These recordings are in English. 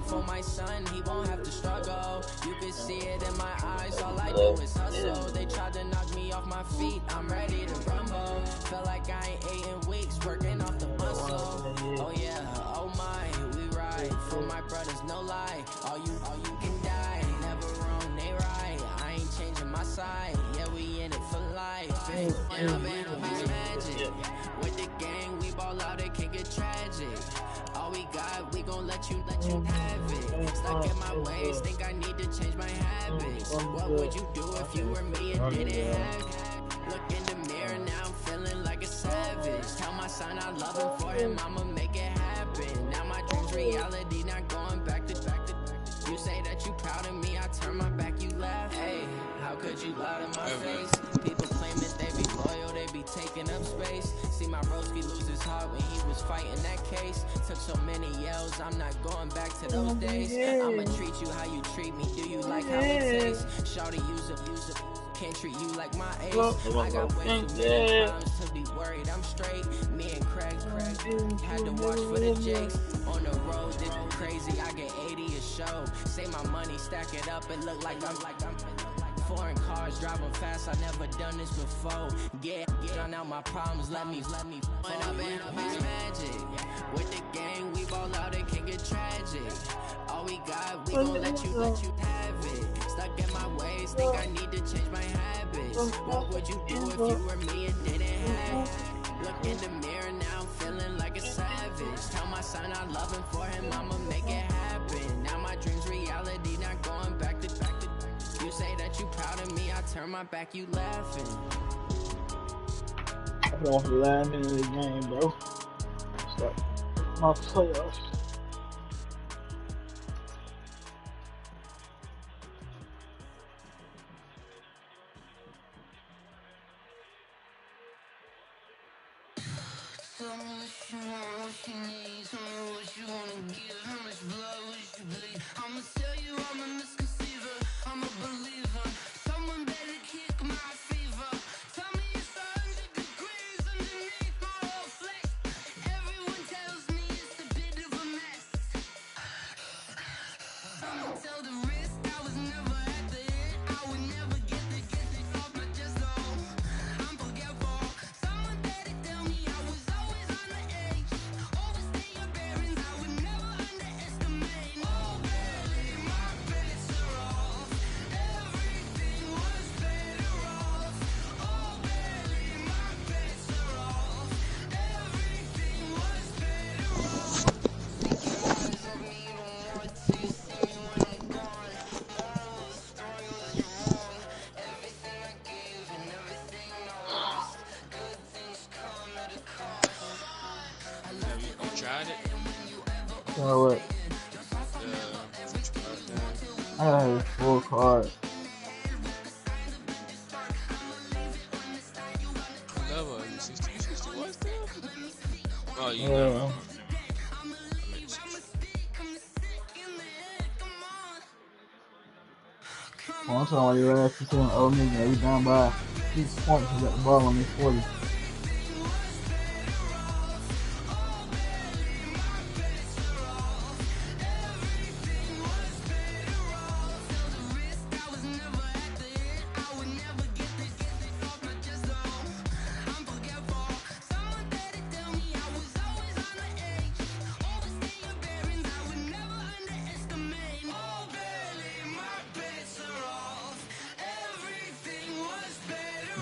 for my son, he won't have to struggle. You can see it in my eyes, all I do is hustle. They tried to knock me off my feet, I'm ready to rumble. Felt like I ain't ate in weeks, working off the muscle. Oh yeah, oh my, we ride for my brothers, no lie. All you can die, never wrong, they right. I ain't changing my side, yeah, we in it for life. And I've been magic. With the gang, we ball out, it can get tragic. All we got, we gon' let you have it. Stuck in my ways, think I need to change my habits. What would you do if you were me and didn't have it? Look in the mirror, now I'm feeling like a savage. Tell my son I love him, for him I'ma make it happen. Now my dream's reality, not going back to. You say that you proud of me, I turn my back, you laugh. Hey, how could you lie to my face? People claim that they be loyal, they be taking up space. See my broski lose his heart when he was fighting that case. Took so many yells, I'm not going back to those days. I'ma treat you how you treat me, do you like how it tastes? Shawty, use it. Can't treat you like my ace. I got way too many times to be worried I'm straight. Me and Craig had to watch for the jakes. On the road, this crazy, I get 80 a show. Say my money, stack it up, it look like I'm foreign cars, driving fast, I never done this before. Get on out my problems, let me When I've been magic. With the gang, we ball out, it can get tragic. All we got, we gon' let you have it. Stuck in my ways, think I need to change my habits. What would you do if you were me and didn't have it? Look in the mirror, now I'm feeling like a savage. Tell my son I love him, for him I'ma make it happen. Now my dream's reality, not going back to. You say that you proud of me, I turn my back, you laughing. I want the last minute of the game, bro. Start my playoffs. Tell me what you want, what you need. Tell me what you wanna give. How much blood would you bleed? I'ma tell you I'm a misconceiver. I'm a believer. Someone better kick my fever. Tell me it's 100 degrees underneath my whole flesh. Everyone tells me it's a bit of a mess. I'ma tell the risk I was never at the end. I would never get it off my chest though. I'm forgetful. Someone better tell me I was always on the edge. Overstay your bearings, I would never underestimate. Oh barely, my bets are off. Everything was better off. Oh barely, my bets are off. Everything was better off. Think your eyes on me, don't want to see me when I'm gone. Moral of the story was you're wrong. Everything I gave and everything I lost. Good things come at a cost. Have you tried it? What? I have a full card. Never. You 61 still? Oh, you Yeah. never. One time when you ran 50 on old nigga, every down by 6 points, he got the ball on his 40.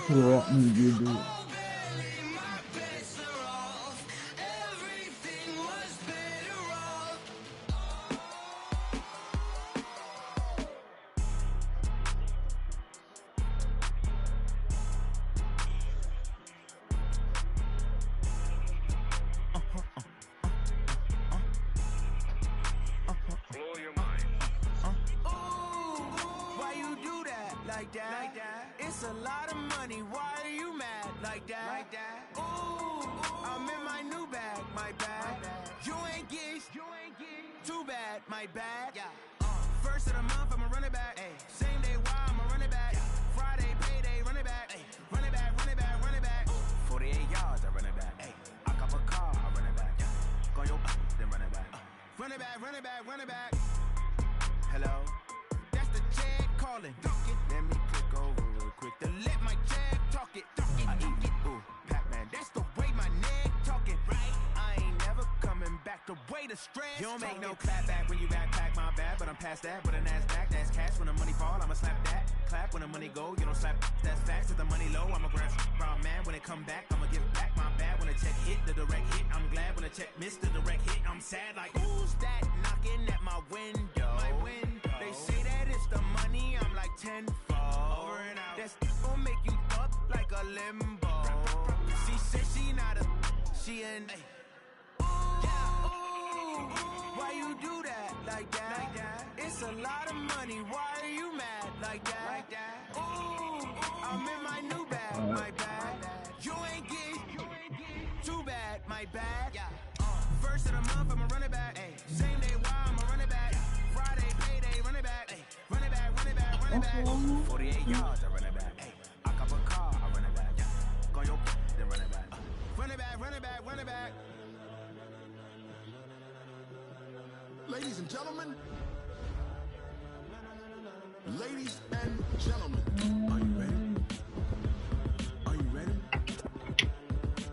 You rap me, you do it. It's a lot of money, why are you mad like that? Ooh, I'm in my new bag, my bad. You ain't geeks, too bad, my bad. First of the month, I'ma run it back. Same day, why I'ma run it back. Friday, payday, run it back. Run it back, run it back, run it back. 48 yards, I run it back. I cop a car, I run it back. Go your then run it back. Run it back, run it back, run it back. Hello? That's the check calling. Let me click over real quick to let my check talk it. I eat it. Ooh, Pac-Man, that's the way my neck talking. Right? I ain't never coming back the way the stress. You don't make no clap back when you backpack my bad, but I'm past that. But a NASDAQ, that's cash. When the money fall, I'ma slap that. Clap when the money go, you don't slap. That's facts. If the money low, I'ma grab brown man. When it come back, I'ma give back my bad. When the check hit, the direct hit. I'm glad when the check missed the direct hit. I'm sad like, who's that knocking at my window? My window. They say that it's the money, I'm like tenfold. Over and out. That's gon' make you up like a limbo. She said she not a, she in. Yeah. Ooh, why you do that like that? It's a lot of money. Why are you mad like that? Ooh, I'm in my new bag, my bad. You ain't get too bad, my bad. First of the month, I'ma run it back. Same day, why I'ma run it back. Friday, payday, run it back. Run it back, run it back, run it back. 48 yards, I run it back. I cop a car, I run it back. Go your then run it back. Run it back, run it back, run it back. Ladies and gentlemen, ladies and gentlemen, are you ready? Are you ready?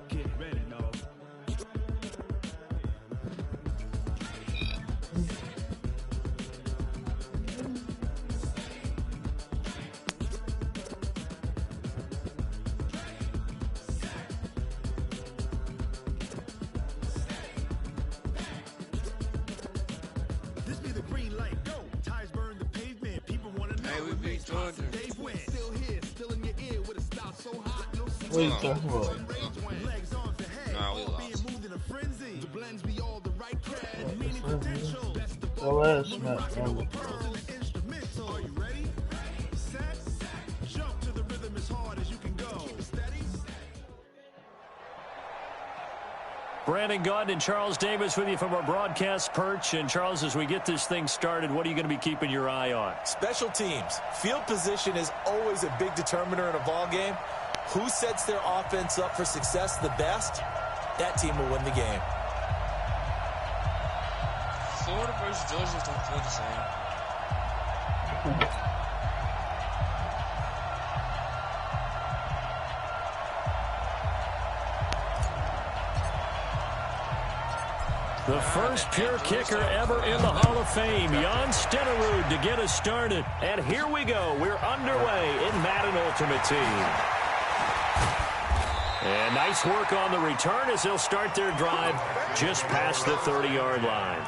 Get ready, dog. This be the green light, go. Tires burn the pavement. People want to know. Hey, we beat Georgia. Dave went. Still here, still in your ear with a style so hot. No What are you talking about? legs on the head. Nah, we All being lost. moved in a frenzy. The blends be all the right cred. Meaning potential. Best of Your all. ass smacked, Rocking over man. pearls in the instrumental. Are you ready? Set. Jump to the rhythm as hard as you can go. Steady. Brandon Gaudin and Charles Davis with you from our broadcast perch. And Charles, as we get this thing started, what are you going to be keeping your eye on? Special teams. Field position is always a big determiner in a ball game. Who sets their offense up for success the best, that team will win the game. Florida versus Georgia don't feel the same. The first pure kicker ever in the Hall of Fame, Jan Stenerud, to get us started. And here we go. We're underway in Madden Ultimate Team. And nice work on the return as they'll start their drive just past the 30-yard line.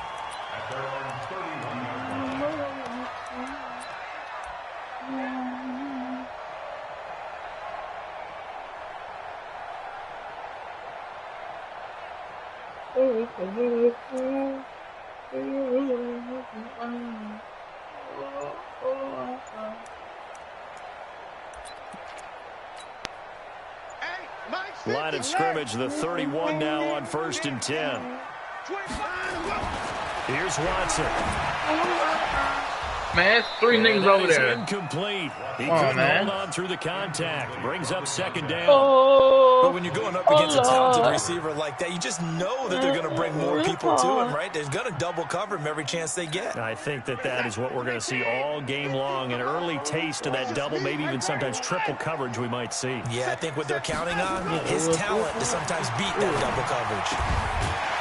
Line of scrimmage, the 31 now on 1st and 10. Here's Watson. Man, it's three niggas over there. Incomplete. He Oh, couldn't man. hold on through the contact. Brings up 2nd down. But when you're going up against a talented receiver like that, you just know that they're going to bring more people to him, right? They're going to double cover him every chance they get. I think that is what we're going to see all game long. An early taste of that double, maybe even sometimes triple coverage we might see. Yeah, I think what they're counting on, his talent to sometimes beat that double coverage.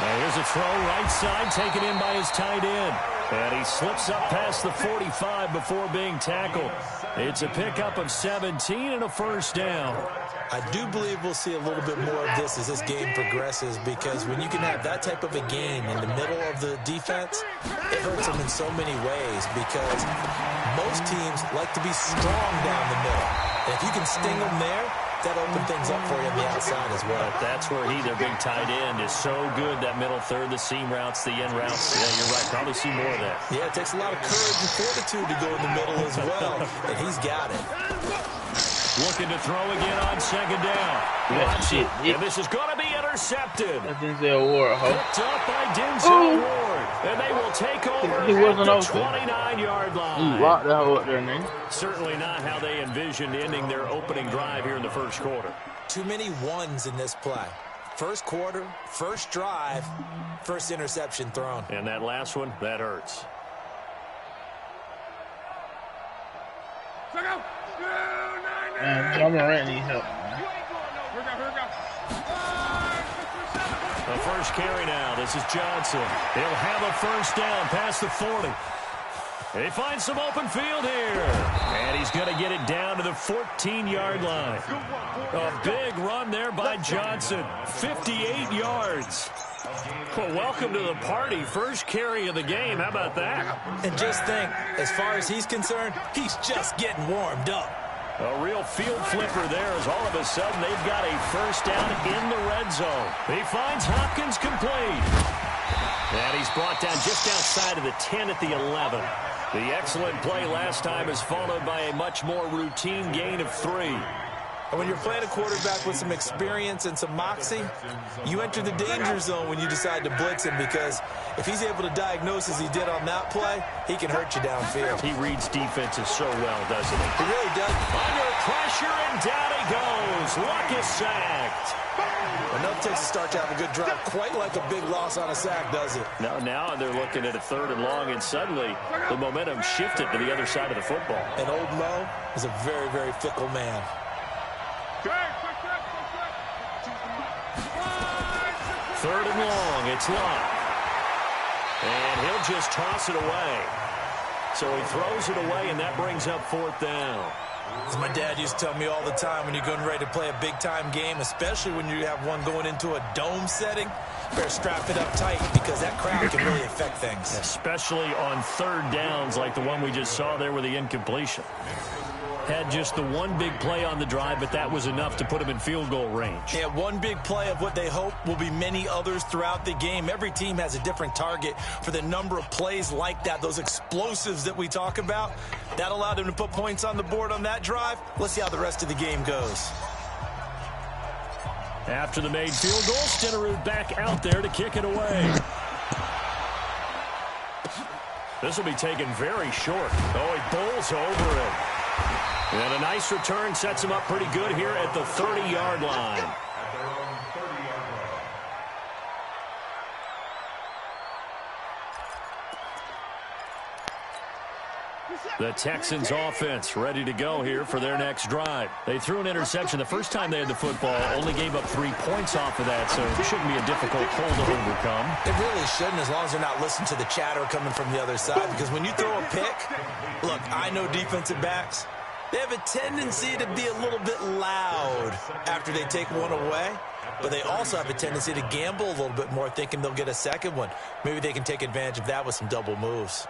Now here's a throw right side, taken in by his tight end. And he slips up past the 45 before being tackled. It's a pickup of 17 and a 1st down. I do believe we'll see a little bit more of this as this game progresses, because when you can have that type of a gain in the middle of the defense, it hurts them in so many ways, because most teams like to be strong down the middle. And if you can sting them there, that opens things up for you on the outside as well. But that's where their big tight end, is so good, that middle third, the seam routes, the end routes. Yeah, you're right. Probably see more of that. Yeah, it takes a lot of courage and fortitude to go in the middle as well, and he's got it. Looking to throw again on 2nd down. Watch it. And this is going to be intercepted. That's Denzel Ward, ho. Picked up by Denzel Ward. And they will take over He wasn't at the open. 29-yard line. You locked that hoe up there, nigga. Certainly not how they envisioned ending their opening drive here in the 1st quarter. Too many ones in this play. 1st quarter, 1st drive, 1st interception thrown. And that last one, that hurts. Man, John Morant needs help, man. The first carry now. This is Johnson. He'll have a first down past the 40. He finds some open field here. And he's going to get it down to the 14-yard line. A big run there by Johnson. 58 yards. Well, welcome to the party. First carry of the game. How about that? And just think, as far as he's concerned, he's just getting warmed up. A real field flipper there as all of a sudden they've got a first down in the red zone. He finds Hopkins complete. And he's brought down just outside of the 10 at the 11. The excellent play last time is followed by a much more routine gain of 3. And when you're playing a quarterback with some experience and some moxie, you enter the danger zone when you decide to blitz him, because if he's able to diagnose as he did on that play, he can hurt you downfield. He reads defenses so well, doesn't he? He really does. Under pressure, and down he goes. Luck is sacked. Enough takes to start to have a good drive. Quite like a big loss on a sack, does it? Now they're looking at a 3rd and long, and suddenly the momentum shifted to the other side of the football. And old Mo is a very, very fickle man. 3rd and long, it's Luck. And he'll just toss it away. So he throws it away, and that brings up 4th down. As my dad used to tell me all the time, when you're getting ready to play a big-time game, especially when you have one going into a dome setting, you better strap it up tight, because that crowd can really affect things. Especially on 3rd downs like the one we just saw there with the incompletion. Had just the one big play on the drive, but that was enough to put him in field goal range. Yeah, one big play of what they hope will be many others throughout the game. Every team has a different target for the number of plays like that, those explosives that we talk about. That allowed him to put points on the board on that drive. Let's see how the rest of the game goes. After the made field goal, Stenerud back out there to kick it away. This will be taken very short. Oh, he bowls over it. And a nice return sets him up pretty good here at the 30-yard line. The Texans offense ready to go here for their next drive. They threw an interception the first time they had the football, only gave up 3 points off of that, so it shouldn't be a difficult hole to overcome. It really shouldn't, as long as they're not listening to the chatter coming from the other side, because when you throw a pick, look, I know defensive backs, they have a tendency to be a little bit loud after they take one away, but they also have a tendency to gamble a little bit more, thinking they'll get a second one. Maybe they can take advantage of that with some double moves.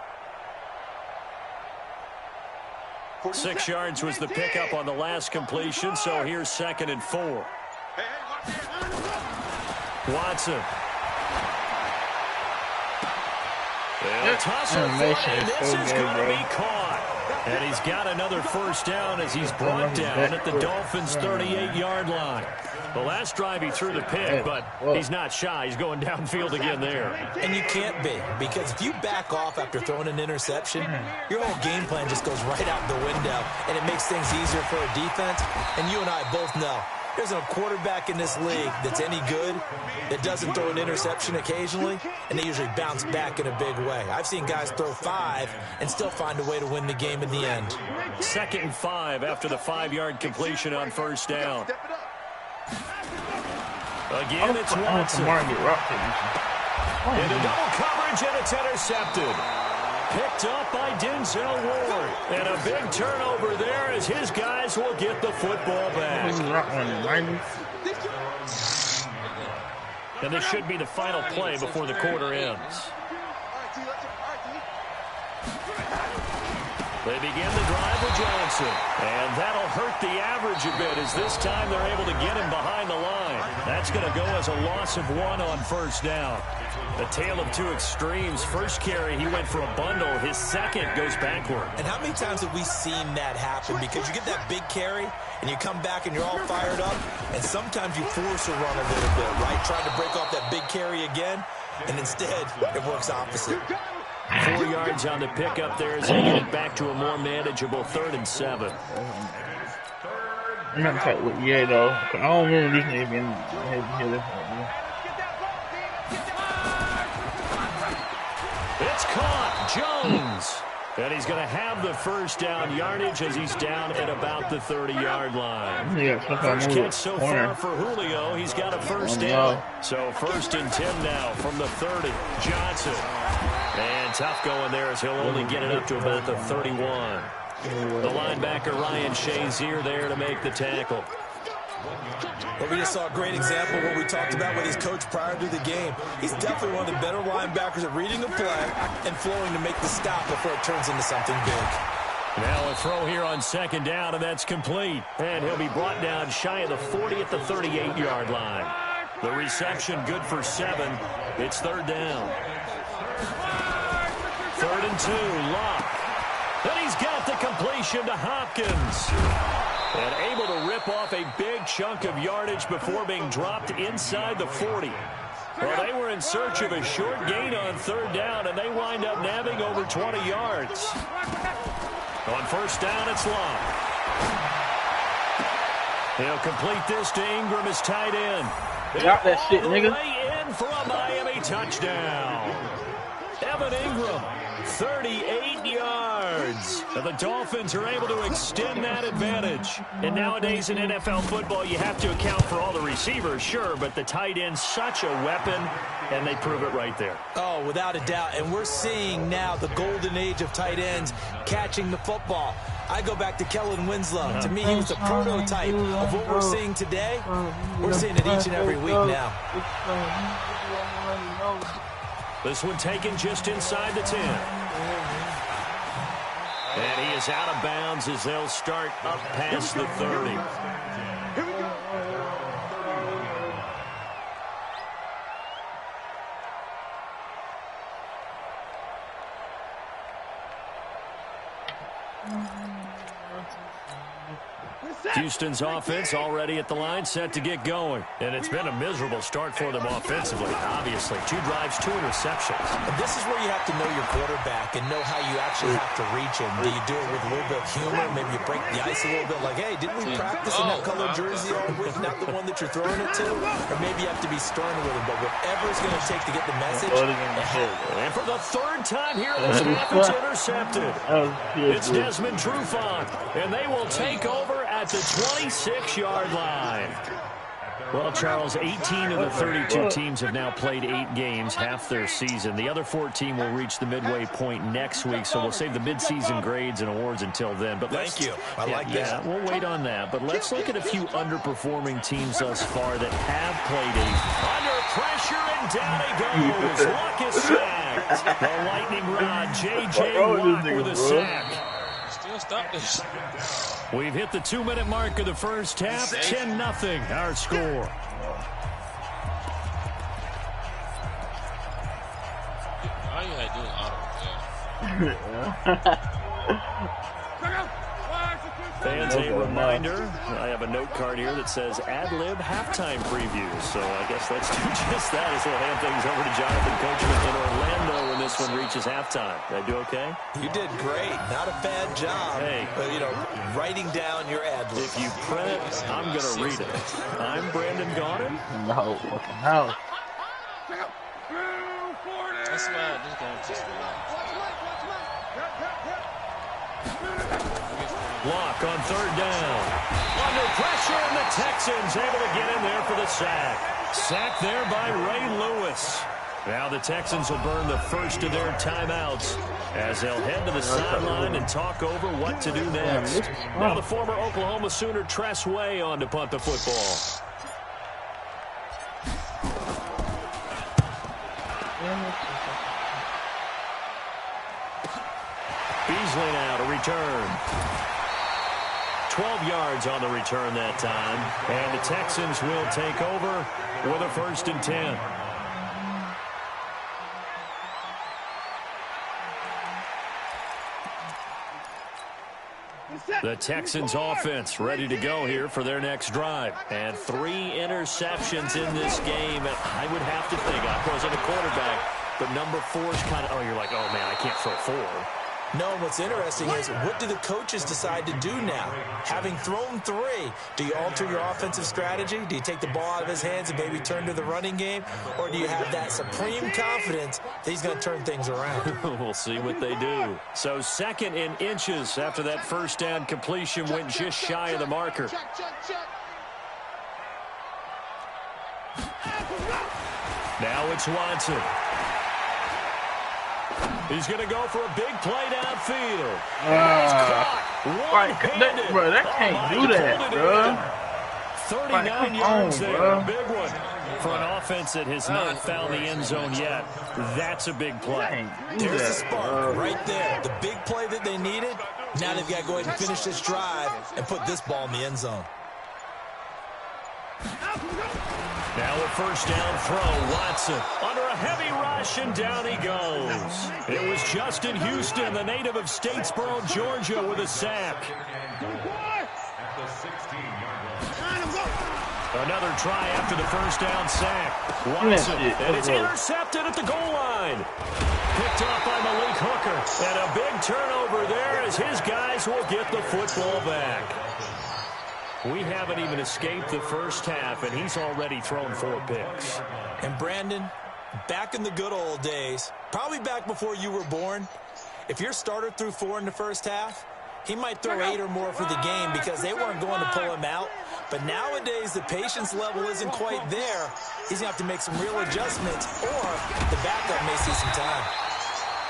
6 yards was the pickup on the last completion, so here's 2nd and 4. Watson. They'll toss it forward, and this is going to be caught. And he's got another first down as he's brought down at the Dolphins' 38-yard line. The last drive he threw the pick, but he's not shy. He's going downfield again there. And you can't be, because if you back off after throwing an interception, your whole game plan just goes right out the window, and it makes things easier for a defense. And you and I both know there's a quarterback in this league that's any good that doesn't throw an interception occasionally, and they usually bounce back in a big way. I've seen guys throw 5 and still find a way to win the game in the end. 2nd and 5 after the 5-yard completion on first down. Again, it's Watson. Into double coverage, and it's intercepted. Picked up by Denzel Ward. And a big turnover there as his guys will get the football back. And this should be the final play before the quarter ends. They begin the drive with Johnson. And that'll hurt the average a bit as this time they're able to get him behind the line. That's going to go as a loss of 1 on first down. The tale of two extremes. First carry, he went for a bundle. His second goes backward. And how many times have we seen that happen? Because you get that big carry, and you come back and you're all fired up, and sometimes you force a run a little bit, right? Trying to break off that big carry again, and instead it works opposite. 4 yards on the pickup there as they get it back to a more manageable 3rd and 7. I'm not tight with though. I don't remember this name being here. It's caught. Jones. And he's going to have the first down yardage as he's down at about the 30-yard line. First catch so far for Julio. He's got a first down. So 1st and 10 now from the 30. Johnson. And tough going there as he'll only get it up to about the 31. The linebacker Ryan Shazier there to make the tackle. Well, we just saw a great example of what we talked about with his coach prior to the game. He's definitely one of the better linebackers at reading a play and flowing to make the stop before it turns into something big. Now a throw here on 2nd down, and that's complete. And he'll be brought down shy of the 40 at the 38-yard line. The reception good for 7. It's 3rd down. 3rd and 2, Locke. And he's got the completion to Hopkins. And able to rip off a big chunk of yardage before being dropped inside the 40. Well, they were in search of a short gain on 3rd down, and they wind up nabbing over 20 yards. On 1st down, it's Locke. He'll complete this to Ingram as tight end. Got that shit, nigga. Way in for a Miami touchdown. Evan Ingram, 38 yards. The Dolphins are able to extend that advantage. And nowadays in NFL football, you have to account for all the receivers, sure, but the tight end's such a weapon, and they prove it right there. Oh, without a doubt. And we're seeing now the golden age of tight ends catching the football. I go back to Kellen Winslow. To me, he was the prototype of what we're seeing today. We're seeing it each and every week now. This one taken just inside the 10. And he is out of bounds as they'll start up past the 30. Here we go. Houston's offense already at the line, set to get going. And it's been a miserable start for them offensively, obviously. 2 drives, 2 interceptions. And this is where you have to know your quarterback and know how you actually have to reach him. Do you do it with a little bit of humor? Maybe you break the ice a little bit like, hey, didn't we practice in that colored jersey all week, not the one that you're throwing it to? Or maybe you have to be stern with him. But whatever it's going to take to get the message. And for the 3rd time here this half, it's intercepted. It's Desmond Trufant, and they will take over at the 26-yard line. Well, Charles, 18 of the 32 teams have now played 8 games, half their season. The other 14 will reach the midway point next week, so we'll save the midseason grades and awards until then. But thank you. I like that. Yeah, we'll wait on that. But let's look at a few underperforming teams thus far that have played 8. Under pressure, and down he goes. Luck is sacked. The lightning rod, J.J. Watt with a sack. Still stop this. We've hit the 2-minute mark of the first half. 10-0 our score. All you had to do is auto. Fans, a reminder, I have a note card here that says ad-lib halftime previews. So I guess let's do just that as we'll hand things over to Jonathan Coachman in Orlando when this one reaches halftime. Did I do okay? You did great. Not a bad job. Hey. Writing down your ad-lib. If you print it, I'm going to read it. I'm Brandon Gaudin. No, fucking hell. That's why this game just Block on 3rd down. Under pressure, and the Texans able to get in there for the sack. Sacked there by Ray Lewis. Now the Texans will burn the first of their timeouts as they'll head to the sideline and talk over what to do next. Now the former Oklahoma Sooner Tress Way on to punt the football. Beasley now to return. 12 yards on the return that time. And the Texans will take over with a 1st and 10. The Texans offense ready to go here for their next drive. And 3 interceptions in this game. And I would have to think, I wasn't a quarterback, but number 4 is kind of, oh, you're like, oh, man, I can't throw 4. No, what's interesting is what do the coaches decide to do now? Having thrown 3, do you alter your offensive strategy? Do you take the ball out of his hands and maybe turn to the running game? Or do you have that supreme confidence that he's going to turn things around? We'll see what they do. So 2nd in inches after that first down completion went just shy of the marker. Now it's Watson. He's going to go for a big play downfield. Bro, that can't do that, bro. 39 yards there, a big one. For an offense that has not found the end zone yet, that's a big play. There's the spark right there. The big play that they needed. Now they've got to go ahead and finish this drive and put this ball in the end zone. Now a first down throw. Watson under a heavy rush, and down he goes. It was Justin Houston, the native of Statesboro, Georgia, with a sack. Another try after the first down sack. Watson, and it's intercepted at the goal line. Picked up by Malik Hooker. And a big turnover there as his guys will get the football back. We haven't even escaped the first half, and he's already thrown 4 picks. And Brandon, back in the good old days, probably back before you were born, if your starter threw 4 in the first half, he might throw 8 or more for the game because they weren't going to pull him out. But nowadays, the patience level isn't quite there. He's going to have to make some real adjustments, or the backup may see some time.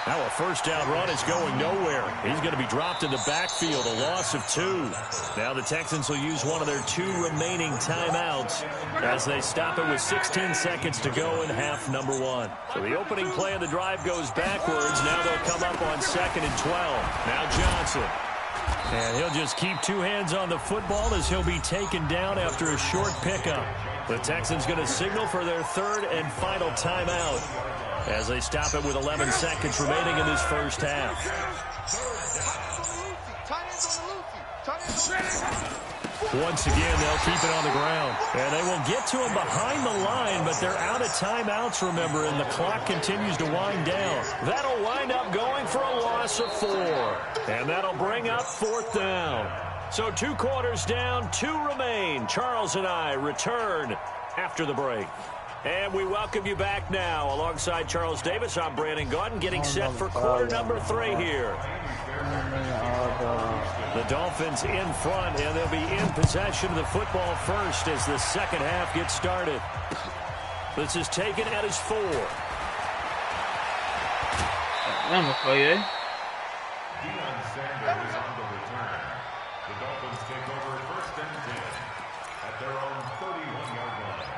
Now a first down run is going nowhere. He's going to be dropped in the backfield, a loss of 2. Now the Texans will use one of their 2 remaining timeouts as they stop it with 16 seconds to go in half number 1. So the opening play of the drive goes backwards. Now they'll come up on 2nd and 12. Now Johnson. And he'll just keep 2 hands on the football as he'll be taken down after a short pickup. The Texans going to signal for their 3rd and final timeout as they stop it with 11 seconds remaining in this first half. Once again, they'll keep it on the ground. And they will get to him behind the line, but they're out of timeouts, remember, and the clock continues to wind down. That'll wind up going for a loss of 4. And that'll bring up 4th down. So 2 quarters down, 2 remain. Charles and I return after the break. And we welcome you back now. Alongside Charles Davis, I'm Brandon Gordon, getting set for quarter number 3 here. The Dolphins in front, and they'll be in possession of the football first as the second half gets started. This is taken at his 4. The Dolphins take over 1st and 10 at their own 31-yard line.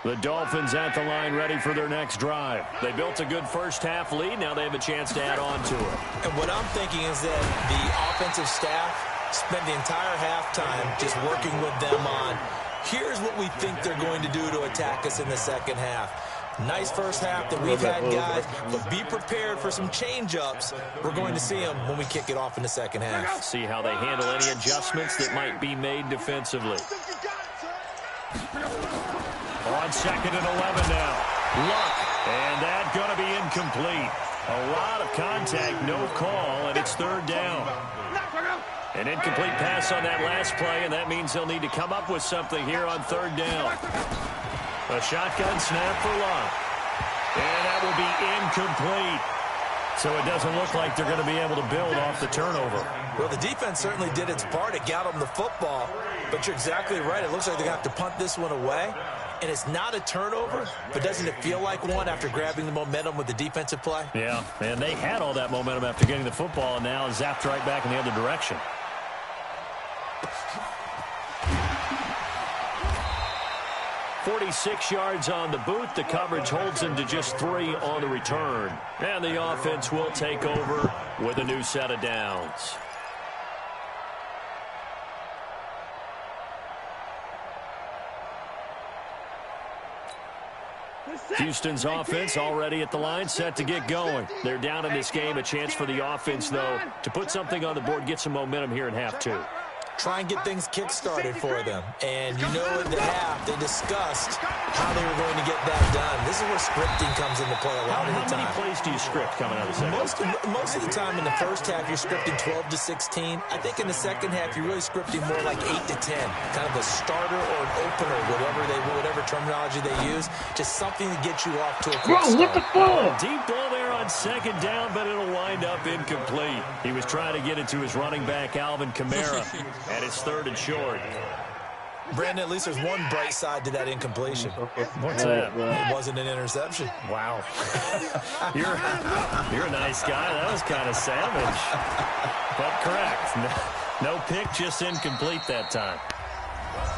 The Dolphins at the line ready for their next drive. They built a good first half lead. Now they have a chance to add on to it. And what I'm thinking is that the offensive staff spent the entire halftime just working with them on, here's what we think they're going to do to attack us in the second half. Nice first half that we've had, guys, but be prepared for some change-ups. We're going to see them when we kick it off in the second half. See how they handle any adjustments that might be made defensively. On 2nd and 11 now. Luck, and that's going to be incomplete. A lot of contact, no call, and it's 3rd down. An incomplete pass on that last play, and that means they'll need to come up with something here on 3rd down. A shotgun snap for Luck. And that will be incomplete. So it doesn't look like they're going to be able to build off the turnover. Well, the defense certainly did its part. It got them the football. But you're exactly right. It looks like they're going to have to punt this one away. And it's not a turnover, but doesn't it feel like one after grabbing the momentum with the defensive play? Yeah, and they had all that momentum after getting the football, and now zapped right back in the other direction. .46 yards on the boot. The coverage holds him to just 3 on the return. And the offense will take over with a new set of downs. Houston's offense already at the line, set to get going. They're down in this game. A chance for the offense, though, to put something on the board, get some momentum here in half 2. try and get things kick-started for them. And you know in the half, they discussed how they were going to get that done. This is where scripting comes into play a lot of the time. How many plays do you script coming out of the second? Most of the time in the first half, you're scripting 12 to 16. I think in the second half, you're really scripting more like 8 to 10. Kind of a starter or an opener, whatever terminology they use. Just something to get you off to a quick start. What the fuck? Deep ball there on second down, but it'll wind up incomplete. He was trying to get it to his running back, Alvin Kamara, and it's 3rd and short. Brandon, at least there's one bright side to that incompletion. What's that? It wasn't an interception. Wow. You're a nice guy. That was kind of savage. But correct. No pick, just incomplete that time.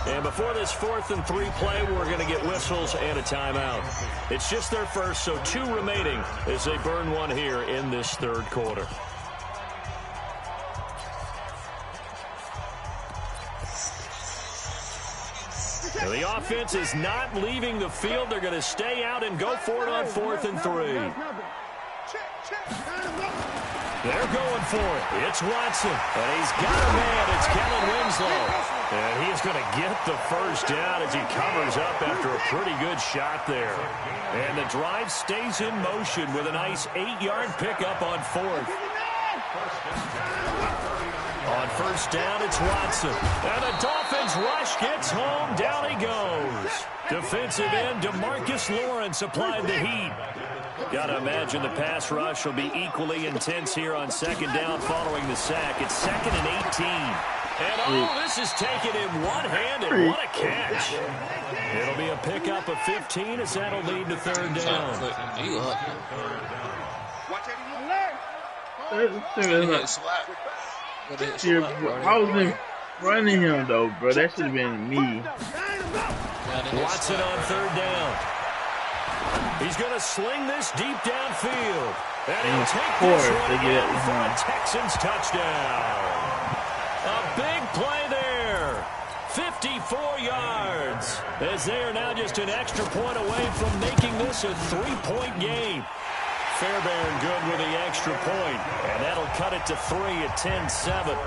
And before this 4th and 3 play, we're going to get whistles and a timeout. It's just their first, so 2 remaining as they burn one here in this 3rd quarter. Now the offense is not leaving the field. They're going to stay out and go for it on 4th and 3. They're going for it. It's Watson. And he's got a man. It's Kellen Winslow. And he's going to get the first down as he covers up after a pretty good shot there. And the drive stays in motion with a nice 8-yard pickup on 4th. On first down, it's Watson. And the Dolphins rush gets home. Down he goes. Defensive end DeMarcus Lawrence applied the heat. Got to imagine the pass rush will be equally intense here on second down following the sack. It's 2nd and 18. And this is taken in one hand, and what a catch. It'll be a pickup of 15 as that'll lead to 3rd down. I was in running him though, bro. That should have been me. Watson on 3rd down. He's going to sling this deep downfield. And he'll take this one in for a Texans touchdown. A big play there. 54 yards. As they are now just an extra point away from making this a 3-point game. Fairbairn good with the extra point. And that'll cut it to 3 at 10-7.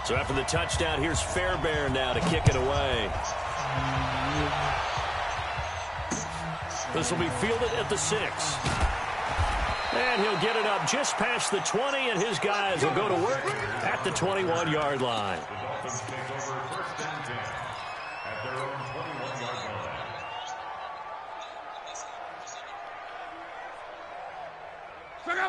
So after the touchdown, here's Fairbairn now to kick it away. This will be fielded at the 6. And he'll get it up just past the 20, and his guys will go to work at the 21-yard line.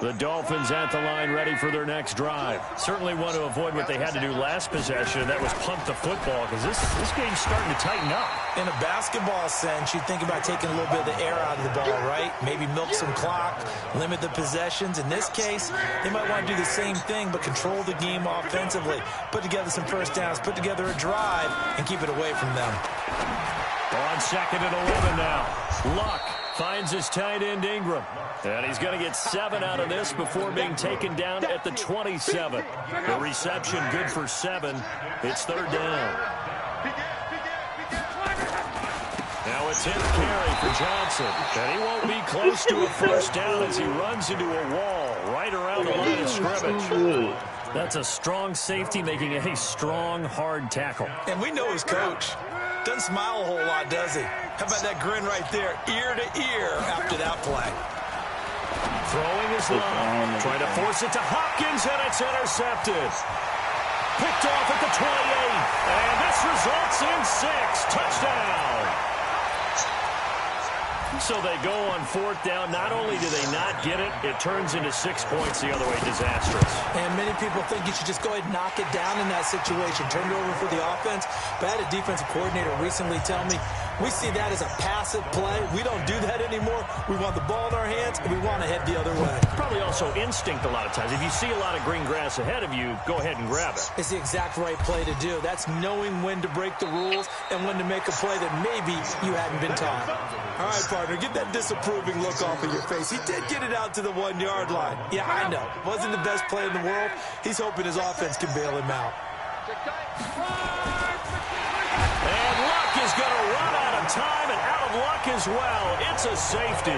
The Dolphins at the line ready for their next drive. Certainly want to avoid what they had to do last possession, and that was punt the football, because this game's starting to tighten up. In a basketball sense, you think about taking a little bit of the air out of the ball, right? Maybe milk some clock, limit the possessions. In this case, they might want to do the same thing, but control the game offensively. Put together some first downs, put together a drive, and keep it away from them. On 2nd and 11 now. Luck finds his tight end Ingram. And he's going to get 7 out of this before being taken down at the 27. The reception good for 7. It's 3rd down. Now a 10th carry for Johnson. And he won't be close to a first down as he runs into a wall right around the line of scrimmage. That's a strong safety making a strong, hard tackle. And we know his coach. Doesn't smile a whole lot, does he? How about that grin right there, ear to ear after that play? Throwing his line, trying to force it to Hopkins, and it's intercepted. Picked off at the 28, and this results in 6. Touchdown. So they go on 4th down. Not only do they not get it, it turns into 6 points the other way. Disastrous. And many people think you should just go ahead and knock it down in that situation. Turn it over for the offense. But I had a defensive coordinator recently tell me, we see that as a passive play. We don't do that anymore. We want the ball in our hands, and we want to head the other way. Probably also instinct a lot of times. If you see a lot of green grass ahead of you, go ahead and grab it. It's the exact right play to do. That's knowing when to break the rules and when to make a play that maybe you hadn't been taught. All right, partner, get that disapproving look off of your face. He did get it out to the 1-yard line. Yeah, I know. Wasn't the best play in the world. He's hoping his offense can bail him out. And Luck is going to run out of time and out of luck as well. It's a safety.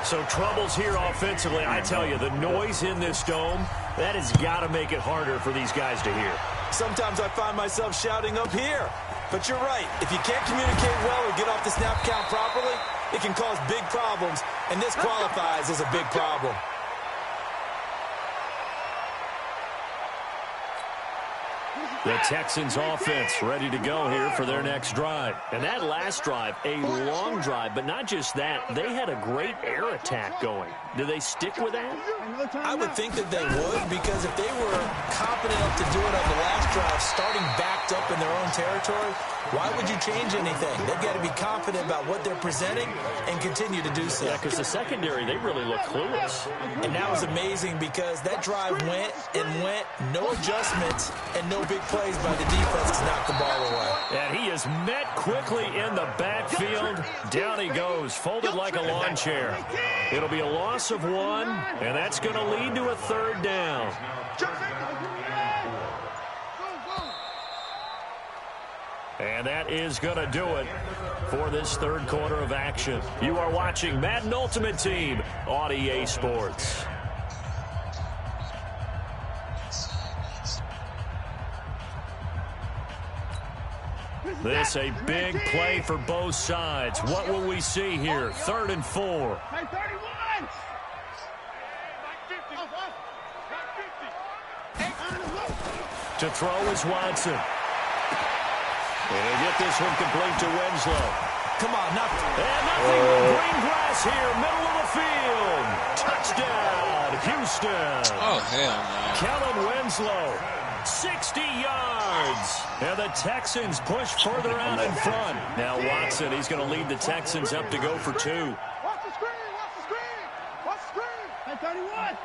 So troubles here offensively. I tell you, the noise in this dome, that has got to make it harder for these guys to hear. Sometimes I find myself shouting up here. But you're right. If you can't communicate well or get off the snap count properly, it can cause big problems, and this qualifies as a big problem. The Texans offense ready to go here for their next drive. And that last drive, a long drive, but not just that. They had a great air attack going. Do they stick with that? I would think that they would, because if they were confident enough to do it on the last drive, starting backed up in their own territory, why would you change anything? They've got to be confident about what they're presenting and continue to do so. Yeah, because the secondary, they really look clueless. And that was amazing because that drive went and went, no adjustments and no big plays by the defense to knock the ball away. And he is met quickly in the backfield. Down he goes, folded like a lawn chair. It'll be a loss of 1, and that's going to lead to a 3rd down. And that is going to do it for this 3rd quarter of action. You are watching Madden Ultimate Team on EA Sports. This a big play for both sides. What will we see here? 3rd and 4. To throw is Watson. And they get this one complete to Winslow. Come on, nothing. And nothing but green grass here, middle of the field. Touchdown, Houston. Oh, hell no. Kellen Winslow, 60 yards. And the Texans push further out in front. Now Watson, he's going to lead the Texans up to go for 2. Watch the screen, watch the screen. Watch the screen. Hey, 31.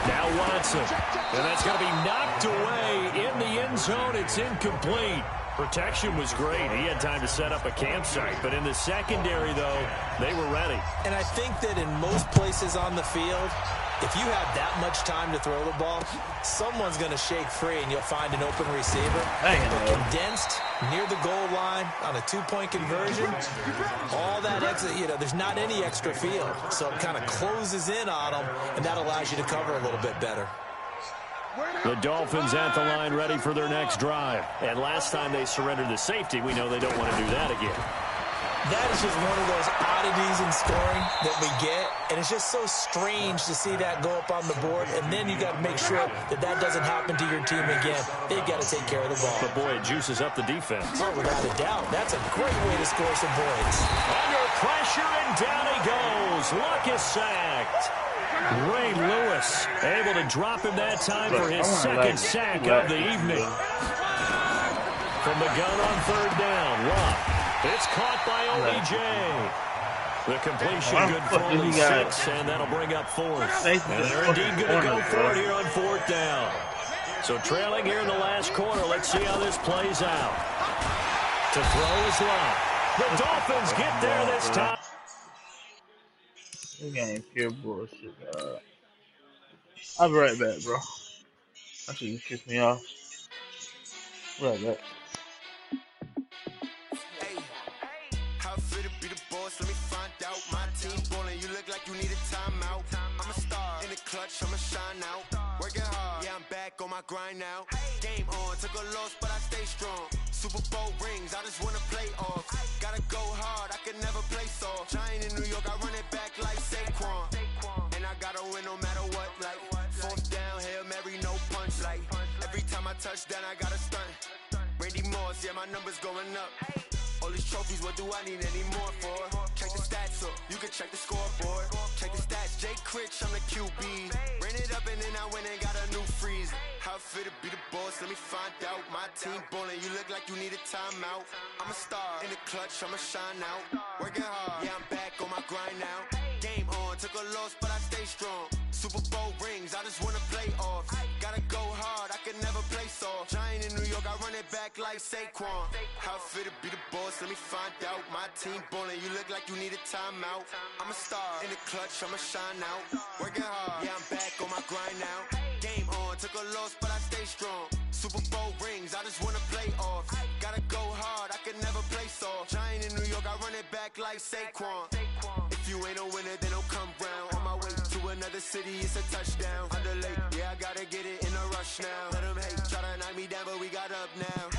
Now Watson, and that's going to be knocked away in the end zone. It's incomplete. Protection was great. He had time to set up a campsite, but in the secondary, though, they were ready. And I think that in most places on the field, if you have that much time to throw the ball, someone's going to shake free and you'll find an open receiver. Condensed near the goal line on a 2-point conversion, all that exit, there's not any extra field. So it kind of closes in on them, and that allows you to cover a little bit better. The Dolphins at the line ready for their next drive. And last time they surrendered the safety, we know they don't want to do that again. That is just one of those oddities in scoring that we get, and it's just so strange to see that go up on the board, and then you got to make sure that that doesn't happen to your team again. They've got to take care of the ball. But, boy, it juices up the defense. Oh, without a doubt. That's a great way to score some points. Under pressure, and down he goes. Luck is sacked. Ray Lewis able to drop him that time for his 2nd sack of the evening. From the gun on 3rd down, Luck. It's caught by OBJ. The completion good for only 6, and that'll bring up 4th. And they're indeed going to go for it here on 4th down. So trailing here in the last quarter, let's see how this plays out. To throw is Luck. The Dolphins get there this time. This game pure bullshit, dog. I'll be right back, bro. I think you kiss me off. Right back. How fit to be the boss? Let me find out. My team ballin', you look like you need a timeout. I'm a star in the clutch, I'ma shine out. Working hard, yeah, I'm back on my grind now. Game on, took a loss, but I stay strong. Super Bowl rings, I just wanna play off. Gotta go hard, I can never play soft. Giant in New York, I run it back like Saquon. And I gotta win no matter what, like 4th down, Hail Mary, no punch. Like every time I touch down, I gotta stunt. Randy Moss, yeah, my numbers going up. All these trophies, what do I need any more for? Check the stats up, you can check the scoreboard. Check the stats, Jake Critch, I'm the QB. Ran it up and then I went and got a new freeze. How fit to be the boss, let me find out. My team ballin', you look like you need a timeout. I'm a star in the clutch, I'ma shine out. Working hard, yeah, I'm back on my grind now. Game on, took a loss, but I stay strong. Super Bowl rings, I just wanna play off. Gotta go hard, I can never play soft. Giant in New York, I run it back like Saquon. How fit to be the boss, let me find out. My team ballin', you look like you need a timeout. I'm a star in the clutch, I'ma shine out. Working hard, yeah, I'm back on my grind now. Game on, took a loss, but I stay strong. Super Bowl rings, I just wanna play off. Gotta go hard, I can never play soft. Giant in New York, I run it back like Saquon. If you ain't a winner, then don't come round. On my way to another city, it's a touchdown. Underlay, yeah, I gotta get it in a rush now. Let them hate, try to knock me down, but we got up now.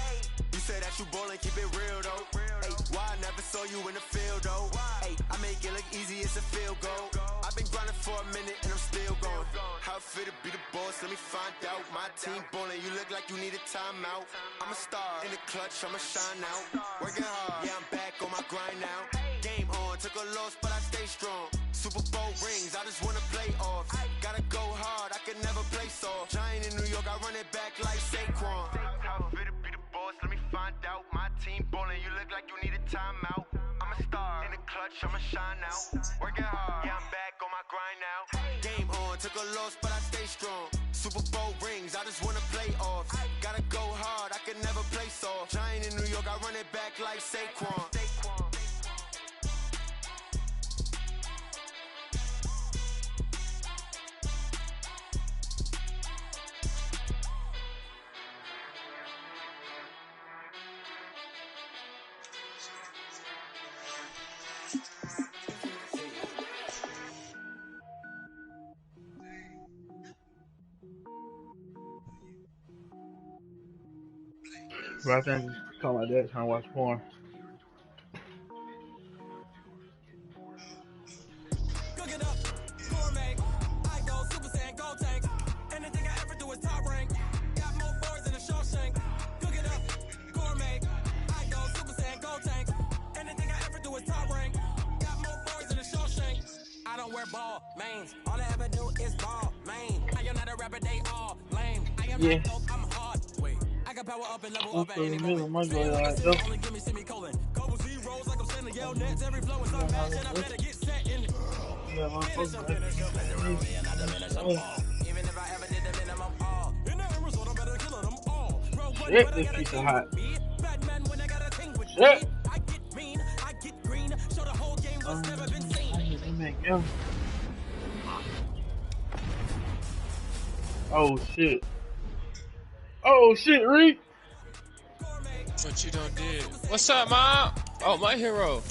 You say that you ballin', keep it real though. Hey, why I never saw you in the field though? Hey, I make it look easy, it's a field goal. I've been grinding for a minute and I'm still going. How it feel to be the boss, let me find out. My team ballin', you look like you need a timeout. I'm a star in the clutch, I'ma shine out. Working hard, yeah, I'm back on my grind now. Game on, took a loss, but I stay strong. Super Bowl rings, I just wanna play off. Gotta go hard, I can never play soft. Giant in New York, I run it back like Saquon. How it feel to be the boss, let me find out. My team ballin', you look like you need a timeout. I'm a star in the clutch, I'ma shine out. Working hard, yeah, I'm back on my grind now. Game on, took a loss, but I stay strong. Super Bowl rings, I just wanna play off. Gotta go hard, I can never play soft. Giant in New York, I run it back like Saquon. But I think just talking like that, trying to watch porn. Cook it up, gourmet. I go Super Saiyan, go tank. Anything I ever do is top rank. Got more boys than a Shawshank. Cook it up, gourmet. I go Super Saiyan, go tank. Anything I ever do is top rank. Got more boys than a Shawshank. I don't wear ball mains. All I ever do is ball main. I am not a rapper, they all lame. I am not dope, I'm hard. Wait. I can power up and level up at any moment. Only give me semicolon. Couple zeros like I'm sending yell nets. Every flow is unmatched and I better get set in it. Finish up, even if I ever did the minimum all. In the result, I'm better killing them all. Shit, this piece of hot. Batman when I got a thing with me. I get mean, I get green. Show the whole game what's never been seen. Oh shit. Oh shit, Reed. What you done did? What's up, Mom? Oh, my hero.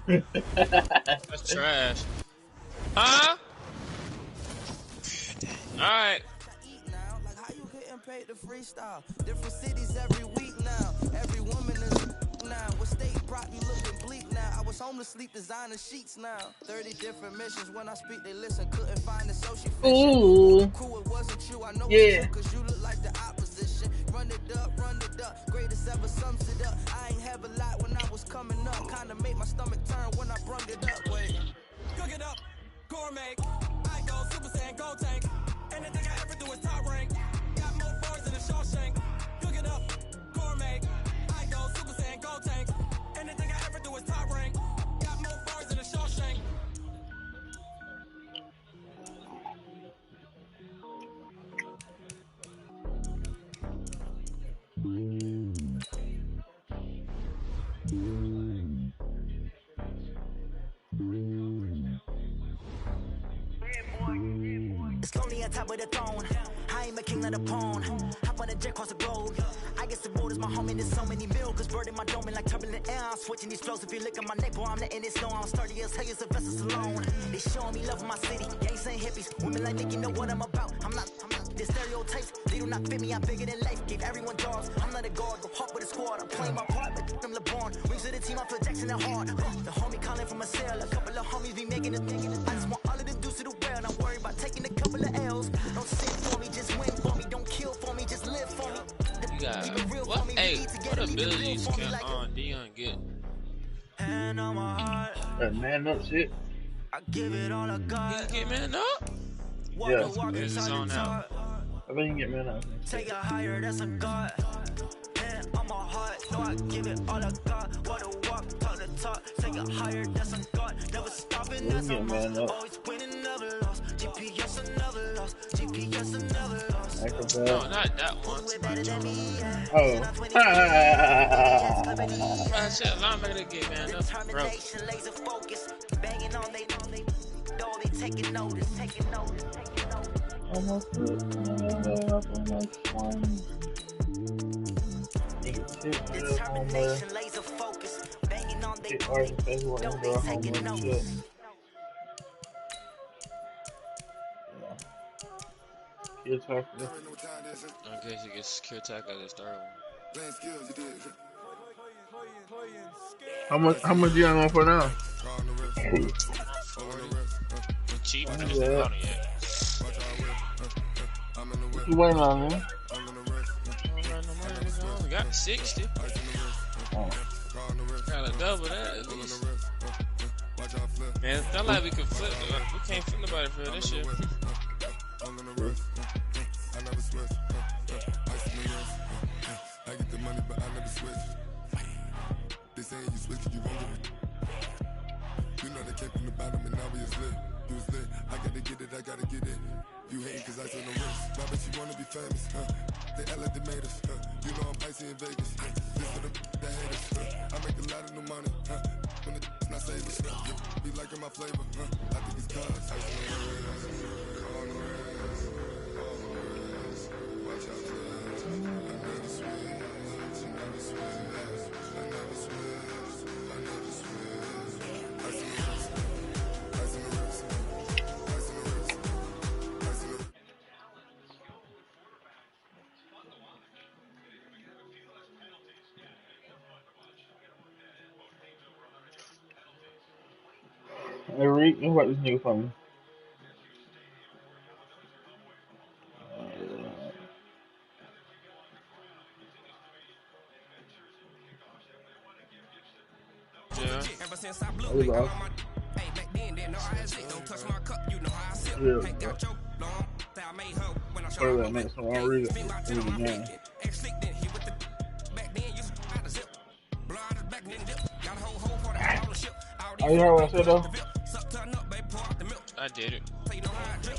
That's trash. Huh? Alright. Like how you getting paid to freestyle? Different cities every week now. Every woman is now. What state brought you looking bleak now? I was home to sleep designing sheets now. 30 different missions. When I speak, they listen. Couldn't find the social fiction. Ooh. Cool, it wasn't you. I know Yeah. it's you, cause you look like the opposition. Run it up, greatest ever sums it up. I ain't have a lot when I was coming up. Kinda made my stomach turn when I brung it up. Wait. Cook it up, gourmet. I go Super Saiyan, go tank. Anything I ever do is top rank. Got more boys than a Shawshank. Cook it up, gourmet. I go Super Saiyan, go tank. Anything I ever do is top rank. Got more boys than a Shawshank. It's lonely on top of the throne. I ain't a king of the pawn. Hop on a jet across the globe. I guess the road is my home and there's so many milkers burning my dome like turbulent air. I'm switching these flows. If you look at my neck, boy, I'm letting it snow. I'm sturdy as hell, as Sylvester Stallone. They showing me love in my city. Gangs ain't hippies. Women like Nicky know what I'm about. I'm not. The stereotypes, they do not fit me. I'm bigger than life. Gave everyone jobs. I'm not a guard. Go hard with a squad. I'm playing my part, but them LeBron. Wings of the team, I feel Jackson and hard. The homie calling from a cell. A couple of homies be making a thing. I just want all of them dudes to do well. Not worry about taking a couple of L's. Don't sit for me, just win for me. Don't kill for me, just live for me. You got what? Hey, what abilities can Dion get? Hand on my heart. That man up shit. I give it all I got. He can get man up? Yeah. This is on now. I think you can get man up. Take it higher, that's a god. Hand on my heart, no, I give it all I got. Wanna walk, talk the talk. Take it higher, that's a god. Never stopping, that's a must. Always winning, never lost. GPS, another loss. GPS, another loss. No, not that one. Oh. I said linebacker to get man up, bro. Laser focus. Banging on they door, they taking notice, taking notice, taking notice. Almost Determination, laser focus. Banging on they door, they taking notice. Kill tackle. I guess he gets secure tackle at the start one. How much you on for now? 40. Cheap. I Yeah. just didn't bought it yet. What you waiting on, man? We got 60. Gotta double that at least. Man, it's not like we can flip. We can't flip nobody for this year. I get the money, but I never switch. They saying you switch, you won't get it. You know they came from the bottom and now we is lit. You was lit. I gotta get it, I gotta get it. You hate cause I took no risks. Why bet you wanna be famous, huh? They act like they made us, huh? You know I'm icy in Vegas, This for the that hate us, I make a lot of new money, When it's not saving, Be liking my flavor, I think it's cause ice on the wrist, on the wrist, on the wrist. Watch out for that. I never switch, I never switch, I never switch, I never switch. Ice on the wrist, ice on the wrist, ice on the wrist, ice on the wrist. Hey, Reek, what about this nigga for me? Yeah. Ever since I blew There you go. hey, back then, didn't know how I sit. Don't touch my cup, you know how I sip. Yeah, Hey, got your long, say I made her when I What showed is her that my next one? I'll read it. spend about 10 on my Read it bacon. Ex-slick, then hit with the back then, you out of zip. Blow out his back, then dip. Got a whole party out on the ship. All these Oh, you heard what I said, though? Suck, turn up, baby, pour out the milk. I did it. So you know how I drip.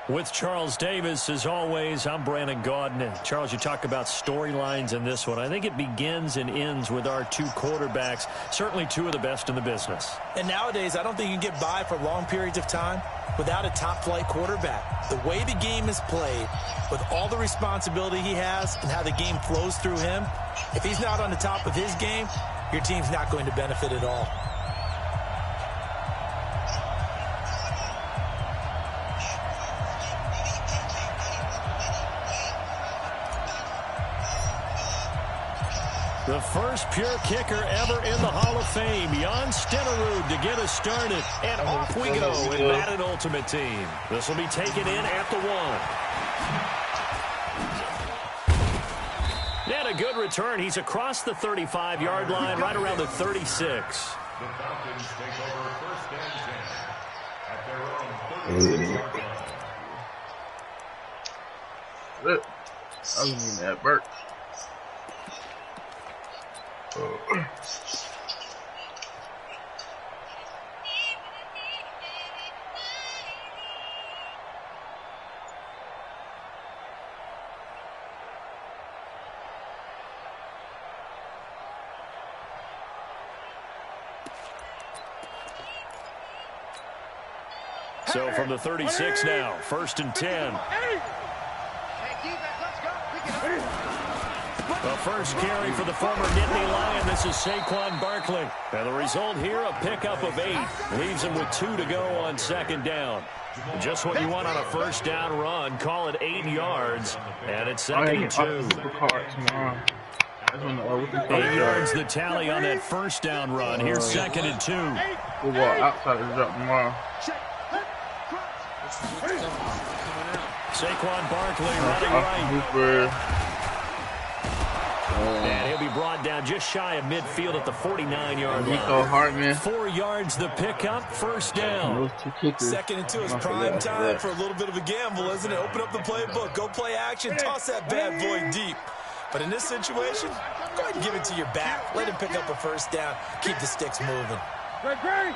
With Charles Davis, as always, I'm Brandon Gaudin. Charles, you talk about storylines in this one. I think it begins and ends with our two quarterbacks, certainly two of the best in the business. And nowadays, I don't think you can get by for long periods of time without a top-flight quarterback. The way the game is played, with all the responsibility he has and how the game flows through him, if he's not on the top of his game, your team's not going to benefit at all. The first pure kicker ever in the Hall of Fame, Jan Stenerud, to get us started. And off we go with Madden Ultimate Team. This will be taken in at the 1. And a good return. He's across the 35-yard line, right around the 36. The Falcons take over first and 10 at their own 36-yard line. Look, I was mean that Burt. So from the 36 now, first and 10. The first carry for the former Nittany Lion. This is Saquon Barkley. And the result here, a pickup of 8. Leaves him with 2 to go on second down. Just what you want on a first down run. Call it 8 yards. And it's second and 2. 8 yards the tally on that first down run. Here's second and 2. We'll walk outside the drop tomorrow. Saquon Barkley running right. And He'll be brought down just shy of midfield at the 49-yard line. 4 yards the pickup, first down. 2nd and 2 is prime time for a little bit of a gamble, isn't it? Open up the playbook, go play action, toss that bad boy deep. But in this situation, go ahead and give it to your back. Let him pick up a first down. Keep the sticks moving. Great.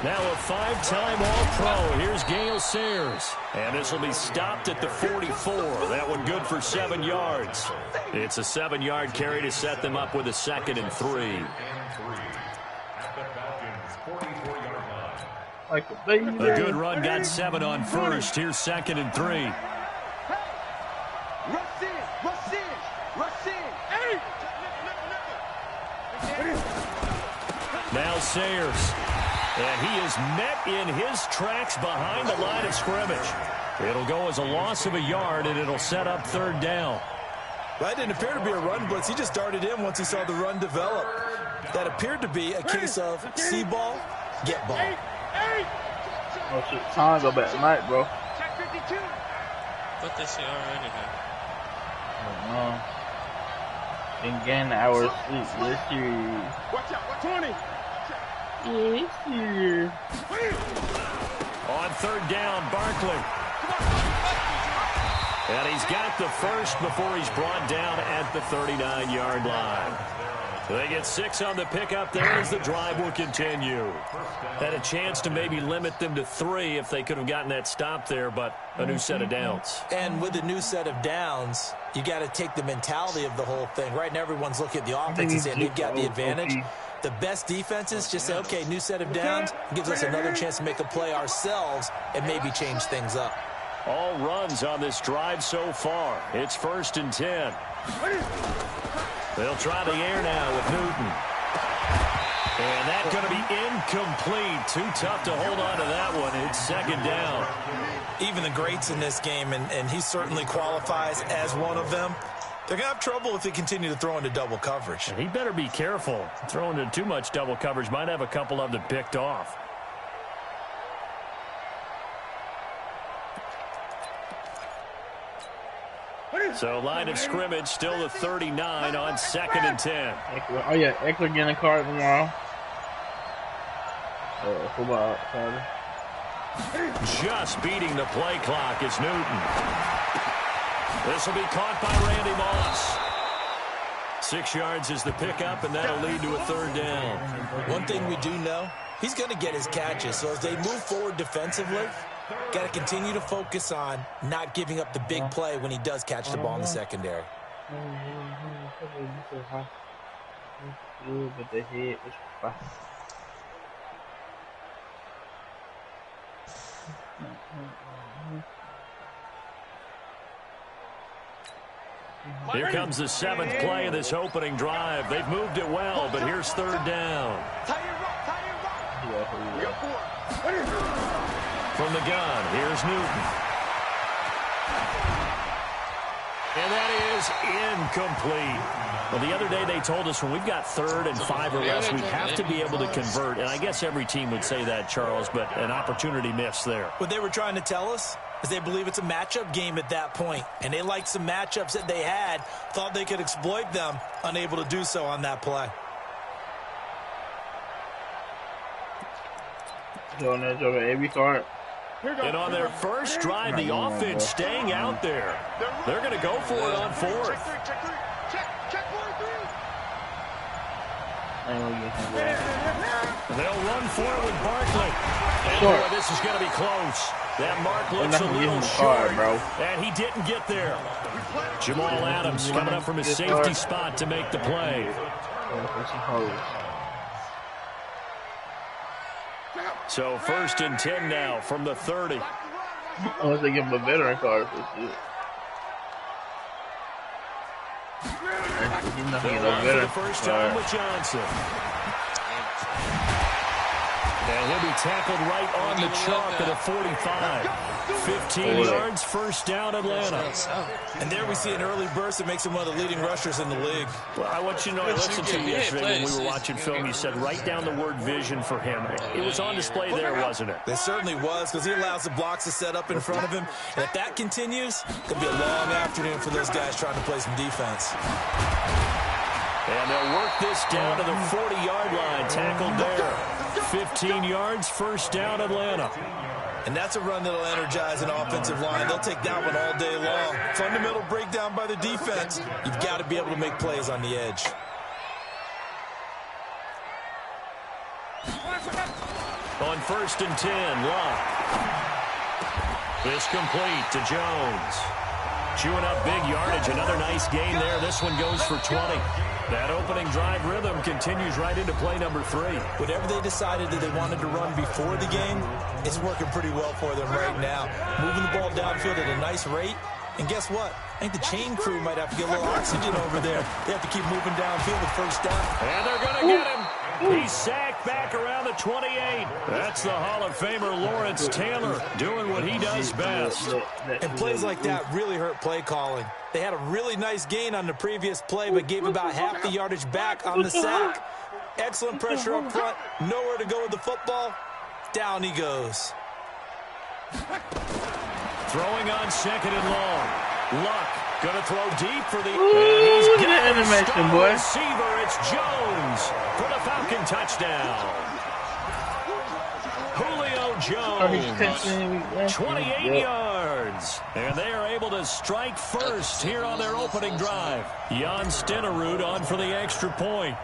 Now a 5-time All-Pro. Here's Gale Sayers. And this will be stopped at the 44. That one good for 7 yards. It's a 7-yard carry to set them up with a 2nd and 3. A good run got 7 on first. Here's 2nd and 3. Now Sayers. And he is met in his tracks behind the line of scrimmage. It'll go as a loss of a yard, and it'll set up 3rd down. That didn't appear to be a run blitz. He just darted in once he saw the run develop. That appeared to be a case of see ball, get ball. Oh, shit. Time go back tonight, bro. Check 52. Put this shit already, man. Been getting hours sleep this year. Watch out, 20. This year. On 3rd down, Barkley. And he's got the first before he's brought down at the 39-yard line. They get 6 on the pickup there as the drive will continue. Had a chance to maybe limit them to 3 if they could have gotten that stop there, but a new set of downs. And with a new set of downs, you got to take the mentality of the whole thing. Right now, everyone's looking at the offense and saying they've got the advantage. The best defenses just say, okay, new set of downs, gives us another chance to make a play ourselves and maybe change things up. All runs on this drive so far. It's 1st and 10. They'll try the air now with Newton. And that's going to be incomplete. Too tough to hold on to that one. It's 2nd down. Even the greats in this game, and he certainly qualifies as one of them, they're going to have trouble if they continue to throw into double coverage. And he better be careful. Throwing into too much double coverage might have a couple of them picked off. So line of scrimmage still the 39 on 2nd and 10. Oh yeah, Eckler getting a card tomorrow. Football. Just beating the play clock is Newton. This will be caught by Randy Moss. 6 yards is the pickup, and that'll lead to a 3rd down. One thing we do know, he's going to get his catches. So as they move forward defensively, got to continue to focus on not giving up the big play when he does catch the ball in the secondary. But the head is fast. Here comes the 7th play of this opening drive. They've moved it well, but here's 3rd down. From the gun, here's Newton. And that is incomplete. Well, the other day they told us when we've got 3rd and 5 or less, we have to be able to convert. And I guess every team would say that, Charles, but an opportunity missed there. What they were trying to tell us is they believe it's a matchup game at that point. And they liked some matchups that they had, thought they could exploit them, unable to do so on that play. Every card. And on their first drive, the offense staying out there. They're going to go for it on 4th. They'll run for it with Barkley. And boy, this is going to be close. That mark looks a little short, and he didn't get there. Jamal Adams coming up from his safety spot to make the play. So 1st and 10 now from the 30. Unless they give him a veteran card for shit. For the first time with Johnson. And And he'll be tackled right on the chalk at a 45. 15 yards, first down, Atlanta. And there we see an early burst that makes him one of the leading rushers in the league. Well, I want you to know, I listened to him yesterday when we were watching film. You said write down the word vision for him. It was on display there, wasn't it? It certainly was, because he allows the blocks to set up in front of him. And if that continues, it could be a long afternoon for those guys trying to play some defense. And they'll work this down to the 40-yard line. Tackled there. 15 yards, first down, Atlanta. And that's a run that'll energize an offensive line. They'll take that one all day long. Fundamental breakdown by the defense. You've got to be able to make plays on the edge. On 1st and 10, Locke. This complete to Jones. Chewing up big yardage. Another nice gain there. This one goes for 20. That opening drive rhythm continues right into play number 3. Whatever they decided that they wanted to run before the game, it's working pretty well for them right now. Moving the ball downfield at a nice rate. And guess what? I think the chain crew might have to get a little oxygen over there. They have to keep moving downfield with first down. And they're going to get him. He's sacked back around the 28. That's the Hall of Famer Lawrence Taylor doing what he does best. And plays like that really hurt play calling. They had a really nice gain on the previous play, but gave about half the yardage back on the sack. Excellent pressure up front. Nowhere to go with the football. Down he goes. Throwing on 2nd and long. Luck going to throw deep for the... He's got an animation, boy. Receiver, it's Jones for the Falcon touchdown. Julio Jones, 28 yards. And they are able to strike first here on their opening drive. Jan Stenerud on for the extra point.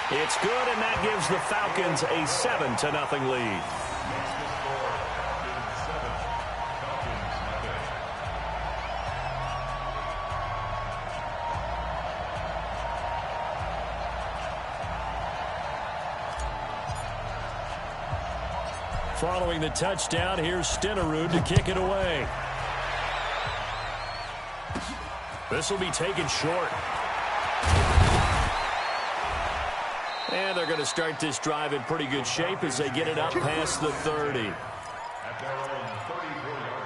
It's good, and that gives the Falcons a 7-0 lead. Following the touchdown, here's Stenerud to kick it away. This will be taken short. And they're going to start this drive in pretty good shape as they get it up past the 30. At their own 34-yard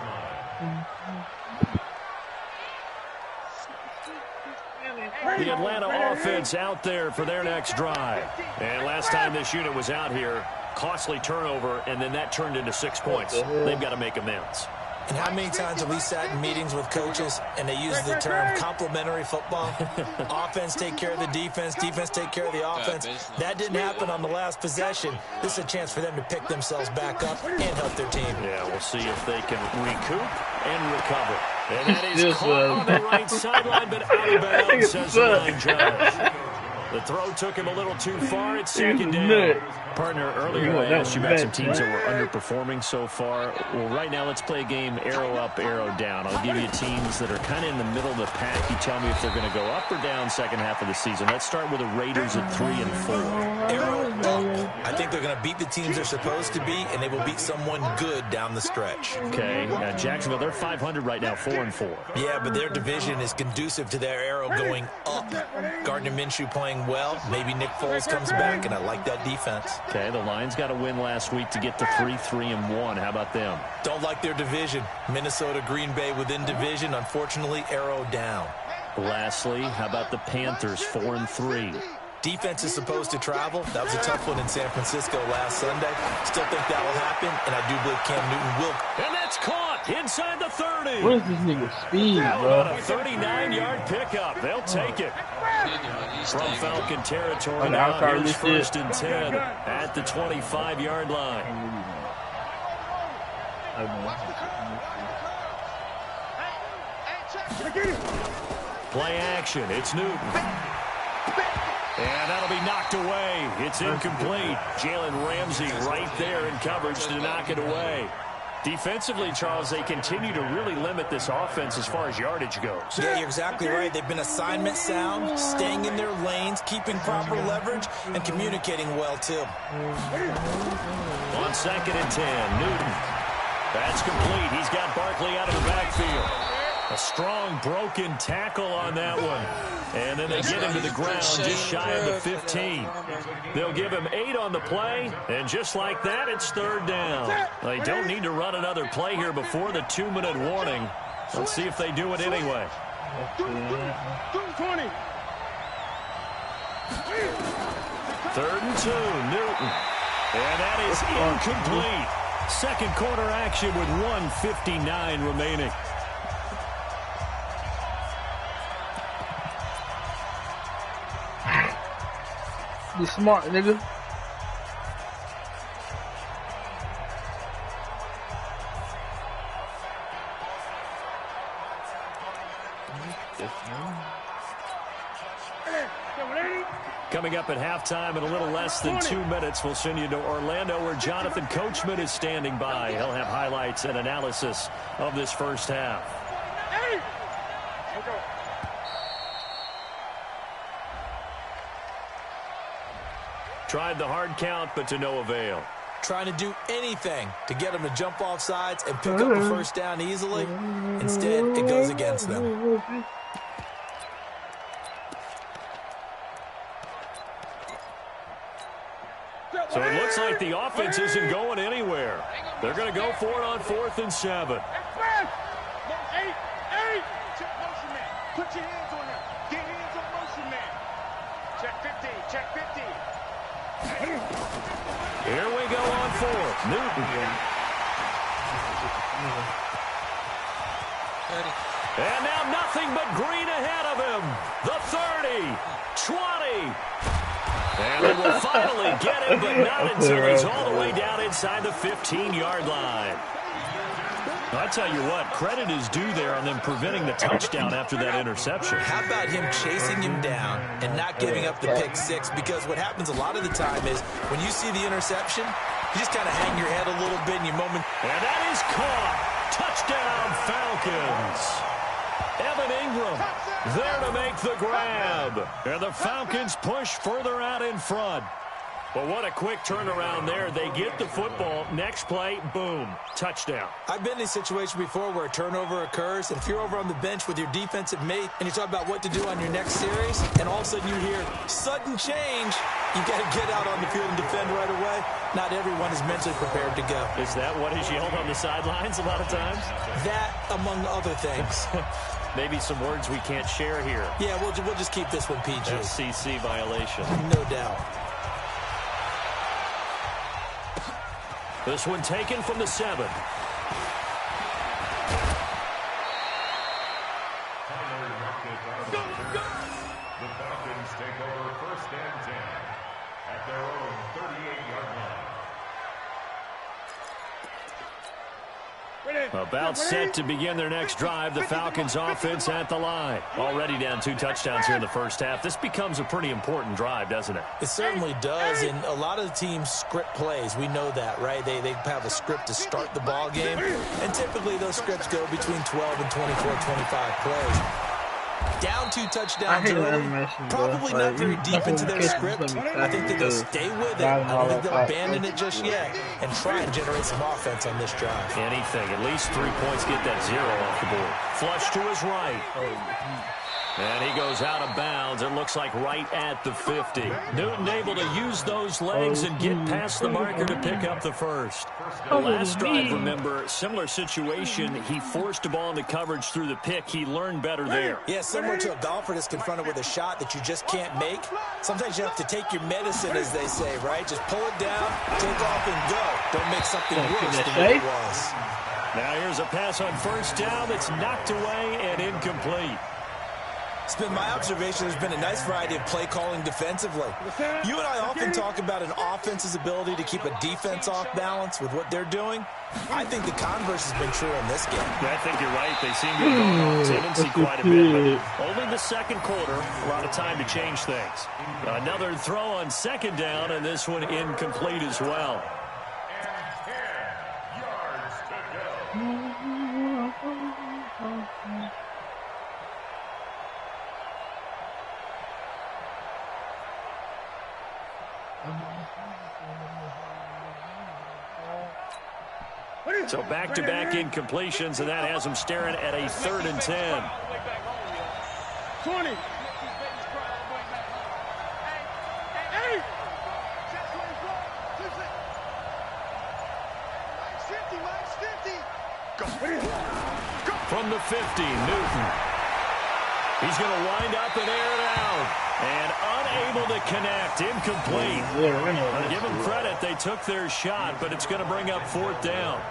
line. The Atlanta offense out there for their next drive. And last time this unit was out here, costly turnover, and then that turned into 6 points. They've got to make amends. And how many times have we sat in meetings with coaches and they use the term complementary football? Offense take care of the defense, defense take care of the offense. That didn't happen on the last possession. This is a chance for them to pick themselves back up and help their team. Yeah, we'll see if they can recoup and recover. And that is caught on the right sideline, but out of bounds, says the line judge. The throw took him a little too far. It's 2nd down. Partner, earlier I asked you about some teams that were underperforming so far. Well, right now let's play a game arrow up, arrow down. I'll give you teams that are kind of in the middle of the pack. You tell me if they're going to go up or down second half of the season. Let's start with the Raiders at 3 and 4. Arrow up. I think they're going to beat the teams they're supposed to beat, and they will beat someone good down the stretch. Okay. Jacksonville, they're 500 right now, 4 and 4. Yeah, but their division is conducive to their arrow going up. Gardner Minshew playing well. Maybe Nick Foles comes back, and I like that defense. Okay, the Lions got a win last week to get to 3-3-1. How about them? Don't like their division. Minnesota, Green Bay within division. Unfortunately, arrow down. Lastly, how about the Panthers, 4 and 3? Defense is supposed to travel. That was a tough one in San Francisco last Sunday. Still think that will happen, and I do believe Cam Newton will. And that's caught inside the 30. What is this nigga's speed, bro? A 39-yard pickup. They'll take it. From Falcon territory now, here's 1st and 10 at the 25-yard line. Play action. It's Newton. And that'll be knocked away. It's incomplete. Jalen Ramsey right there in coverage to knock it away. Defensively, Charles, they continue to really limit this offense as far as yardage goes. Yeah, you're exactly right. They've been assignment sound, staying in their lanes, keeping proper leverage, and communicating well, too. On 2nd and 10, Newton. That's complete. He's got Barkley out of the backfield. A strong broken tackle on that one. And then they get him to the ground just shy of the 15. They'll give him 8 on the play, and just like that, it's 3rd down. They don't need to run another play here before the 2-minute warning. Let's see if they do it anyway. 20. 3rd and 2, Newton. And that is incomplete. Second quarter action with 1:59 remaining. You smart, nigga. Coming up at halftime in a little less than 2 minutes, we'll send you to Orlando where Jonathan Coachman is standing by. He'll have highlights and analysis of this first half. Tried the hard count, but to no avail. Trying to do anything to get them to jump off sides and pick up a first down easily. Instead, it goes against them. So it looks like the offense isn't going anywhere. They're going to go for it on 4th and 7. 8. Check motion man. Put your hands on him. Get hands on motion man. Check 15. Check 15. Here we go on 4th. Newton. And now nothing but green ahead of him. The 30. 20. And they will finally get him, but not until he's all the way down inside the 15-yard line. I tell you what, credit is due there on them preventing the touchdown after that interception. How about him chasing him down and not giving up the pick six? Because what happens a lot of the time is when you see the interception, you just kind of hang your head a little bit in your moment. And that is caught. Touchdown, Falcons. Evan Ingram there to make the grab. And the Falcons push further out in front. Well, what a quick turnaround there. They get the football. Next play, boom, touchdown. I've been in a situation before where a turnover occurs, and if you're over on the bench with your defensive mate and you talk about what to do on your next series, and all of a sudden you hear sudden change, you got to get out on the field and defend right away. Not everyone is mentally prepared to go. Is that what is yelled on the sidelines a lot of times? That, among other things. Maybe some words we can't share here. Yeah, we'll just keep this one PG. FCC violation. No doubt. This one taken from the 7. The Falcons take over 1st and 10 at their own 38-yard line. About set to begin their next drive. The Falcons offense at the line. Already down 2 touchdowns here in the first half. This becomes a pretty important drive, doesn't it? It certainly does, and a lot of the teams script plays. We know that, right? They have a script to start the ball game, and typically those scripts go between 12 and 24, 25 plays. Down 2 touchdowns early, probably not very deep into their script. I think that they'll stay with it. I don't think they'll abandon it just yet and try and generate some offense on this drive. Anything. At least 3 points, get that 0 off the board. Flush to his right. And he goes out of bounds. It looks like right at the 50. Newton able to use those legs and get past the marker to pick up the first. The last drive, remember, similar situation. He forced the ball into coverage through the pick. He learned better there. Yeah, similar to a golfer that's confronted with a shot that you just can't make. Sometimes you have to take your medicine, as they say, right? Just pull it down, take off, and go. Don't make something worse than what it was. Now here's a pass on 1st down that's knocked away and incomplete. It's been my observation there's been a nice variety of play calling defensively. You and I often talk about an offense's ability to keep a defense off balance with what they're doing. I think the converse has been true in this game. Yeah, I think you're right. They seem to have gone off tendency quite a bit, but only the second quarter, a lot of time to change things. Another throw on 2nd down, and this one incomplete as well. And 10 yards to go. So back-to-back incompletions, and that has them staring at a 3rd and 10. 20. From the 50, Newton. He's going to wind up and air it out. And unable to connect. Incomplete. Give them credit. They took their shot, but it's going to bring up 4th down.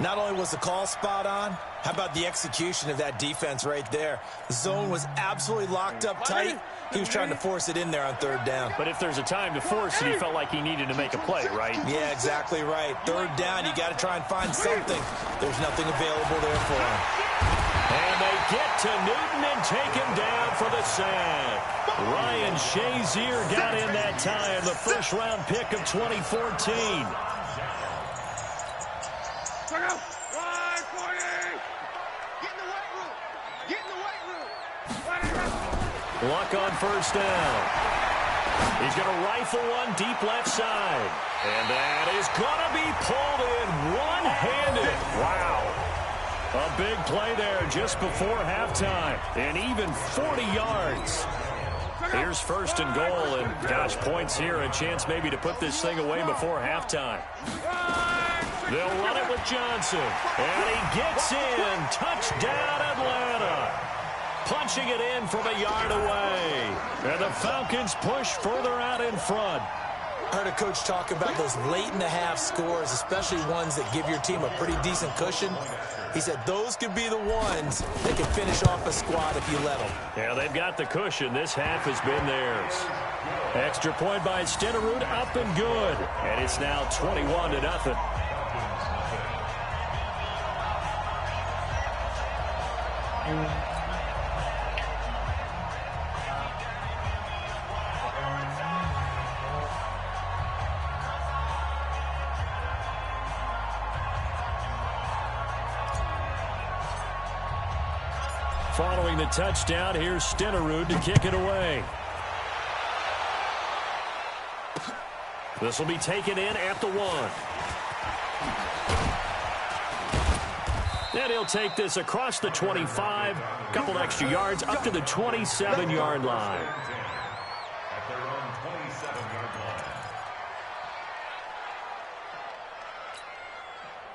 Not only was the call spot on, how about the execution of that defense right there? The zone was absolutely locked up tight. He was trying to force it in there on 3rd down. But if there's a time to force it, he felt like he needed to make a play, right? Yeah, exactly right. 3rd down, you got to try and find something. There's nothing available there for him. And they get to Newton and take him down for the sack. Ryan Shazier got in that time, the first-round pick of 2014. Luck on 1st down. He's going to rifle one deep left side. And that is going to be pulled in one-handed. Wow. A big play there just before halftime. And even 40 yards. Here's 1st and goal. And, gosh, points here. A chance maybe to put this thing away before halftime. They'll run it with Johnson. And he gets in. Touchdown, Atlanta. Punching it in from a yard away. And the Falcons push further out in front. I heard a coach talk about those late-in-the-half scores, especially ones that give your team a pretty decent cushion. He said those could be the ones that can finish off a squad if you let them. Yeah, they've got the cushion. This half has been theirs. Extra point by Stenerud, up and good. And it's now 21-0. Following the touchdown, here's Stenerud to kick it away. This will be taken in at the 1. And he'll take this across the 25, a couple extra yards up to the 27-yard line. At their own 27-yard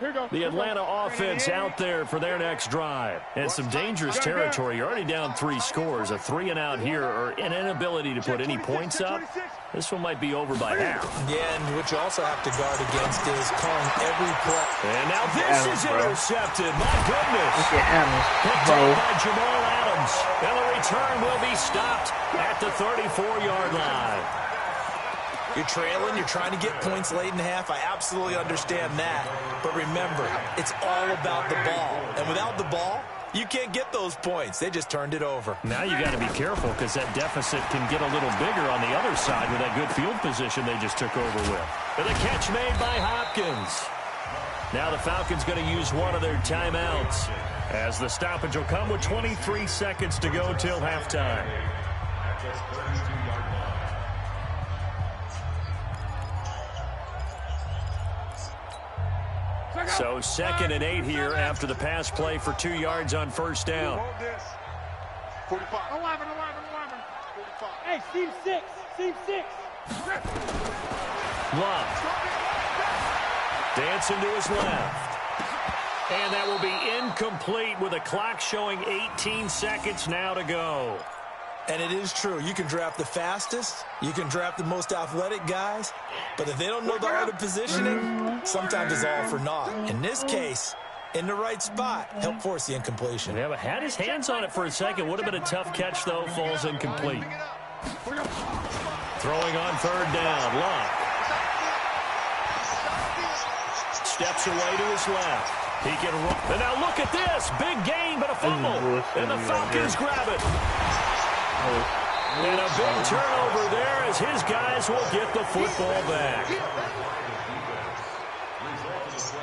line. The Atlanta offense out there for their next drive. And some dangerous territory. You're already down 3 scores. A 3-and-out here or an inability to put any points up. This one might be over by half. Yeah, and what you also have to guard against is calling every play. And now this is intercepted. My goodness. Picked up by Jamal Adams. And the return will be stopped at the 34-yard line. You're trailing, you're trying to get points late in half. I absolutely understand that. But remember, it's all about the ball. And without the ball, you can't get those points. They just turned it over. Now you got to be careful because that deficit can get a little bigger on the other side with that good field position they just took over with. And the catch made by Hopkins. Now the Falcons going to use one of their timeouts as the stoppage will come with 23 seconds to go till halftime. So 2nd and 8 here after the pass play for 2 yards on 1st down. 45. 11. 45. Hey, Steve 6. Love. Dancing to his left. And that will be incomplete with a clock showing 18 seconds now to go. And it is true. You can draft the fastest. You can draft the most athletic guys. But if they don't know the art of positioning, sometimes it's all for naught. In this case, in the right spot, help force the incompletion. Yeah, but had his hands on it for a second. Would have been a tough catch, though. Falls incomplete. Throwing on 3rd down. Luck. Steps away to his left. He can run. And now look at this. Big gain, but a fumble. And the Falcons grab it. And a big turnover there as his guys will get the football back.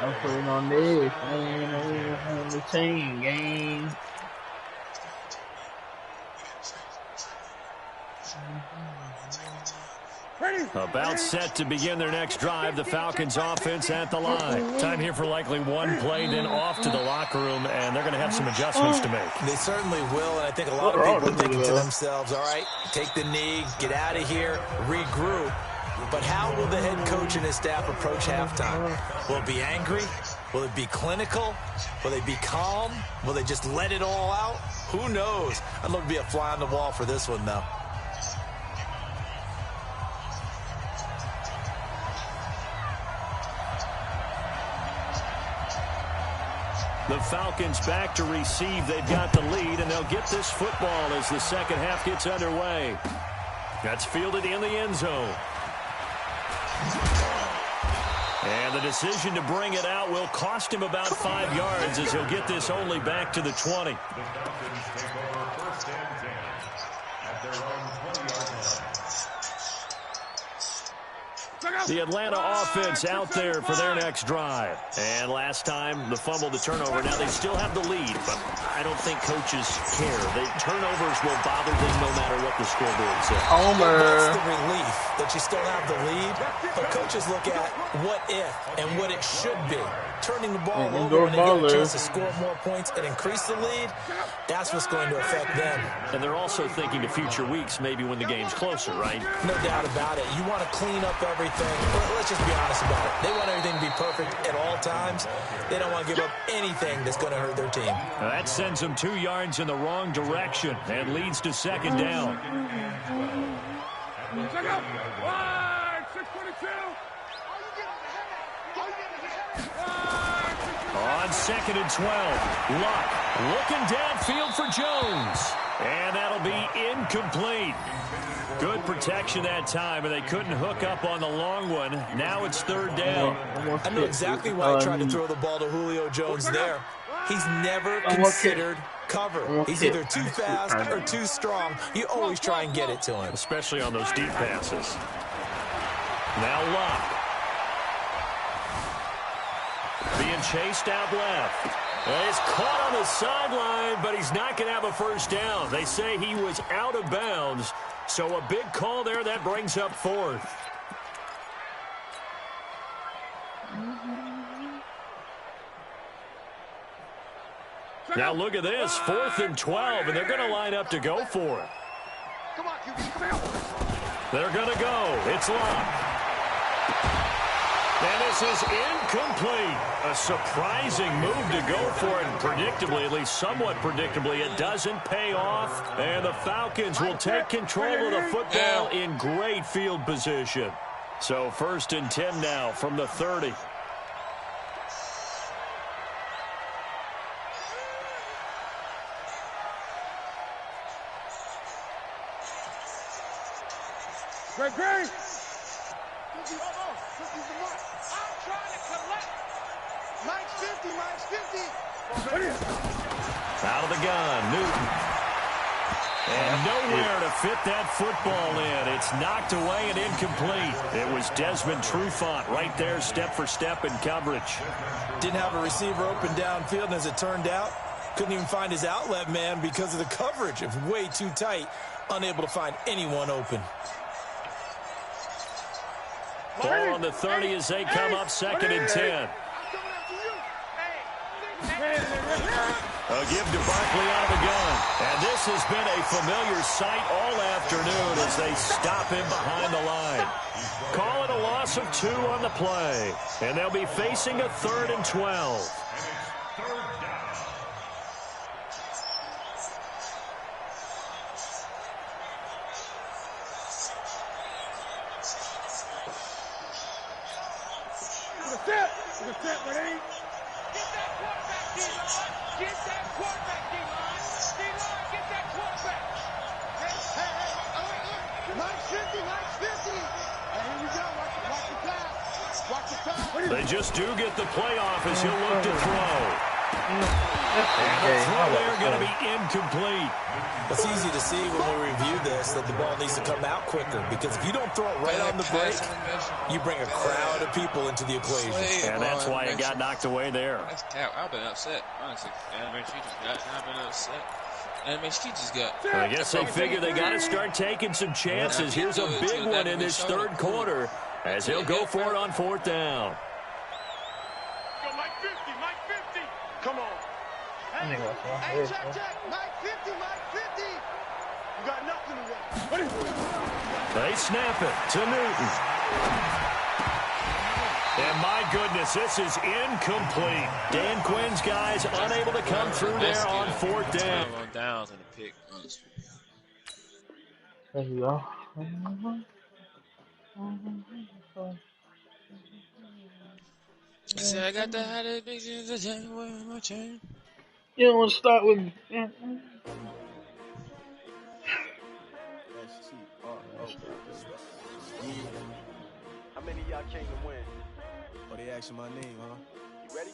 I'm putting on this. On the chain game. About set to begin their next drive. The Falcons offense at the line. Time here for likely one play, then off to the locker room, and they're going to have some adjustments to make. They certainly will, and I think a lot of people are thinking to themselves, all right, take the knee, get out of here, regroup. But how will the head coach and his staff approach halftime? Will it be angry? Will it be clinical? Will they be calm? Will they just let it all out? Who knows? I'd love to be a fly on the wall for this one, though. The Falcons back to receive. They've got the lead, and they'll get this football as the second half gets underway. That's fielded in the end zone. And the decision to bring it out will cost him about 5 yards as he'll get this only back to the 20. The Falcons take over first and 10 at their own 20-yard line. The Atlanta offense out there for their next drive. And last time, the fumble, the turnover. Now they still have the lead, but I don't think coaches care. The turnovers will bother them no matter what the scoreboard says. That's the relief that you still have the lead. But coaches look at what if and what it should be. Turning the ball over when they get a chance to score more points and increase the lead, that's what's going to affect them. And they're also thinking to future weeks, maybe when the game's closer, right? No doubt about it. You want to clean up everything. Let's just be honest about it. They want everything to be perfect at all times. They don't want to give up anything that's going to hurt their team. Now that sends them 2 yards in the wrong direction and leads to second down. On second and 12, Luck looking downfield for Jones. And that'll be incomplete. Good protection that time, and they couldn't hook up on the long one. Now it's third down. I know exactly why he tried to throw the ball to Julio Jones there. He's never considered cover. He's either too fast or too strong. You always try and get it to him. Especially on those deep passes. Now Luck. Being chased out left. He's caught on the sideline, but he's not going to have a first down. They say he was out of bounds, so a big call there. That brings up fourth. Now look at this, 4th and 12, and they're going to line up to go for it. They're going to go. It's Luck. And this is incomplete. A surprising move to go for it. And predictably, at least somewhat predictably, it doesn't pay off. And the Falcons will take control of the football in great field position. So 1st and 10 now from the 30. Great. Out of the gun, Newton. And nowhere to fit that football in. It's knocked away and incomplete. It was Desmond Trufant right there, step for step in coverage. Didn't have a receiver open downfield, and as it turned out, couldn't even find his outlet man because of the coverage. It was way too tight, unable to find anyone open. Ball on the 30 as they come up 2nd and 10. A give to Barkley out of the gun. And this has been a familiar sight all afternoon as they stop him behind the line. Call it a loss of 2 on the play. And they'll be facing a 3rd and 12. They just do get the playoff as he'll look to throw. And the throw there going to be incomplete. It's easy to see when we review this that the ball needs to come out quicker, because if you don't throw it right on the break, you bring a crowd of people into the equation. And that's why it got knocked away there. I've been upset, honestly. She just got kind of been upset. And she just got. I guess they figure they got to start taking some chances. Here's a big one in this third quarter as he'll go for it on fourth down. Yo, Mike 50, Mike 50. Come on. Hey, check. Mike 50, Mike 50. You got nothing to do. They snap it to Newton. And my goodness, this is incomplete. Dan Quinn's guys unable to come through there on fourth down. On downs and a pick. There you go. See, I got the hottest pictures of January in my chain. You don't want to start with. How many of y'all came to win? Oh, they asking my name, huh? You ready?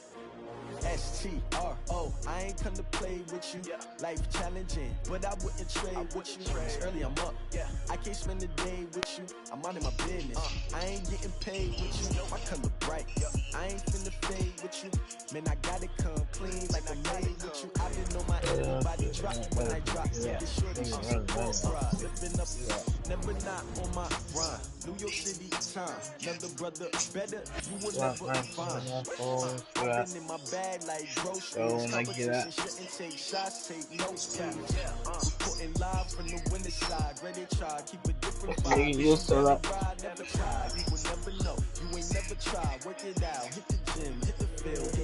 S-T-R-O, I ain't come to play with you. Life challenging, but I wouldn't trade with you. It's early, I'm up. I can't spend the day with you. I'm out of my business. I ain't getting paid with you. My color bright. I ain't finna fade with you. Man, I gotta come clean like I'm made with you. I didn't know my everybody drop when I drop. This shorty, she's a boss. Living up, never not on my rhyme. New York City time. Another brother better. You will never find. I've been in my bag like groceries. Competition shouldn't take shots, take notes, please. Reporting live from the winter side. Ready to try, keep a different vibe. Never try, you will never know. You ain't never tried. Work it out, hit the gym, hit the field.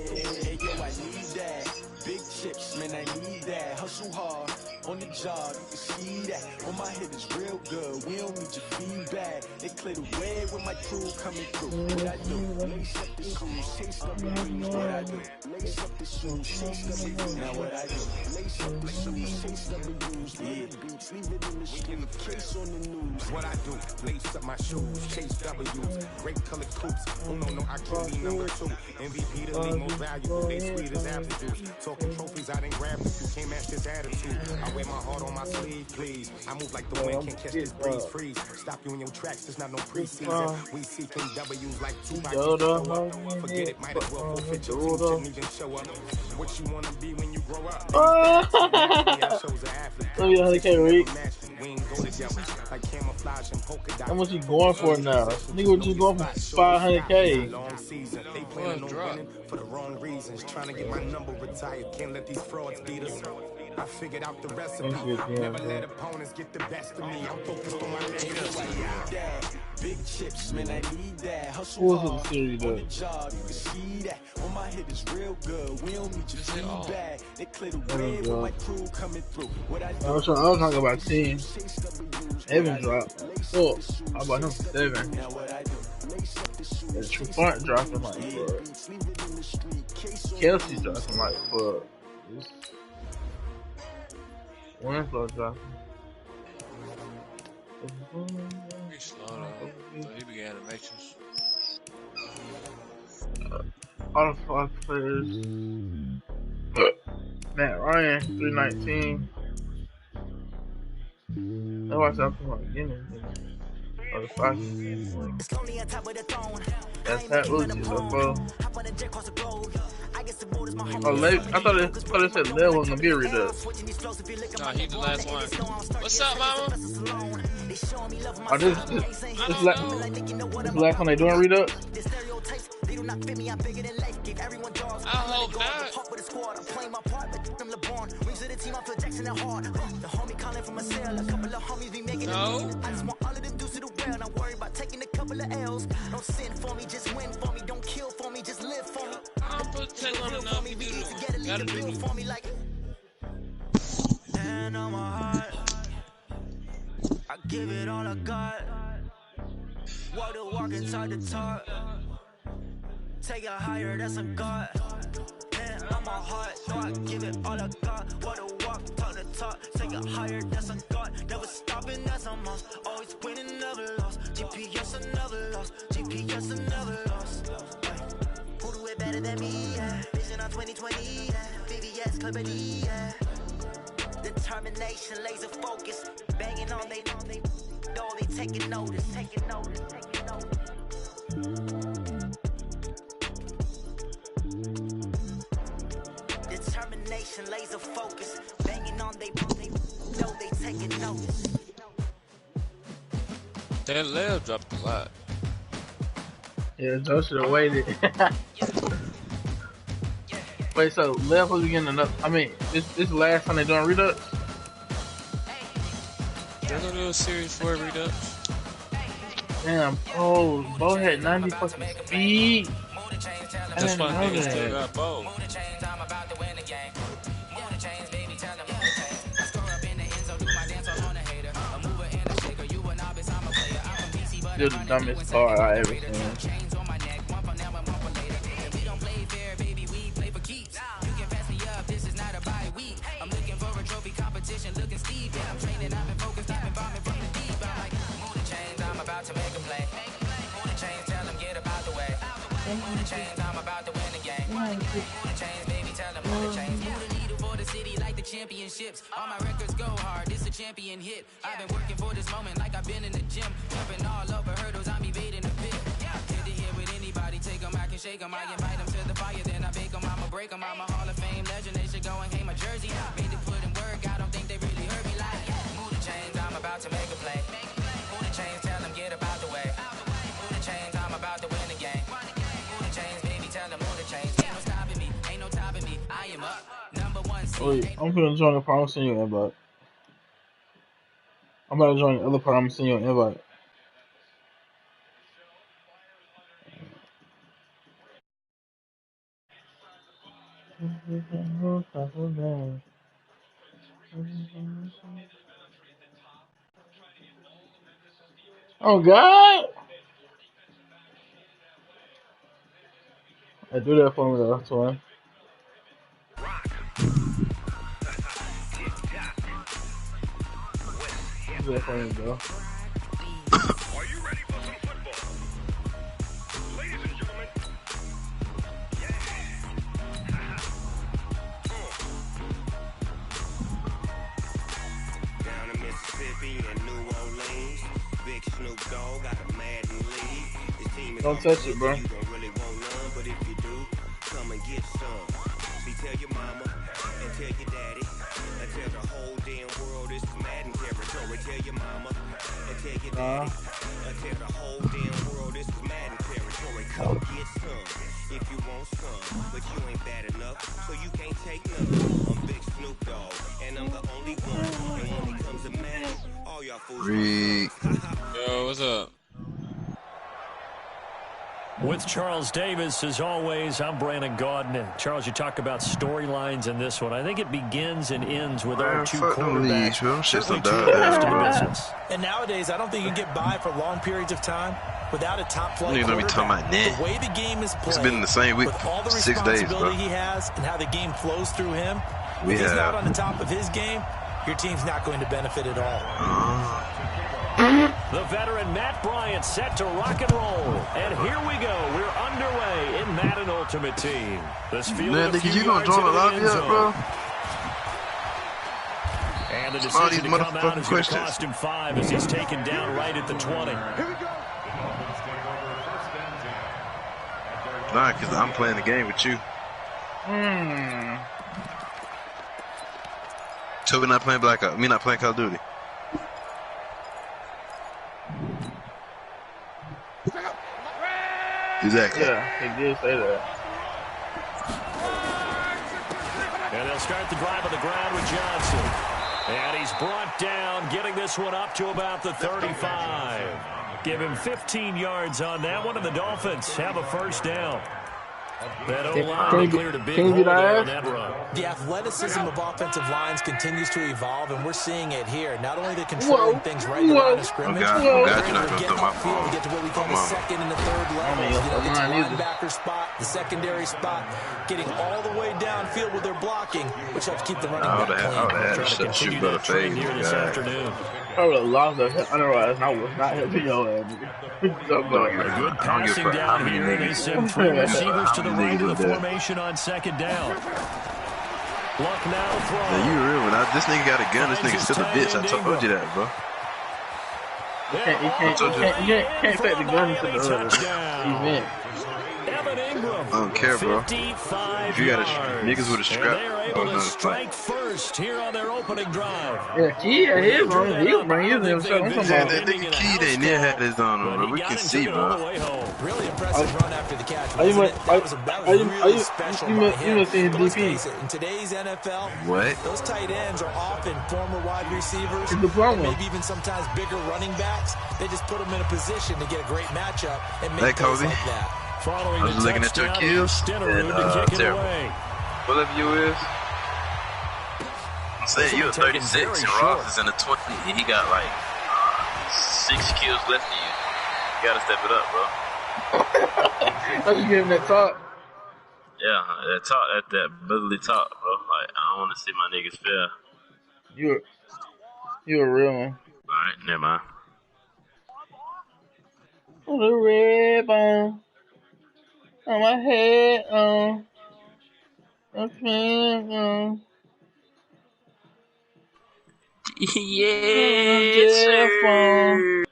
Hey, yo, I need that. Big chips, man, I need that. Hustle hard on the job, you can see that. On my head is real good. We don't need your feedback. They clear the way with my crew coming through. What I do? Lace up the shoes, chase up the wings. What I do? Lace up the shoes, chase up the wings. Now what I do? Lace up the shoes, chase up the wings. Yeah, beats, leave it in the street, case on the news. What I do? Lace up my shoes, chase W's, great colored coops. Oh no, I can't be number 2. MVP the league, most valuable. They sweet as apple juice. Talking trophies, I didn't grab them. You can't match this attitude. I wear my heart on my sleeve, please. I move like the wind, can't catch this breeze. Freeze, stop you in your tracks. There's not no preseason. We seeking W's like 2 by 2. Forget it, might as well forfeit your team. Shouldn't even show up. What you wanna be when you grow up? How much he going for now? Nigga was just going for 500K. Long season. They planning on winning for the wrong reasons. Trying to get my number retired. Can't let these frauds beat us. I figured out the recipe. Never let opponents get the best of me. I'm focused on my niggas. Big chips, man, I need that. Hustle hard on the job, you can see that. On my head is real good. We don't need your feedback. They clear the way with my crew coming through. What I do? I was talking about 10. Evan dropped. Oh, how about him 7? And Trufant dropping like 4. Kelsey dropping like 4. Winslow dropping. He's slow though. So he began animations. All the Fox players. Matt Ryan, 319. I watched that from the beginning. Oh, the Fox. That's Pat Uzi, so bro. Oh, I thought it said Lil was gonna be read up. Nah, he's the last one. What's up, mama? Oh, this last one they doing read up? I hope not. No. I just want all of them dudes to the well. Not worry about taking a couple of L's. Don't sin for me, just win for me. Don't kill for me, just live for me. I'm put take on enough. Be easy to get a little bill for me like. And on my heart, I give it all I got. Walk the walk and talk the talk. Take it higher, that's a God. And on my heart, no, I give it all I got. Walk the walk, talk the talk. Take it higher, that's a God. Never stopping, that's a must. Always winning, never lost. GPS, I never lost. GPS, I never lost. Who do it better than me? Yeah. Vision on 2020. Yeah. VVS, Clippity. Yeah. Determination, laser focus. Banging on they door, they taking notice. Taking notice, taking notice. Determination, laser focus. Banging on they That Lev dropped a lot. Yeah, Joe should have waited. Wait, so Lev was getting another? I mean, this last time they doing Redux? They're gonna do a series 4 Redux. Damn, oh, Bo had 90 fucking speed. That's why niggas still got Bo. Still the dumbest car I ever seen. Championships, all my records go hard. This a champion hit. I've been working for this moment like I've been in the gym, jumping all over hurdles. I'm evading the pit. Head to head with anybody, take them, I can shake them. I invite them to the fire, then I bake them. I'ma break them. I'm a Hall of Fame legend. They should go and hang my jersey. Made to put in work. I don't think they really heard me like. Move the chains, I'm about to make a play. Move the chains, tell them get about the way. Move the chains, I'm about to win the game. Move the chains, baby, tell them move the chains. Ain't no stopping me, ain't no topping me. I am up. Wait, I'm gonna join the part. I'm sending you an invite. I'm about to join the other part. I'm sending you an invite. Oh God! I do that for me though. That's why. Do that for me, bro. Are you ready for some football? Ladies and gentlemen. Down in Mississippi and New Orleans, Big Snoop Dogg got a Madden league. This team is don't touch it, bro. You don't really want none, but if you do, come and get some. See, tell your mama and tell your daddy and tell the whole damn world it's Madden territory. Tell your mama and tell your daddy and tell the whole damn world it's Madden territory. Come get some if you want some, but you ain't bad enough, so you can't take none. I'm Big Snoop Dogg, and I'm the only one. And when it comes to Madden, all y'all fools. Yo, what's up? With Charles Davis, as always, I'm Brandon Gaudin. Charles, you talk about storylines in this one. I think it begins and ends with our two quarterbacks. Certainly two of the best in the business. And nowadays, I don't think you can get by for long periods of time without a top-flight quarterback. Be talking about the way the game is played, it's been the same week, with all the 6 days, bro. responsibility he has and how the game flows through him. If he's not on the top of his game, your team's not going to benefit at all. The veteran Matt Bryant set to rock and roll. And here we go. We're underway in Madden Ultimate Team. This field man, nigga, you gonna join the lobby up, bro? And the decision to come out is going to cost him 5 as he's taken down right at the 20. Here we go. Nah, because I'm playing the game with you. Toby not playing Black Ops. Me not playing Call of Duty. Exactly. Yeah, he did say that. And they'll start the drive on the ground with Johnson. And he's brought down, getting this one up to about the 35. Give him 15 yards on that one, and the Dolphins have a first down. That O-line cleared a big hole there on that run. The athleticism of offensive lines continues to evolve, and we're seeing it here. Not only the controlling things right around the scrimmage, but they're able to get upfield to get to what we call the second and the third levels. You know, get to the linebacker spot, the secondary spot, getting all the way downfield with their blocking, which helps keep the running back clean. I would have had to shoot better phase here this afternoon. I would have lost that. Otherwise, I was not helping your ass. A good passing down here. They send 3 receivers to the right of the formation on second down. Luck now throw. Yeah, you real. When this nigga got a gun, this nigga still a bitch. I told you that, bro. You can't take the gun to the event. Ingram. I don't care, bro. 55 If you got yards. niggas with a strap, They're able to strike first here on their opening drive. Yeah, he'll bring his name. So I'm talking about that nigga Key, they near had his on him, bro. We can see, bro. Really impressive run after the catch. Are you really special by him. seeing Let's DP? face it, in today's NFL, What? those tight ends are often former wide receivers, It's the problem. maybe even sometimes bigger running backs. They just put them in a position to get a great matchup and make Like plays Kobe. like that. Following I was looking at your kills and terrible. Whatever you is. I'm saying you a 36 and Ross is in the 20. He got like 6 kills left of you. You gotta step it up, bro. How you give him that talk? Yeah, that top, at that brotherly top, bro. Like I don't want to see my niggas fail. You a real one. All right, never mind. Put a ribbon on my head, Yes, sir.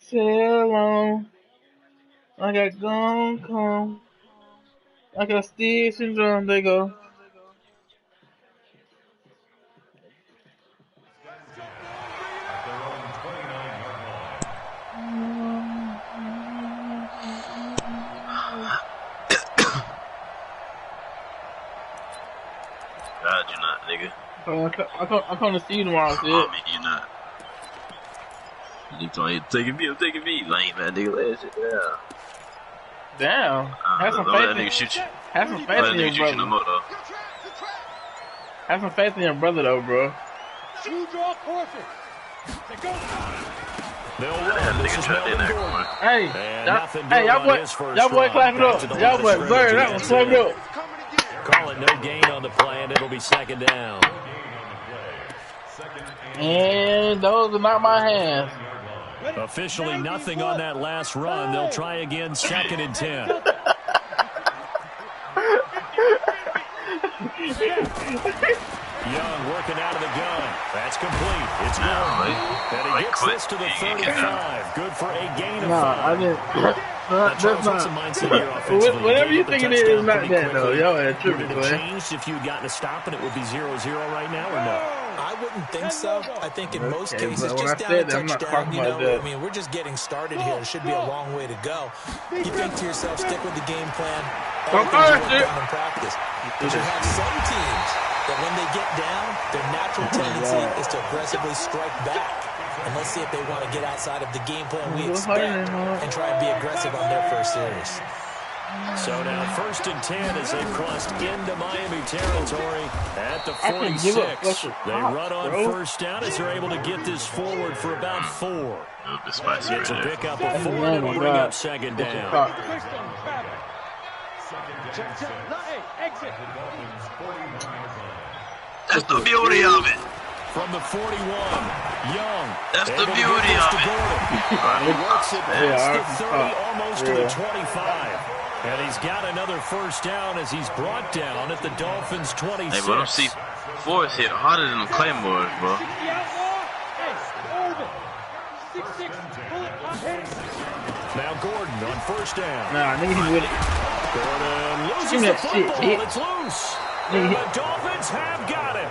Tell on. I got come. I got Steve syndrome. They go. God, you not, nigga. I come to see you tomorrow, Sid. I mean, you not. You taking me, lame man, nigga. Last shit, yeah. Damn. Have some Don't let that nigga faith. shoot you. Have some Don't faith let that in nigga your shoot you no brother. more, though. Have some faith in your brother, though, bro. Two draw perfect. They'll That run. This nigga is trapped in Melvin there. Gordon. Hey, And nothing y'all doing on boy, his first y'all boy, run. clap it Back up. to the Y'all line boy, of Bird, scrimmage that one, against clap it him. up. Call it no gain on the play, and it'll be second down. And those are not my hands. Officially nothing on that last run. They'll try again, second and 10. Young working out of the gun. That's complete. It's Gordon. And he gets this to the 35. Good for a gain of 5. I didn't. That's not. Whatever you think it is not that, though. Y'all had tripping, Would it have man. changed if you'd gotten a stop and it would be 0-0 right now, or no? I wouldn't think so. I think in most Okay, cases, but when just I down a said that, I'm not touchdown, talking you about know, that. I mean, we're just getting started here. It should be a long way to go. You think to yourself, stick with the game plan. Everything's worked out in practice. But you have some teams that when they get down, their natural tendency is to aggressively strike back. And let's see if they want to get outside of the game plan we expect and try and be aggressive on their first series. So now 1st and 10 as they've crossed into Miami territory at the I can give up 46. such a They pop, run on bro. first down as they're able to get this forward for about 4. Gets a Right pickup of 4 Oh and my it'll bring God. up second What's the down. pop? That's the beauty of it. From the 41, Young. That's the able to beauty get this of to it. Gordon. He works it past the 30, almost to the 25. And he's got another first down as he's brought down at the Dolphins' 26. Hey, but them C4s hit harder than them Claymores, bro. Now Gordon on first down. Nah, nigga, he with it. Gordon loses Give me the that shit, football. bitch. It's loose. Nigga, The Dolphins have got it.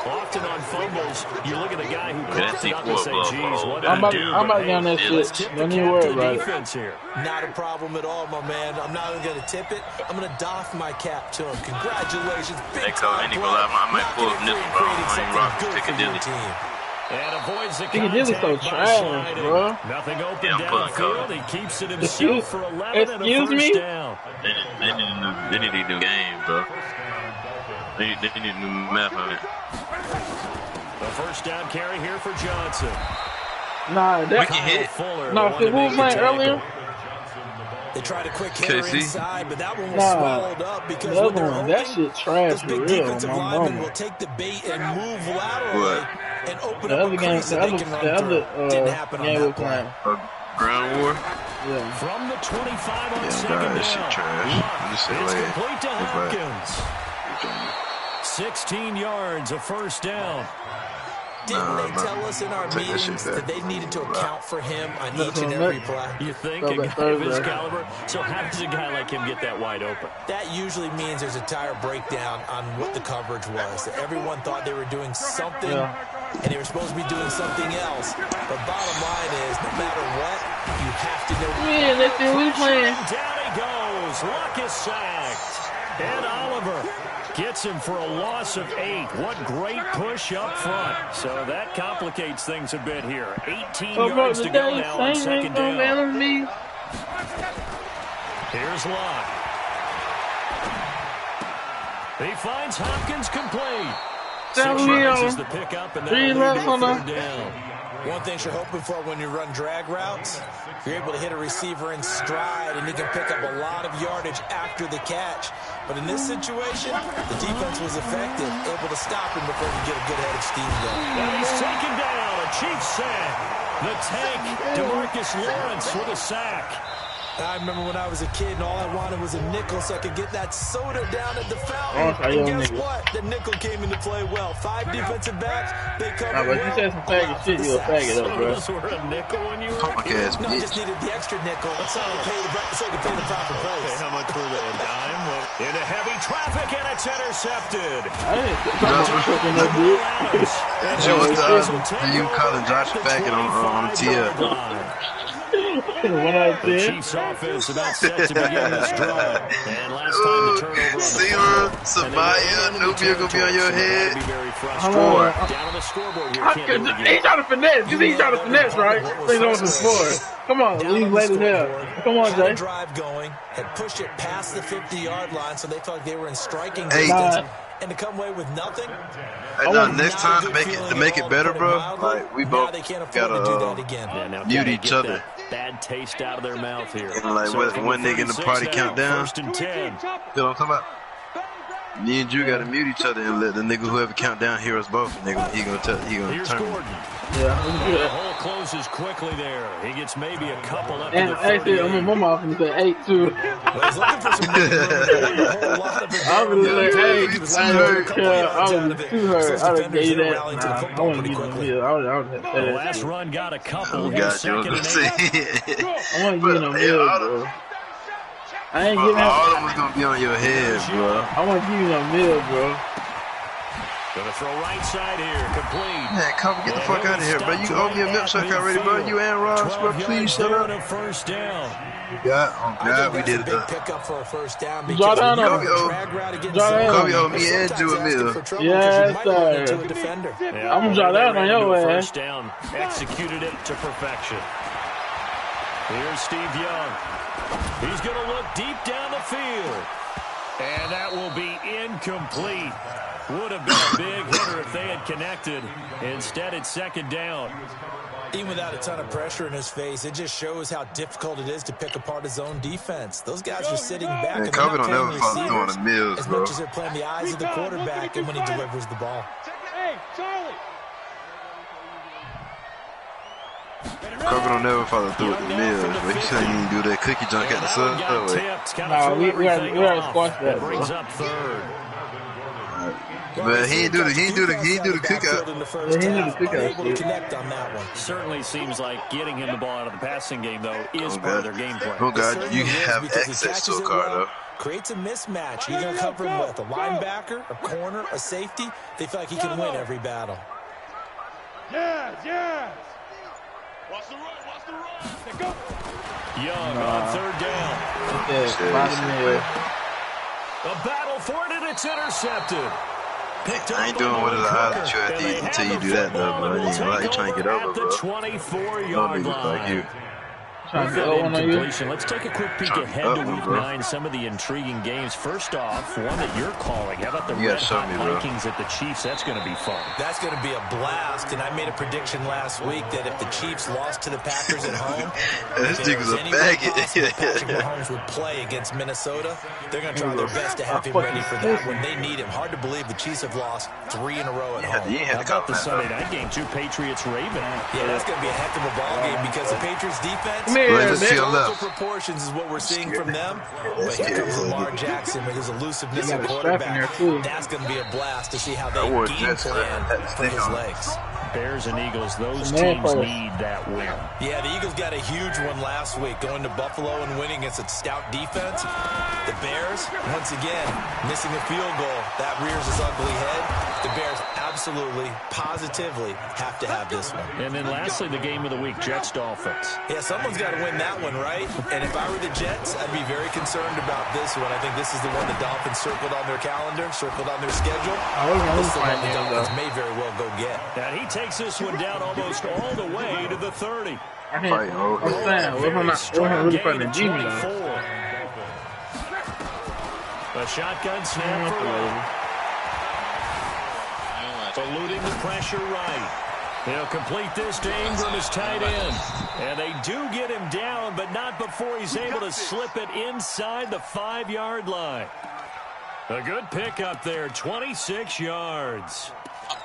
Often on fumbles, you look at a guy who coughs it up and say, geez, what did I'm I do? about to get on that Let's shit. tip the Don't cap even worry to the about it. defense here. Not a problem at all, my man. I'm not even going to tip it. I'm going to doff my cap to him. Congratulations. Big time play. I might pull up nipple, bro. I ain't rocking Piccadilly. And avoids the Piccadilly's so contact by trash, sliding. bro. Nothing open Yeah, I'm pulling downfield. cover. He keeps it himself for 11 and a Excuse first me? down. They need to do games, bro. They need to do math on it. The first down carry here for Johnson. Nah, that. Nah, see, who was playing earlier? They tried a quick hitter KC? inside, but that one was Nah, swallowed up because the when other they're one, that open, shit trash those for big real, defensive my linemen mama. will take the bait and move laterally and open The up other a game, crease the that they can run other through. Didn't happen on game that we're playing. Ground war? Yeah. From the 25 on Yeah, second God, down. that shit trash. I'm just saying, It's like, complete to it's like- Hopkins. 16 yards, a first down. Didn't they tell us in our meetings that they needed to account for him on each and every play? You think a guy of his caliber? So how does a guy like him get that wide open? That usually means there's a tire breakdown on what the coverage was. That everyone thought they were doing something, and they were supposed to be doing something else. But bottom line is, no matter what, you have to know. Yeah, that's it. We playing. Down he goes. Luck is sacked. And Oliver gets him for a loss of 8. What great push up front. So that complicates things a bit here. 18 yards to go now on second down. Here's Luck. He finds Hopkins complete. 6 yards is the pickup, and then third down. One thing you're hoping for when you run drag routes, you're able to hit a receiver in stride, and he can pick up a lot of yardage after the catch. But in this situation, the defense was effective, able to stop him before he get a good head of steam going. And he's taken down, a Chiefs sack. The tank, DeMarcus Lawrence with a sack. I remember when I was a kid and all I wanted was a nickel so I could get that soda down at the fountain. And guess what? The nickel came into play well. 5 defensive backs, they covered but you said some faggot shit, you'll faggot up, bro. Those were a nickel when you were a kid? No, I just needed the extra nickel so I could pay the proper price. Okay, how much were they? A dime? Into heavy traffic, and it's intercepted. She was you calling Josh Fackett on TL. 1 out of 10. The Chiefs offense about set to begin this drive. And last time the turnover Seamer, Samaya, Nubia gonna be on your head. Down on the scoreboard here. He's trying to finesse. He's trying to finesse, right? He's on the score. Come on, leave late as hell. Come on, Jay. Drive going, had pushed it past the 50-yard line, so they felt like they were in striking distance. And to come away with nothing. Next time to make it better, bro. Like we both gotta mute each other. Bad taste out of their mouth here. And like with one nigga in the party countdown. First and 10. You know what I'm talking about? Me and Drew gotta mute each other and let the nigga whoever count down hear us both. Nigga, he gonna Here's turn. Gordon. Yeah, The hole closes quickly there. He gets maybe a couple up. and actually, I mean, my mom was say 8 too. I was looking for some I was gonna say 8. I was too hurt. I would give you that. I want to give him a meal. I would The last run got a couple. Got Second and 8. I want to give him a meal, bro. I ain't giving all of them gonna be on your head, bro. I want to give you a meal, bro. Gonna throw right side here, complete. Man, come get the fuck out of here, bro. You owe me a milkshake already, bro. You and Ross, bro. Please shut up. First down. Yeah, we did it. Big pickup for a first down. Kobe owe me and Drew a meal. Yes, sir. I'm gonna draw that on your ass. First down, executed it to perfection. Here's Steve Young. He's going to look deep down the field. And that will be incomplete. Would have been a big hitter if they had connected. Instead, it's second down. Even without a ton of pressure in his face, it just shows how difficult it is to pick apart his own defense. Those guys are sitting back and they're not playing receivers as much as they're playing the eyes of the quarterback and when he delivers the ball. Hey, Charlie! Kobe don't never follow through with the meals, but he said he didn't do that cookie junk at the Subway. Nah, we gotta squash that, bro. Brings up third. But he didn't do the cookout. He didn't do the cookout. Connect on that one. Certainly seems like getting him the ball out of the passing game, though, is part of their game plan. Oh, God, you have access to a car, though. Creates a mismatch. You're going to cover him with a linebacker, a corner, a safety. They feel like he can win every battle. Yes. Watch the run. They go. Young on third down. A battle for it, and it's intercepted. I ain't doing what I at you until you do that, though, bro. You trying to get over, bro. The 24-yard line. Like you. Let's take a quick peek ahead to Week 9. Some of the intriguing games. First off, one that you're calling. How about the Red Hot Vikings at the Chiefs? That's going to be fun. That's going to be a blast. And I made a prediction last week that if the Chiefs lost to the Packers at home, this nigga's a faggot. Patrick Mahomes would play against Minnesota. They're going to try their best to have him ready for that when they need him. Hard to believe the Chiefs have lost 3 in a row at home. How about the Sunday night game, too? Patriots-Ravens. Yeah, that's going to be a heck of a ball game because the Patriots defense, proportions is what we're seeing from them. But here comes Lamar Jackson with his elusiveness at quarterback. That's going to be a blast to see how they game plan for his legs. Bears and Eagles, those teams need that win. Yeah, the Eagles got a huge one last week, going to Buffalo and winning against a stout defense. The Bears, once again, missing a field goal. That rears its ugly head. The Bears absolutely, positively have to have this one. And then lastly, the game of the week, Jets-Dolphins. Yeah, someone's got to win that one, right? And if I were the Jets, I'd be very concerned about this one. I think this is the one the Dolphins circled on their calendar, circled on their schedule. This is the one the Dolphins may very well go get. And he takes this one down almost all the way to the 30. I'm saying, we're not really fighting the Jimmy, though. A shotgun snap for Lowe. Eluding the pressure right. He'll complete this to Ingram as tight end. And they do get him down, but not before he's able to slip it inside the 5-yard line. A good pickup there, 26 yards.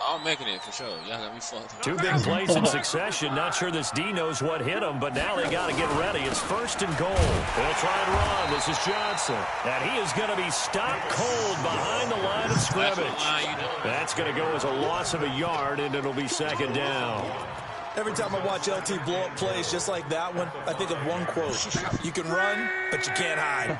I'm making it for sure. Y'all got me fucked. Two big plays in succession. Not sure this D knows what hit him, but now they got to get ready. It's 1st and goal. They'll try and run. This is Johnson. And he is going to be stopped cold behind the line of scrimmage. That's going to go as a loss of a yard, and it'll be 2nd down. Every time I watch LT blow up plays just like that one, I think of one quote. You can run, but you can't hide.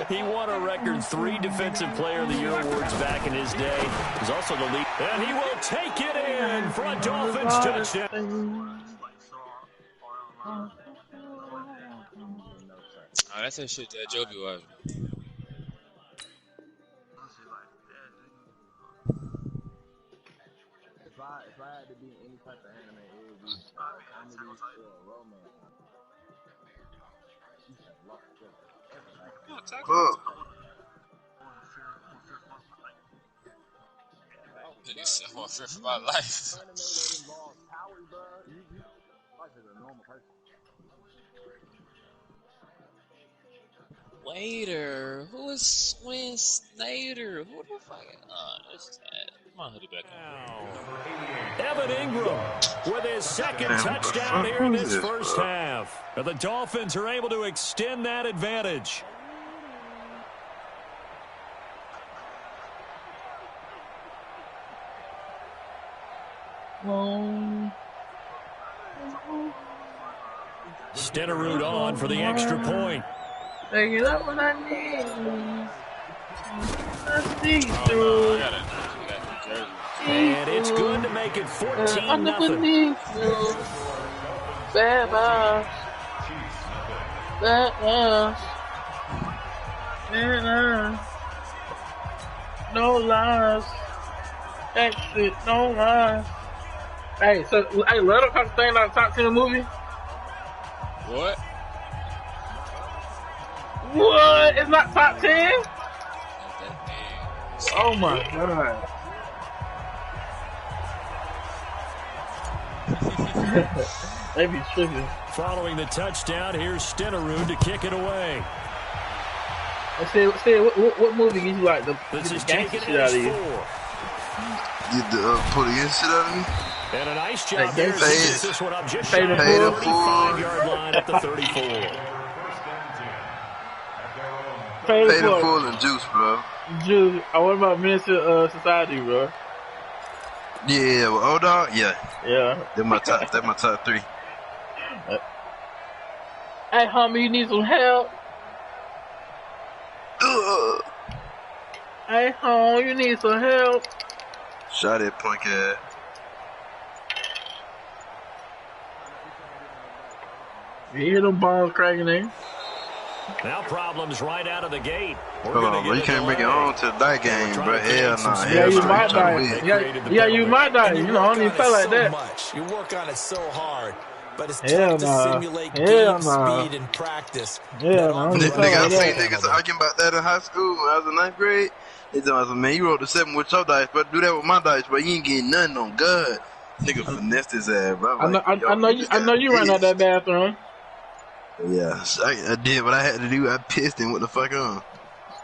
He won a record 3 Defensive Player of the Year awards back in his day. He's also the lead. And he will take it in for a Dolphins touchdown. Oh, that's that shit that Joby was. If I had to be in any type of anime, it would be comedy or romance. Nigga said, I'm fear for my life. Waiter, who is Swin Snyder? Who the fuck? That's Tad. Come on, hoodie back on. Evan Ingram with his 2nd touchdown here in this first half. And the Dolphins are able to extend that advantage. Stenerud on for the extra point. Take it up when I need. And it's good to make it 14-0. Bad no lies. Exit, no lies. Hey, so, hey, let him come thing on the top 10 movie. What? What? It's not top 10? Oh my god. They be tripping. Following the touchdown, here's Stenerud to kick it away. Let's see what movie you like the gangster shit out of you? Get the police shit out of me? And a nice job there. This one up just shy of the 35-yard line at the 34. Pay the full and Juice, bro. Juice. What about Minister Society, bro? Yeah, well, old dog, yeah. They're my top 3. Hey, homie, you need some help? Hey, home, you need some help? Shot that punk ass. You hear them balls cracking in? Now problems right out of the gate. Hold on, bro. You can't make it on to that game, bro. Hell nah. Yeah, you might die. Yeah, you might die. You know, I don't even feel like that. You work on it so hard, but it's tough to simulate game speed and practice. Nigga, I seen niggas arguing about that in high school when I was in 9th grade. They told me, man, you rolled the 7 with your dice, but do that with my dice, but you ain't getting nothing on God. Nigga finessed his ass, bro. I know you ran out that bathroom. Yeah, I did what I had to do. I pissed him. What the fuck on?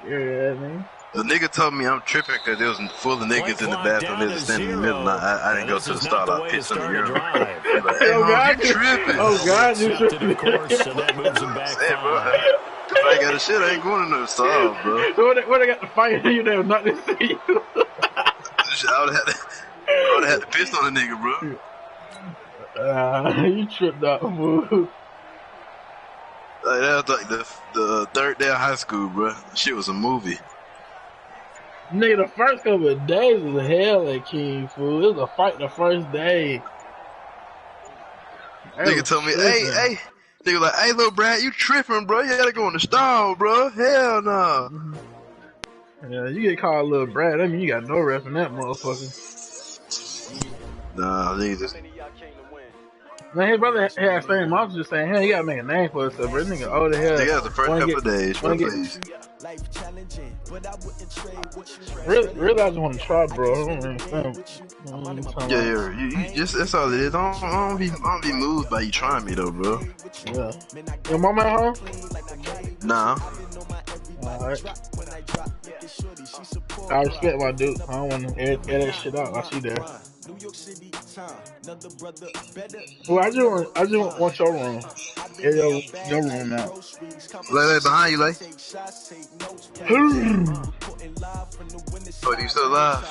Yeah, man. The nigga told me I'm tripping because there was full of niggas in the bathroom. They was standing in the middle. I didn't go to the start. I pissed on the urinal. Like, oh, God, you tripping. Oh, God, you tripping. Of course, so that moves him back. Hey, bro. If I ain't got a shit, I ain't going to no stall, bro. So what they got to fight you there, not to see you. I would have Bro, they had to piss on the nigga, bro. You tripped out, fool. Like, that was like the third day of high school, bro. Shit was a movie. Nigga, the first couple of days was hell at King, fool. It was a fight the first day. Nigga told me, hey. Nigga like, hey, little Brad, you tripping, bro. You gotta go in the stall, bro. Hell no. Yeah, you get called little Brad. I mean, you got no rep in that motherfucker. Nah, nigga just... Man, his brother had the same. I was just saying, hey, you gotta make a name for yourself, bro. This nigga old as hell. Nigga, that was the first couple of days, bro, please. Really, I just want to try, bro. I don't understand. Yeah, you just, that's all it is. I don't be moved by you trying me, though, bro. Yeah. Your mama at home? Nah. Alright. I respect my dude. I don't want to air that shit out. I see that. Well, I just want your room. Air your room out. Lay behind you, Lay. Oh, you still alive?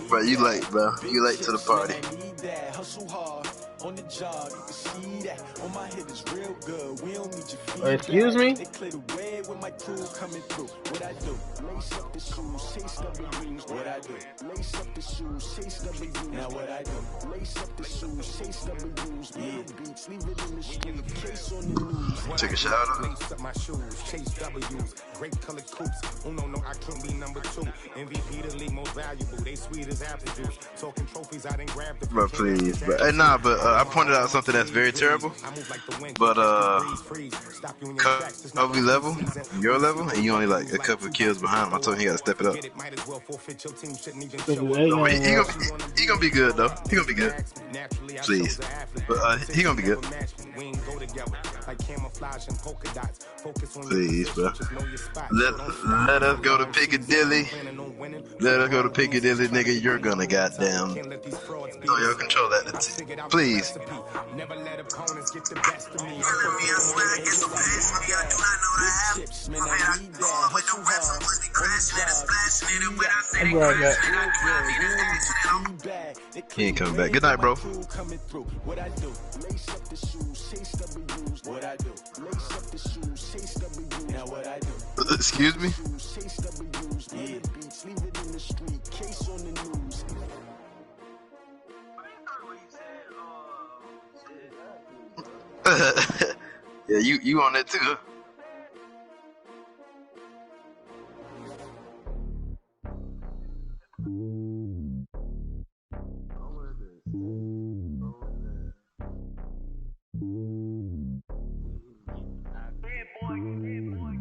Bro, you late, bro. You late to the party. Excuse me? Take a shout out. Great color coops. Uno, no, I can't be number 2. MVP the league most valuable. They sweet as apple juice. Talking trophies, I didn't grab the. Bro, please. But I pointed out something that's very terrible. But Kobe level, your level, and you only like a couple of kills behind him. I told him he got to step it up. He gonna be good though. He gonna be good. Please, but he gonna be good. Please, bro. Let us go to Piccadilly. Let us go to Piccadilly, nigga. You're gonna goddamn. Oh, yo, control that. Please. He ain't coming back. Good night, bro. Excuse me? Yeah, you on that too, huh?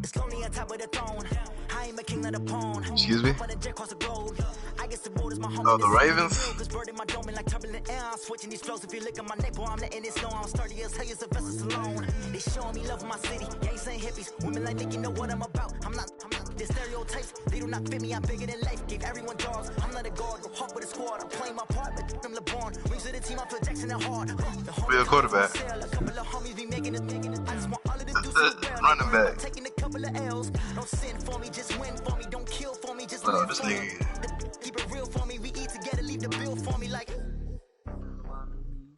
It's lonely on top of the throne. I ain't a king of the pawn. Excuse me? Oh, the Ravens? Switching these flows, if you look at my neck, boy, I'm letting it slow. I'm sturdy as hell, as a vessel alone. They showing me love in my city. Yeah, ain't saying hippies. Women like Nick, you know what I'm about. I'm not the stereotypes. They do not fit me. I'm bigger than life. Gave everyone dogs. I'm not a guard. Go hard with a squad. I'm playing my part, but I'm LeBron. Rings to the team. I feel Jackson and hard. Real quarterback. Running back. Taking a couple of L's. Don't sin for me, just win for me. Don't kill for me, just live for me. Keep it real for me. We eat together, leave the bill for me like.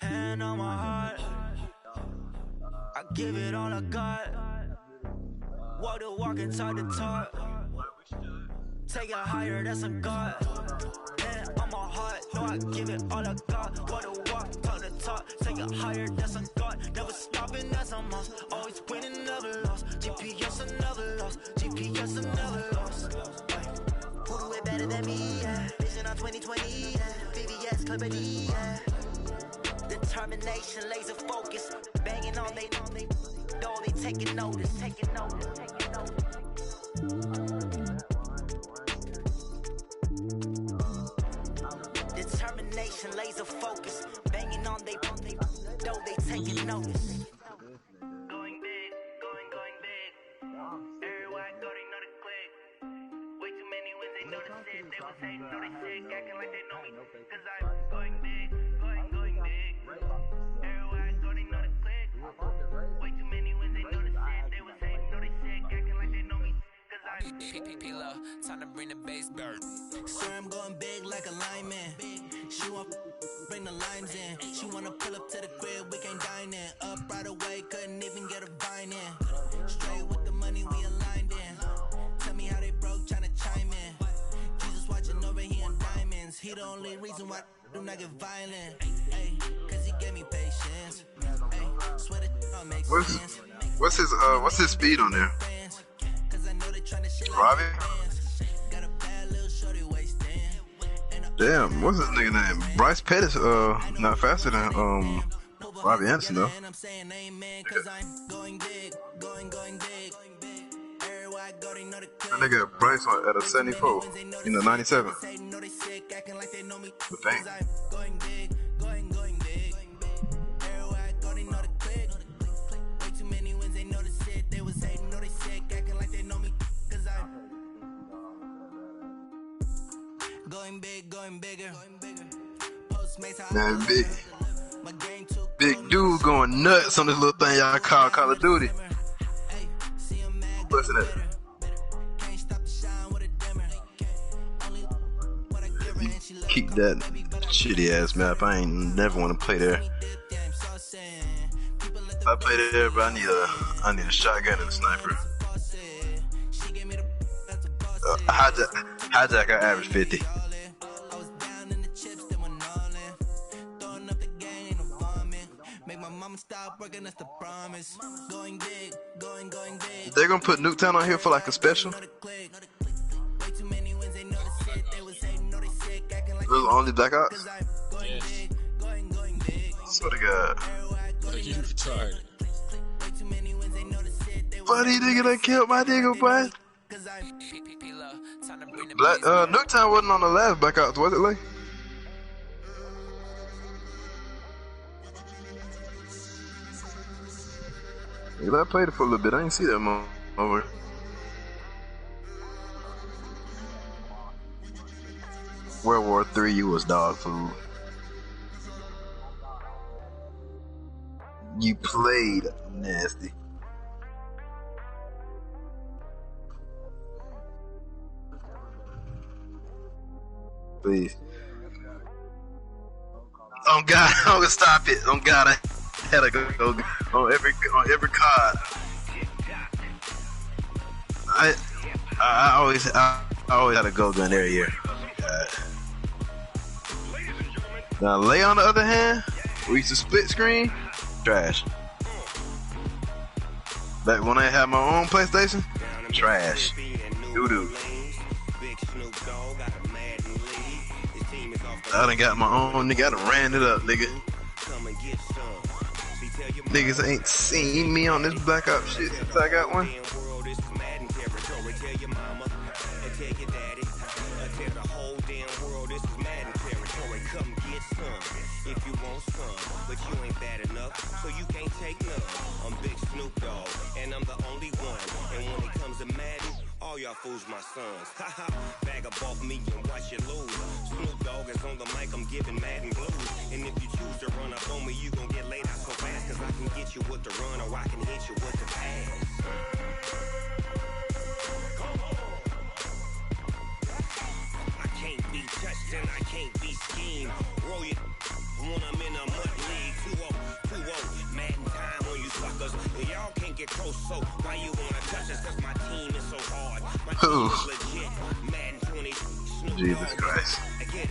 Hand on my heart, I give it all I got. Walk the walk and talk the talk. Take it higher, that's a God. Hand on my heart, no, I give it all I got. Walk the walk, talk the talk. Take it higher, that's a God. Never stopping, that's a must. Always winning, never lost. GPS, another loss. GPS, another loss. Who do it better than me? Yeah. Vision on 2020. Yeah. VVS, Clippity. Yeah. Determination, laser focus, banging on they though they taking notice. Determination, laser focus, banging on they though they taking notice. Going big, going big. Everywhere I go, they know the click. Way too many when they know the shit. They will say no, they sick, acting like they know me. Cause I'm going big, going big. Everywhere I go, they know the click. Way too many when they know the shit. They will say no, Time to bring the bass dirt. Sir, I'm going big like a lineman. She want bring the limes in. She wanna pull up to the crib, we can't dine in. Up right away, couldn't even get a vine in. Straight with the money we aligned in. Tell me how they broke, tryna chime in. Jesus watching over here in diamonds. He the only reason why I do not get violent. Ay, cause he gave me patience. Ay, swear that don't make sense. What's his speed on there? Robbie? Damn, what's his nigga name? Bryce Pettis, not faster than Robbie Anderson though. That nigga Bryce at a 74, 97. But dang. Going bigger. Man, big dude going nuts on this little thing y'all call Call of Duty. Listen to that. Keep that shitty ass map. I ain't never want to play there. If I play there, but I need a shotgun and a sniper. Hijack, I average 50. They're gonna put Nuketown on here for like a special. Those are only Black Ops. Yes. Swear to God. Like you retarded. Funny nigga that killed my nigga, boy. Nuketown wasn't on the last Black Ops, was it, like? Yeah, I played it for a little bit. I didn't see that over. World War III, you was dog food. You played nasty. Please. Oh God, I'm gonna stop it. Oh God, I had to go on every card. I always had a go gun every year. Now Lay on the other hand, we used to split screen, trash. Back when I had my own PlayStation, trash. Doo doo. I done got my own nigga, I done ran it up, nigga. Niggas ain't seen me on this Black Ops shit since I got one. If you want some, but you ain't bad enough, so you can't take none. I'm Big Snoop Dogg, and I'm the only one. And when it comes to Madden, all y'all fools my sons. Haha, bag up off me and watch you lose. Snoop Dogg is on the mic, I'm giving Madden blues. And if you choose to run up on me, you gon' get laid out so fast, cause I can get you with the run or I can hit you with the pass. I can't be touched and I can't be schemed. Roll you when I'm in a mud league. 2-0, Madden time on you suckers. Y'all can't get close, so why you wanna touch us? Cause my team is so hard. My team is legit. Madden 20, Snoop Jesus Dogg. Christ. I get it.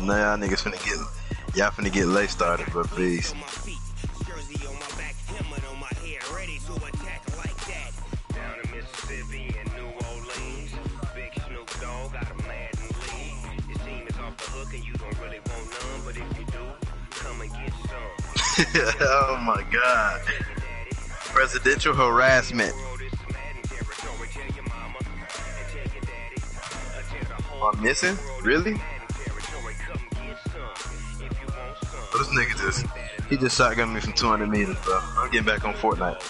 Now y'all niggas finna get late started, but please. Jersey on my back, helmet on my head, ready to attack like that. Down in Mississippi and New Orleans, Big Snoop Dogg got a Madden lead. His team is off the hook and you don't really want none, but if you do, come and get some. Oh my God. Presidential harassment. I'm missing? Really? This nigga he just shotgunned me from 200 meters, bro. I'm getting back on Fortnite.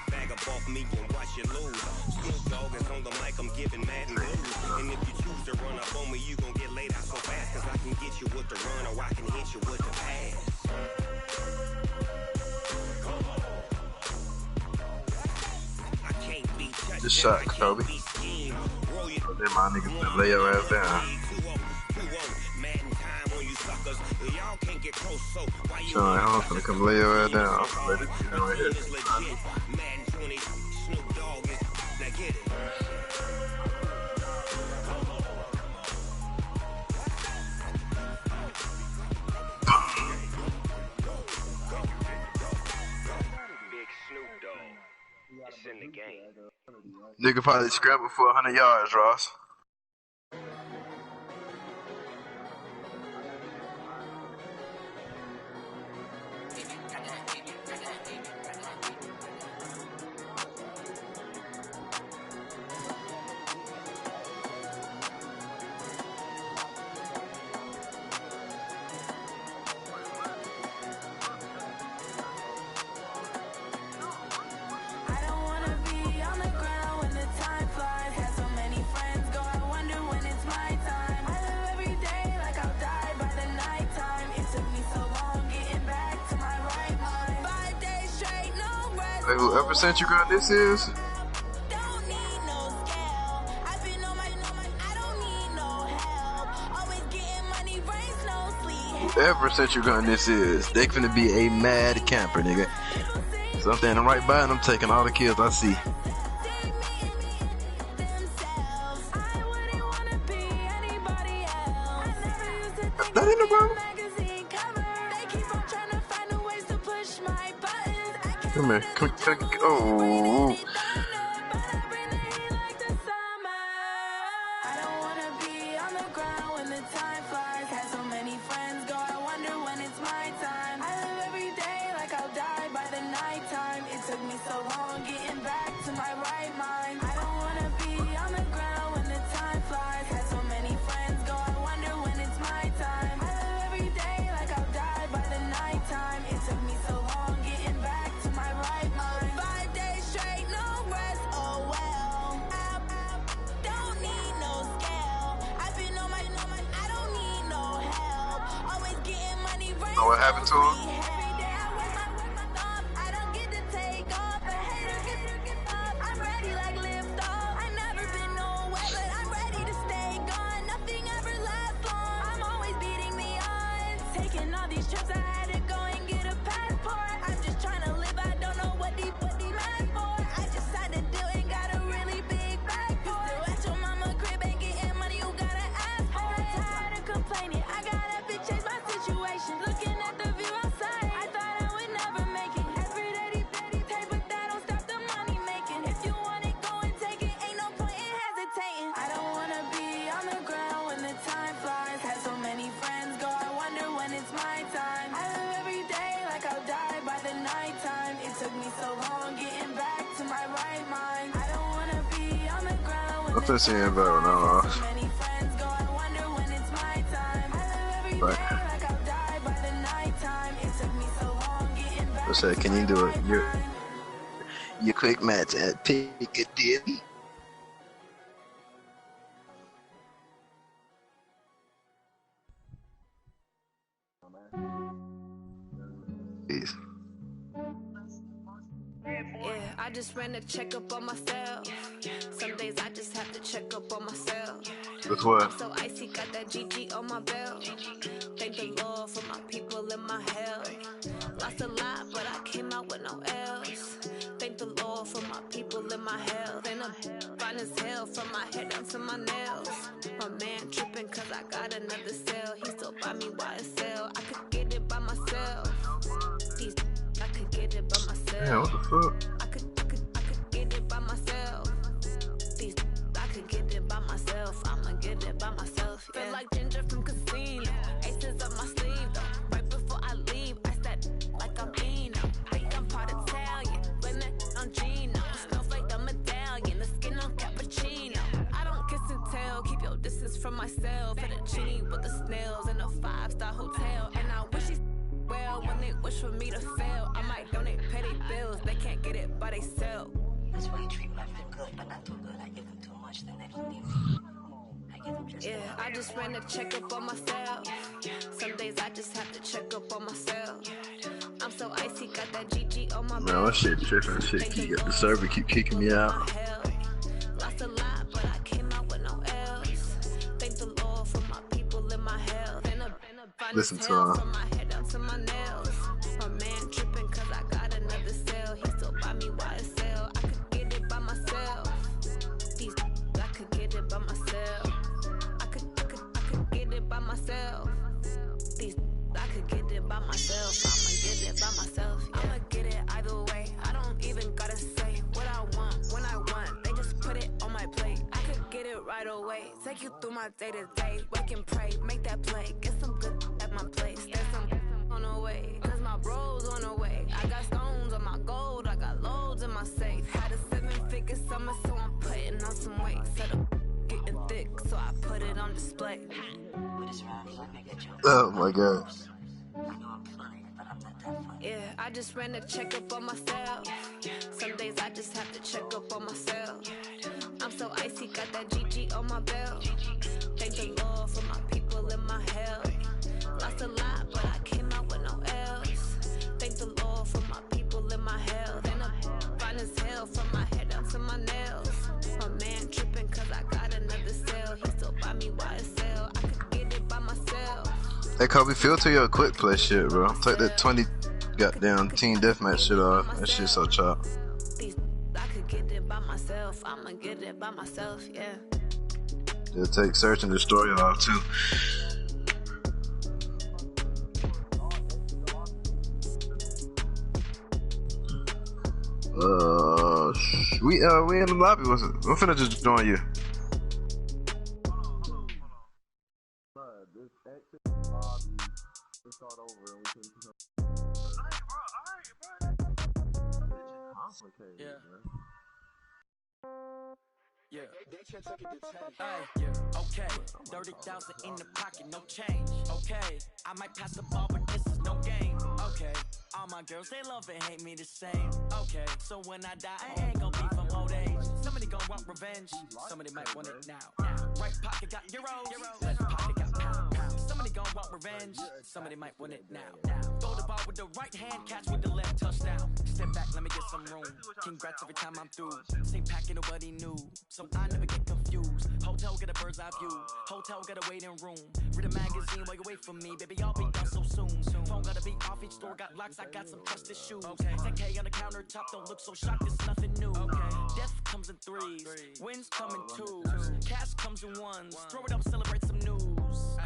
Bag up off me and watch you lose. Snoop Dogg is on the mic, I'm giving Madden blues. And if you choose to run up on me, you gon' get laid out so fast, cause I can get you with the run or I can hit you with the pass. the shot, Kobe. But then my niggas gonna lay your ass down. Sean, I'm gonna come lay your ass down. I'm gonna let it be right here. Nigga probably scrambled for 100 yards, Ross. Hey, whoever sent you girl this is? Whoever sent you gun this is, they finna be a mad camper, nigga. So I'm standing right by and I'm taking all the kills I see. That ain't no problem. Come here. Come, oh. Know what happened to him? I'm finna see him better now. Right. I said, can you do it? Your quick match at Piccadilly. Peace. Yeah, I just ran a checkup on myself. Some days I just have to check up on myself. With what? I'm so icy, got that GG on my belt. Thank the Lord for my people in my health. Lost a lot, but I came out with no else. Thank the Lord for my people in my health. And I'm fine as hell from my head down to my nails. My man tripping cause I got another cell. He still buy me YSL. I could get it by myself. I could get it by myself. Yeah, what the fuck? I could get it by myself. I could get it by myself. I'ma get it by myself. Yeah. Feel like Ginger from Casino. Aces up my sleeve though. Right before I leave, I said like I'm Eno. Think I'm part Italian. Blame that on Gino. Smells like the medallion. The skin on cappuccino. I don't kiss and tell. Keep your distance from myself. Fettuccine with the snails in a 5-star hotel. And I wish he's well when they wish for me to fail. I might donate petty bills. They can't get it by themselves. That's why you treat me. I feel good, but not too good. I give them too much, then they don't need me. I give them just yeah, I just ran a checkup on myself. Some days I just have to check up on myself. I'm so icy, got that GG on my Man, that shit tripping. Shit, the server keep kicking me out. Listen to her. From my head down to my nails. My man tripping cause I got another sale. He still buy me YSL. I could get it by myself. These I could get it by myself. I could get it by myself. These I could get it by myself. I'ma get it by myself. I'ma get it either way. I don't even gotta say what I want when I want. They just put it on my plate. I could get it right away. Take you through my day to day. Wake and pray, make that play. Get some good at my place. There's some on the way. Cause my bros on the way. I got stones on my gold. I got loads in my safe. Had a 7-figure summer, so I'm putting on some weight. Set up getting thick, so I put it on display. Oh my god. Yeah, I just ran a checkup on myself. Some days I just have to check up on myself. I'm so icy, got that GG on my belt. Thank the Lord for my people in my health. Lost a lot, but I came out with no else. Thank the Lord for my people in my health. And I'm fine as hell from my head down to my nails. My man tripping cause I got another sale. He still buy me YSL. I could get it by myself. Hey Kobe, filter your quick play shit, bro. Take that 20 goddamn team deathmatch shit off. That shit so chop. I could get it by myself. I'ma get it by myself, yeah. Just take search and destroy off too. We in the lobby. What's it? I'm finna just join you. Yeah. Yeah. Okay. 30,000 in the pocket, no change. Okay. I might pass the ball, but this is no game. Okay. All my girls, they love and hate me the same. Okay. So when I die, I ain't gonna be from old age. Somebody gonna want revenge. Somebody might want it now. Right pocket got euros. Left pocket got pound. Somebody gonna want revenge. Somebody might want it now. Throw the ball with the right hand, catch with the left, touchdown. Step back, let me get some room. Congrats every time I'm through. Same packet, nobody knew. So I never get confused. Hotel get a bird's eye view. Hotel get a waiting room. Read a magazine while you wait for me. Baby, I'll be done so soon. Phone gotta be off, each store got locks. I got some trusted shoes. 10K on the countertop, don't look so shocked, it's nothing new. Death comes in threes, wins come in twos. Cash comes in ones. Throw it up, celebrate some news.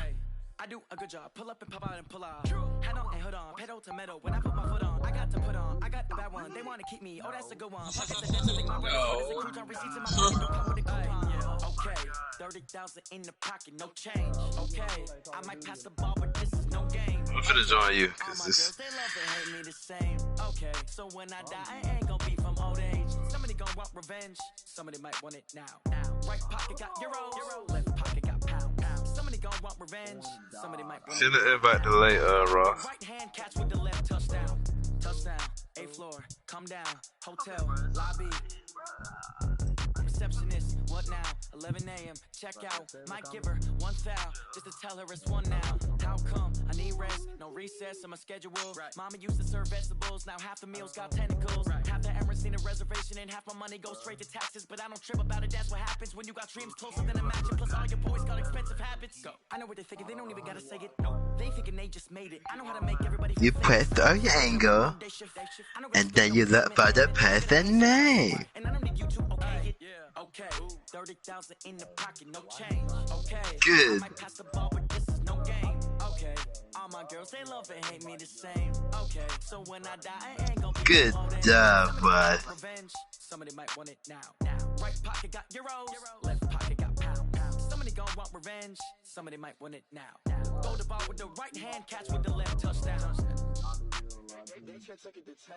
I do a good job, pull up and pop out and pull out. Head on and hood on, pedal to metal. When I put my foot on, I got to put on. I got the bad one, they wanna keep me. Oh, that's a good one. Pockets and dance, I think my brother's is a crouton. Receipts in my pocket, don't come with a coupon. Okay, 30,000 in the pocket, no change. Okay, I might pass the ball, but this is no game. I'm finna join you, cause this. They love and hate me the same. Okay, so when I die, I ain't gonna be from old age. Somebody gonna want revenge. Somebody might want it now. Right pocket got euros. Left pocket got pound. Somebody gonna want revenge. Somebody might want Send the invite delay, Ross. right hand catch with the left, touchdown. Touchdown. 8th floor. Come down. Hotel. Lobby. Receptionist, what now? 11 a.m. Check out. Might give her one foul just to tell her it's one now. How come? I need rest, no recess in my schedule. Mama used to serve vegetables, now half the meals got tentacles. Half the Emirates need a reservation and half my money goes straight to taxes. But I don't trip about it, that's what happens when you got dreams closer than imagine. Plus all your boys got expensive habits. Go. I know what they thinking, they don't even gotta say it. No, they thinking they just made it. I know how to make everybody You press the angle, and then you look for the person name. And I don't need you to okay it. Okay, 30,000 in the pocket, no change. Okay, Good. I might pass the ball, but this is no game. Okay, all my girls, they love and hate me the same. Okay, so when I die, I ain't gonna be Good job, bud. revenge. Somebody might want it now. Right pocket got euros. Left pocket got pound. Somebody gonna want revenge. Somebody might want it now. Throw the ball with the right hand, catch with the left, touchdown. They took it to 10.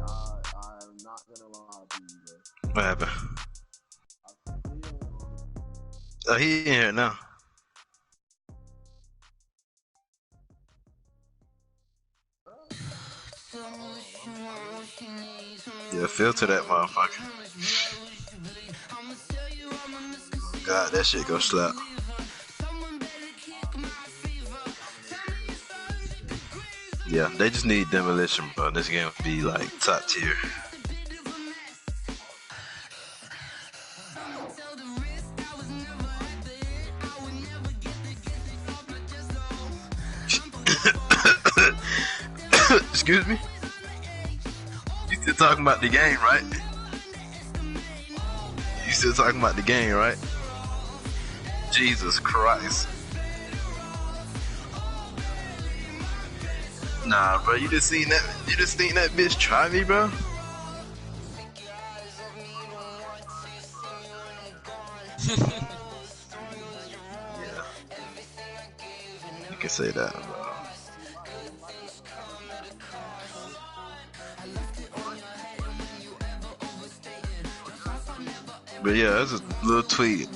I'm not gonna lie to you, What happened? Oh, he in here now. Yeah, filter that motherfucker. God, that shit go slap. Yeah, they just need demolition, bro. This game would be like top tier. Excuse me? You still talking about the game, right? You still talking about the game, right? Jesus Christ. Nah, bro, you just seen that bitch try me, bro? Yeah. You can say that, bro. But yeah, that's a little tweet.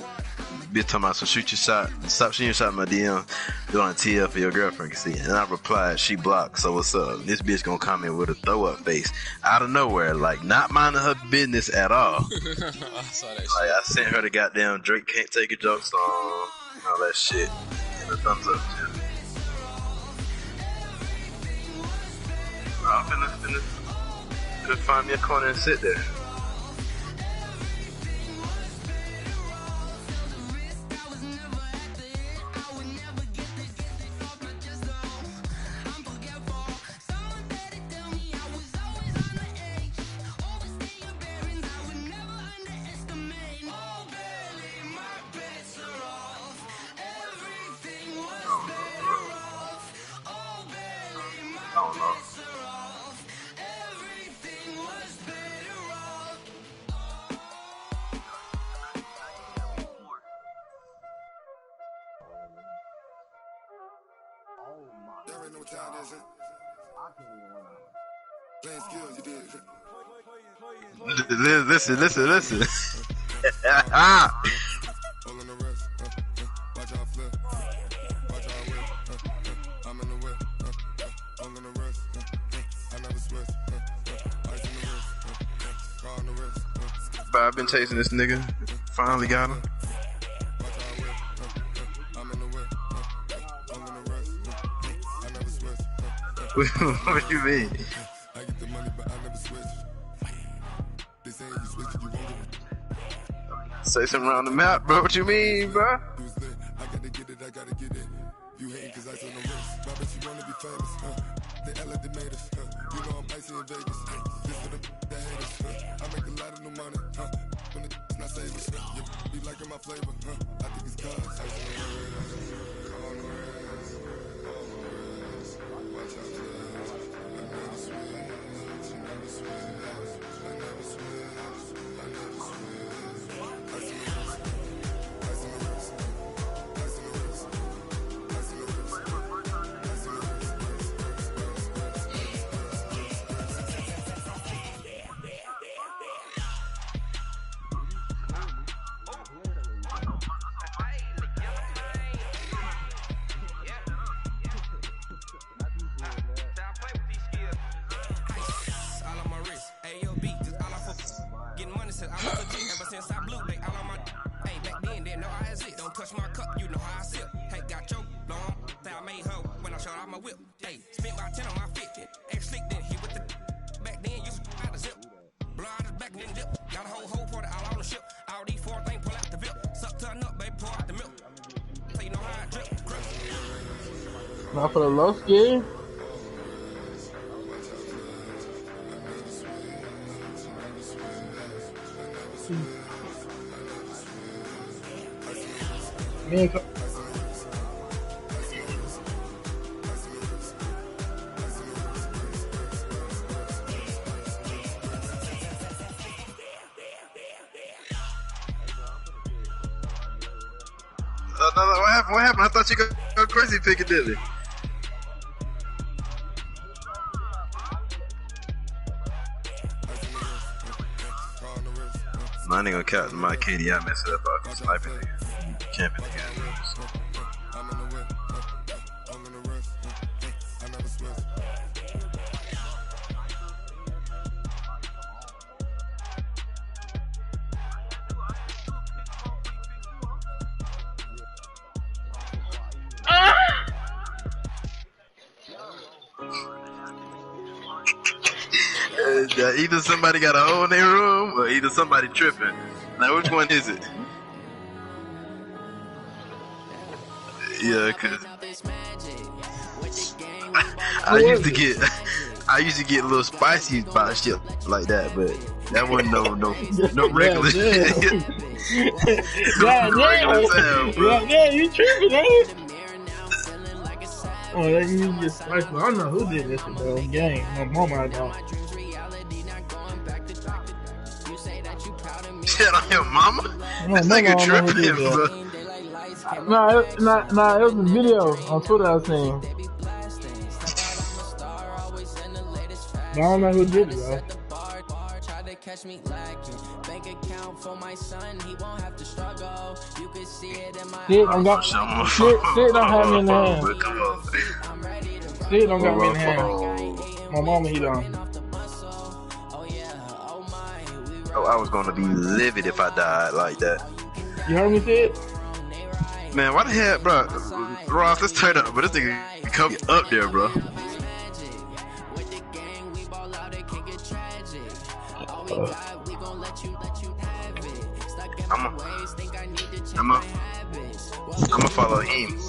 Bitch talking about, so shoot your shot. Stop shooting your shot in my DM. Do it on TL for your girlfriend can see. And I replied, she blocked, so what's up? This bitch gonna comment with a throw up face out of nowhere, like not minding her business at all. I saw that shit. Like I sent her the goddamn Drake Can't Take a Joke song, all that shit. And a thumbs up shit. I'm finna find me a corner and sit there. Listen. But I've been chasing this nigga. Finally got him. What you mean? Say something around the map, bro. What you mean, bro? I gotta get it. You hating cause I said no risk. But you wanna be famous, They made us, You know I'm icy in Vegas, This for the haters, I make a lot of new money, When it's not saving, You be liking my flavor, I think it's cause watch out, Not for the low ski. Me What happened? I thought you got crazy Piccadilly. I ain't gonna count my KDI mess it up off sniping nigga. Camping nigga. Either somebody got a hole in their room or either somebody tripping. Now, which one is it? Yeah, cause I used to get I used to get a little spicy about shit like that, but that wasn't no regular shit. Yeah, you tripping, ain't it? Oh, that you get spicy. I don't know who did this shit though. Gang, my mama, I don't. Shit on your mama? No, This nigga tripping, bro. Nah, it was a video on Twitter I seen. I don't know who did it, bro. Catch me lacking. Bank account for my son, he won't have to struggle. You can see it in my Shit don't have me in the hand. Shit don't got me in the hand. My mama, he don't. Oh, I was gonna be livid if I died like that. You heard me say it? Man, why the hell, bro? Ross, let's turn up, but this nigga come up there, bro. I'ma follow him.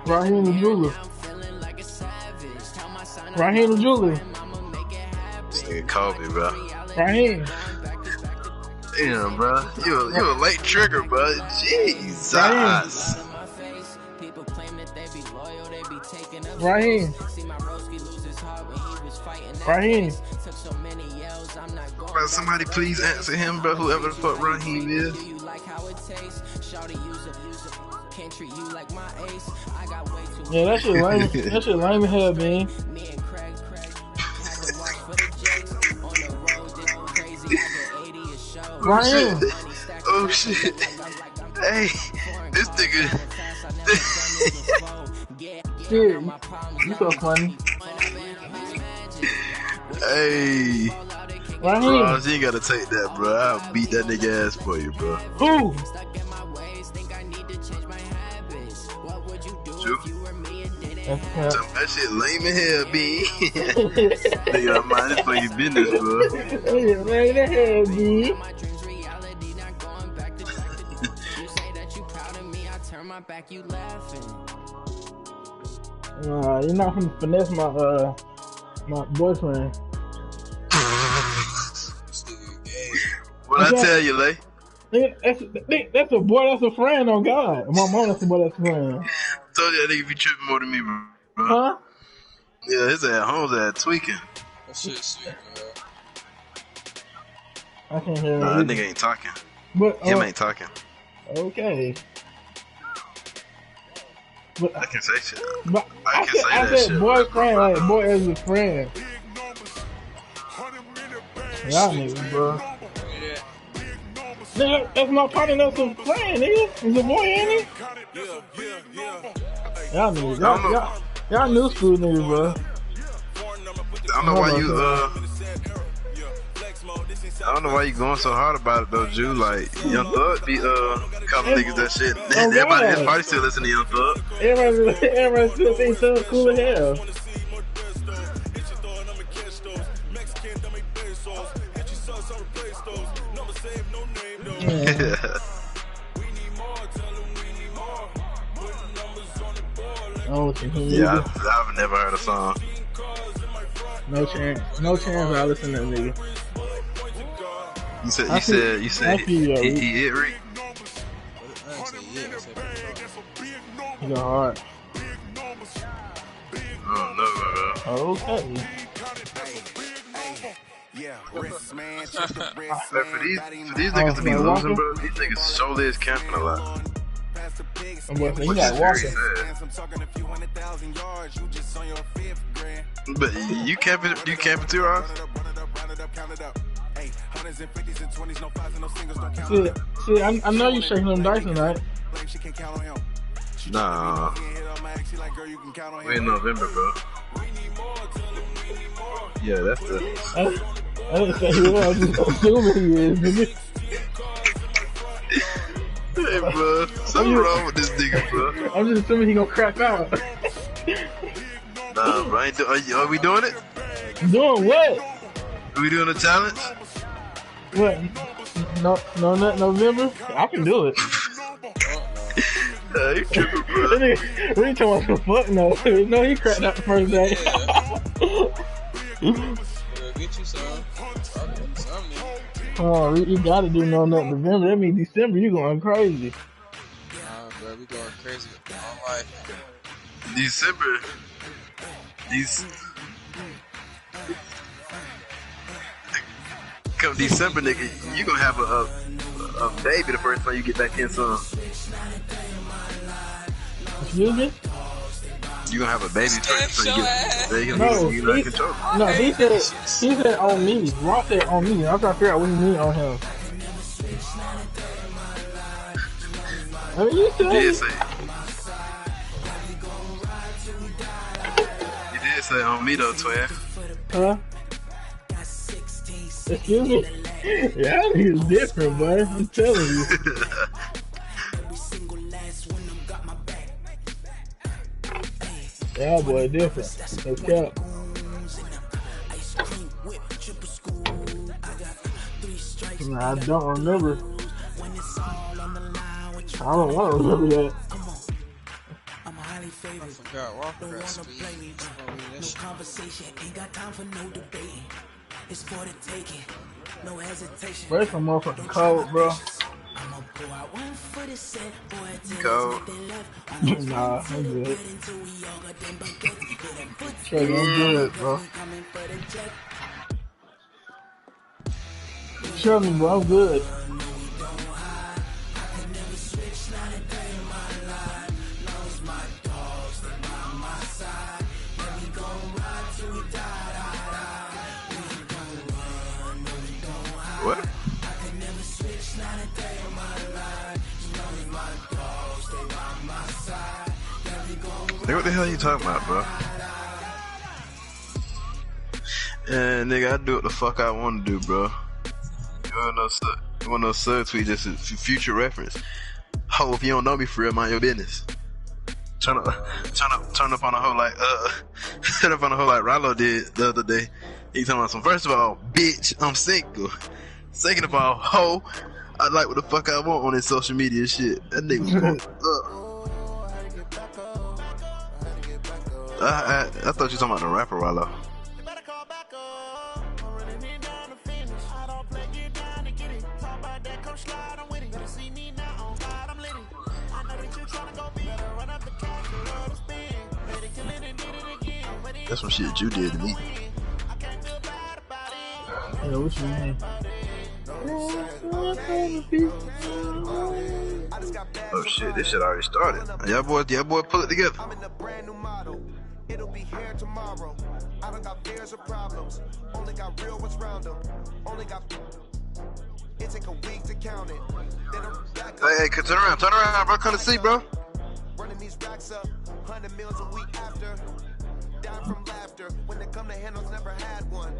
Raheem the jeweler. Raheem the jeweler. This nigga called me, bro. Raheem. Damn, bro. You a late trigger, bro. Jesus. Raheem. Raheem. Bro, somebody please answer him, bro. Whoever the fuck Raheem is. Yeah, that shit lame. That shit lame as hell, man. Raheem. Oh shit. Hey, this nigga. Shit, you so funny. Hey. Raheem. Ross, you ain't gotta take that, bro. I'll beat that nigga ass for you, bro. Who? That shit lame as hell, B. Nigga, I'm minded for your business, bro. Lame as hell, B. You're not gonna finesse my boyfriend. What I tell you, Lay? That's a boy, that's a friend on God. My mom, that's a boy, that's a friend. I told you that nigga be tripping more than me, bro. Huh? Yeah, his at home's at tweaking. That shit's sweet, bro. I can't hear him. Nah, that nigga ain't talking. But, him ain't talking. Okay. But, I can say shit. But I can say that said shit. boyfriend, like boy as a friend. Y'all niggas, bro. Nigga, that's my partner, that's a friend, nigga. He's a boy, ain't he? Y'all niggas, y'all new school niggas, bro. I don't know why you, I don't know why you going so hard about it though, Jew. Like, Young Thug be calling niggas that shit. Everybody still listen to Young Thug. Everybody still think Thug cool as hell. Yeah, I've never heard a song. No chance I listen to that nigga. You said he hit Rick. He go hard. I don't know, bro. Okay. For these niggas to be losing, bro, these niggas surely is camping a lot. You got walking. But you camping too, Ross? See, I know you shaking them dice tonight. Nah. We in November, bro. Yeah, that's the... I didn't say he was, I'm just assuming he is, nigga. Hey, bro. Something wrong with this nigga, bro. I'm just assuming he gonna crap out. Nah, bro. Are we doing it? Doing what? Are we doing a challenge? What? No, not November? I can do it. You tripping, bro. We ain't talking about some fuck no. No, he cracked out the first day. Get you some. Come on, you gotta do no nothing November. That means December you going crazy. Bro, we going crazy all life. December. Come December, nigga, you gonna have a baby the first time you get back in some. Excuse me? You gonna have a baby first time you get control. No, he said on me. Ross said on me. I'm trying to figure out what he mean on him. I mean, you did say on me though, twin. Huh? Excuse me? Yeah, I think it's different, boy. I'm telling you. Yeah, boy, different. Let's go. I don't remember. I don't want to remember that. I forgot Walker got speed. No conversation, ain't got time for no debate. It's for the taking, no hesitation. Bro, it's a motherfucking cold, bro. Cold. Nah, I'm good. I'm good, bro. Trust me, bro, I'm good. What? Hey, what the hell are you talking about, bro? And nigga, I do what the fuck I want to do, bro. You want no subtweet, just a future reference. Ho, if you don't know me for real, mind your business. Turn up on a hoe like turn up on a hoe like Rollo did the other day. He talking about some. First of all, bitch, I'm single. Second of all, ho, I like what the fuck I want on this social media shit. That nigga was fucked up. I thought you were talking about the rapper Rollo. That's some shit you did to me. Yeah, what you mean? Oh shit, this shit already started. Y'all boy, pull it together. It'll be here tomorrow. I don't got fears or problems. Only got real what's round them. Only got. It take a week to count it. Hey, turn around, bro. Come to see, bro. Running these racks up, 100 meals a week after. Down from laughter. When they come to handles, never had one.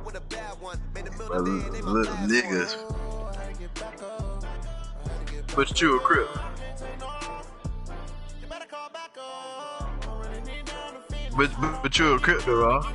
With a bad one, made a million day, they my little niggas. But you a crip. But you a crip, though, Raw.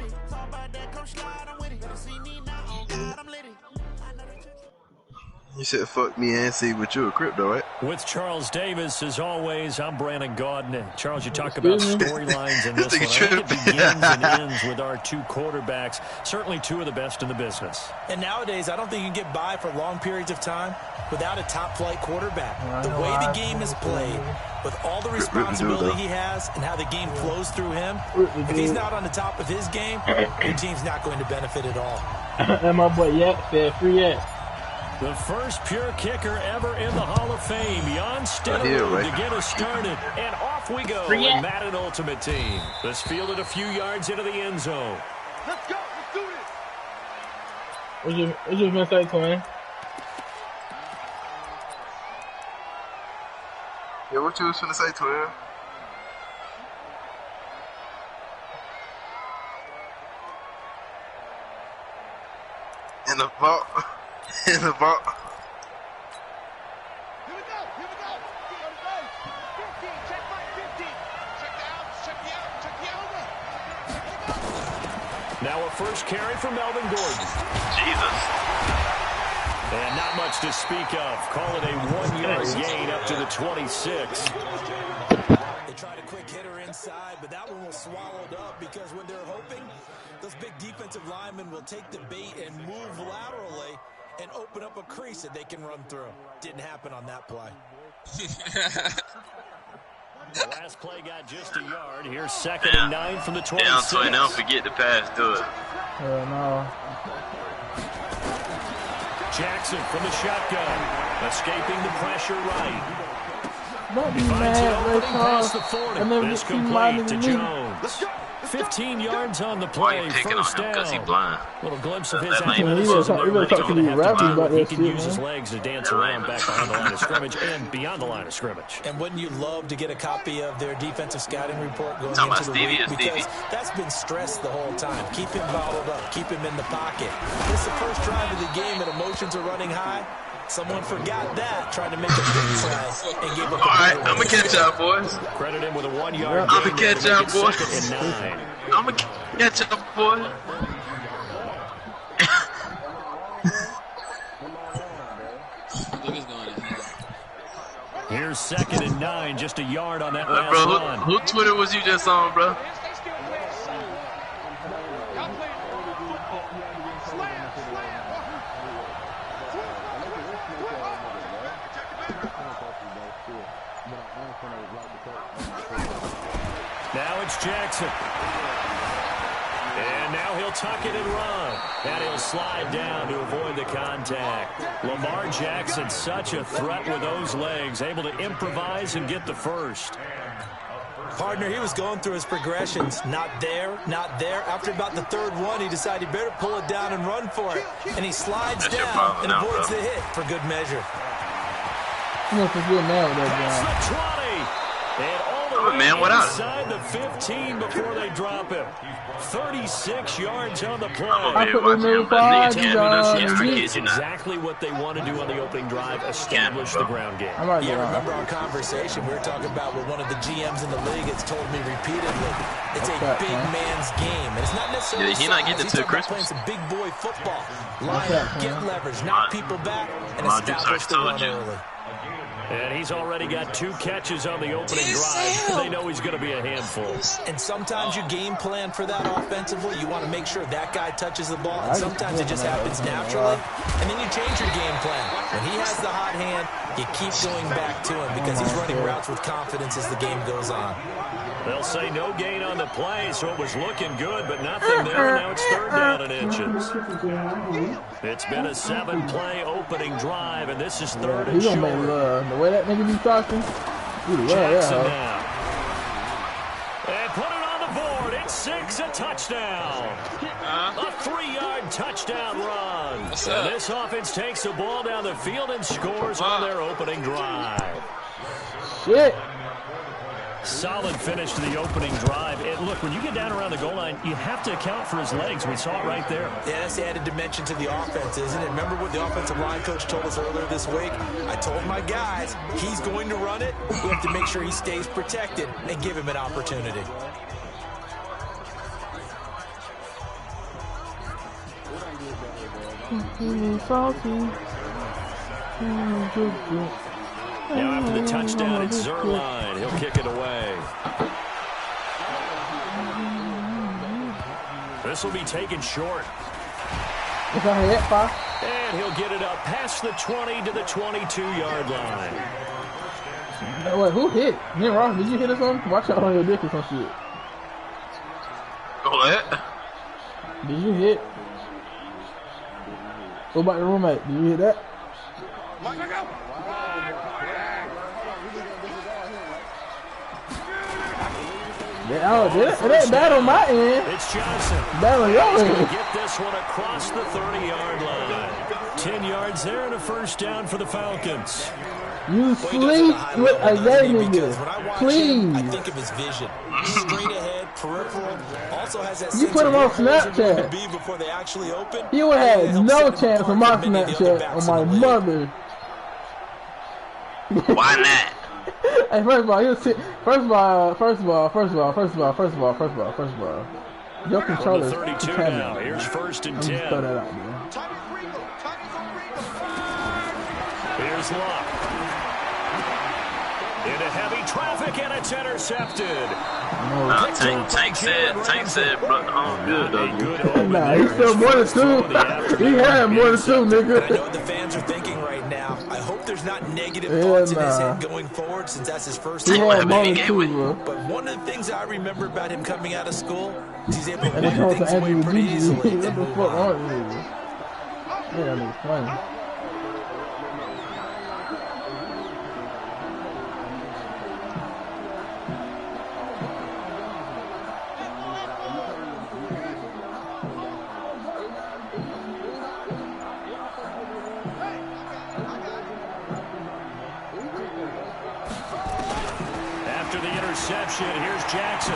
You said fuck me and see, but you're a crypto, right? With Charles Davis, as always, I'm Brandon Gaudin. Charles, you talk about storylines in this one. I think it begins and ends with our two quarterbacks, certainly two of the best in the business. And nowadays, I don't think you can get by for long periods of time without a top-flight quarterback. The way the game is played, with all the responsibility he has and how the game flows through him, if he's not on the top of his game, your team's not going to benefit at all. And my boy Yak said, free Yak. The first pure kicker ever in the Hall of Fame, Jan Stenerud, to get us started. And off we go with Madden Ultimate Team. Let's field it a few yards into the end zone. Let's go. Let's do this. What's your mistake, Twin? Yeah, what you was finna say, Twin? In the vault. In the vault. Here we go. Here we go. Here we go. 15. Check my 15. Check the out. Check the out. Check the over. Now a first carry from Melvin Gordon. Jesus. And not much to speak of. Call it a 1-yard gain up to the 26. They tried a quick hitter inside, but that one was swallowed up because when they're hoping, those big defensive linemen will take the bait and move laterally and open up a crease that they can run through. Didn't happen on that play. The last play got just a yard. Here's 2nd and 9 from the 26. Down 20, don't forget to pass to it. No. Jackson from the shotgun, escaping the pressure right. Don't be mad, Past the 40. I never This get complete to me. Jones. 15 yards on the play, first down. Because he's blind. Little glimpse of his That athleticism. He He can use his legs to dance around back behind the line of scrimmage and beyond the line of scrimmage. And wouldn't you love to get a copy of their defensive scouting report going Talking into about the week? Stevie. Because that's been stressed the whole time. Keep him bottled up. Keep him in the pocket. This is the first drive of the game and emotions are running high. Someone forgot that, trying to make a big play and gave up a All right, I'm going to catch up, boys. Credit him with a 1-yard I'm going to catch up, boys. 2nd and 9. I'm going to catch up, boys. Here's 2nd and 9, just a yard on that last bro, run. who Twitter was you just on, bro? Now it's Jackson. And now he'll tuck it and run. And he'll slide down to avoid the contact. Lamar Jackson, such a threat with those legs, able to improvise and get the first. Partner, he was going through his progressions. Not there, not there. After about the third one, he decided he better pull it down and run for it. And he slides down and avoids the hit for good measure. That's a good man with that That's the 20. And all the way inside the 15 before they drop him. 36 yards on the play. That's exactly what they want to do on the opening drive, establish the ground game. Yeah, remember our conversation? We were talking about what one of the GMs in the league has told me repeatedly. It's a big man's game. And it's not necessarily He's not getting it to Christmas. Playing some big boy football. Line up, get leverage, knock people back, and establish the run early. And he's already got 2 catches on the opening drive. They know he's going to be a handful. And sometimes you game plan for that offensively. You want to make sure that guy touches the ball. And sometimes it just happens naturally. And then you change your game plan. When he has the hot hand, you keep going back to him because he's running routes with confidence as the game goes on. They'll say no gain on the play, so it was looking good, but nothing there. Now it's 3rd down and inches. It's been a 7-play opening drive, and this is 3rd and short. The way that nigga be talking, Jackson now. And put it on the board. It's 6, a touchdown. A 3-yard touchdown run. And this offense takes the ball down the field and scores on their opening drive. Shit. Solid finish to the opening drive. And look, when you get down around the goal line, you have to account for his legs. We saw it right there. Yeah, that's the added dimension to the offense, isn't it? Remember what the offensive line coach told us earlier this week? I told my guys, he's going to run it. We have to make sure he stays protected and give him an opportunity. Now after the touchdown, it's Zerline. He'll kick it away. This will be taken short. And he'll get it up past the 20 to the 22-yard line. Wait, who hit? Me and Ross, did you hit or something? Watch out on your dick or some shit. What? Did you hit? What about the roommate? Did you hit that? Yeah, it ain't bad on my end. It's Johnson. Bad on your He's end. going to get this one across the 30-yard line. 10 yards there and a first down for the Falcons. You sleep with a gay nigga. Please. I think of his vision. Straight ahead, peripheral. Also has that You put him on Snapchat. Before they actually open. You would have no chance on my Snapchat on my mother. Why not? Hey, first of all, your controller. 32 now. Here's 1st and 10. Throw that out, man. his luck. Into heavy traffic, and it's intercepted. Tank said, bro, good, though. Nah, he still more than two. He had more than two, nigga. I know what the fans are thinking right now. I hope there's not negative thoughts in his head going forward, since that's his first time. But one of the things I remember about him coming out of school is he's able to win things away pretty easily. What the fuck are you? Yeah, that nigga's funny. Interception. Here's Jackson.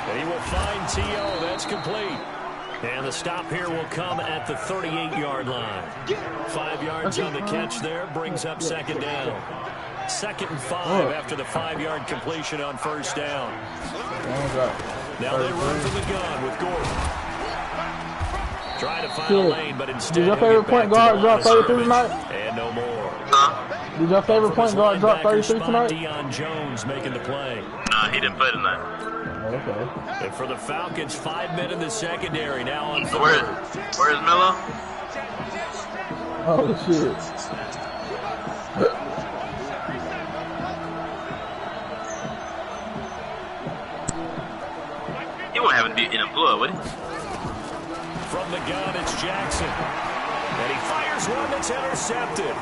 And he will find T.O. That's complete. And the stop here will come at the 38-yard line. 5 yards on the catch there. Brings up second down. 2nd and 5 after the 5-yard completion on first down. Now they run from the gun with Gordon. Trying to find a lane, but instead did your favorite point guard drop 33 tonight? And no more. Did your favorite point guard drop 33 tonight? Deion Jones making the play. Nah, he didn't play tonight. Okay. And for the Falcons, 5 men in the secondary now on third. Where's Melo? Oh, shit. He won't have to be in a blood, would he? From the gun, it's Jackson. And he fires one that's intercepted.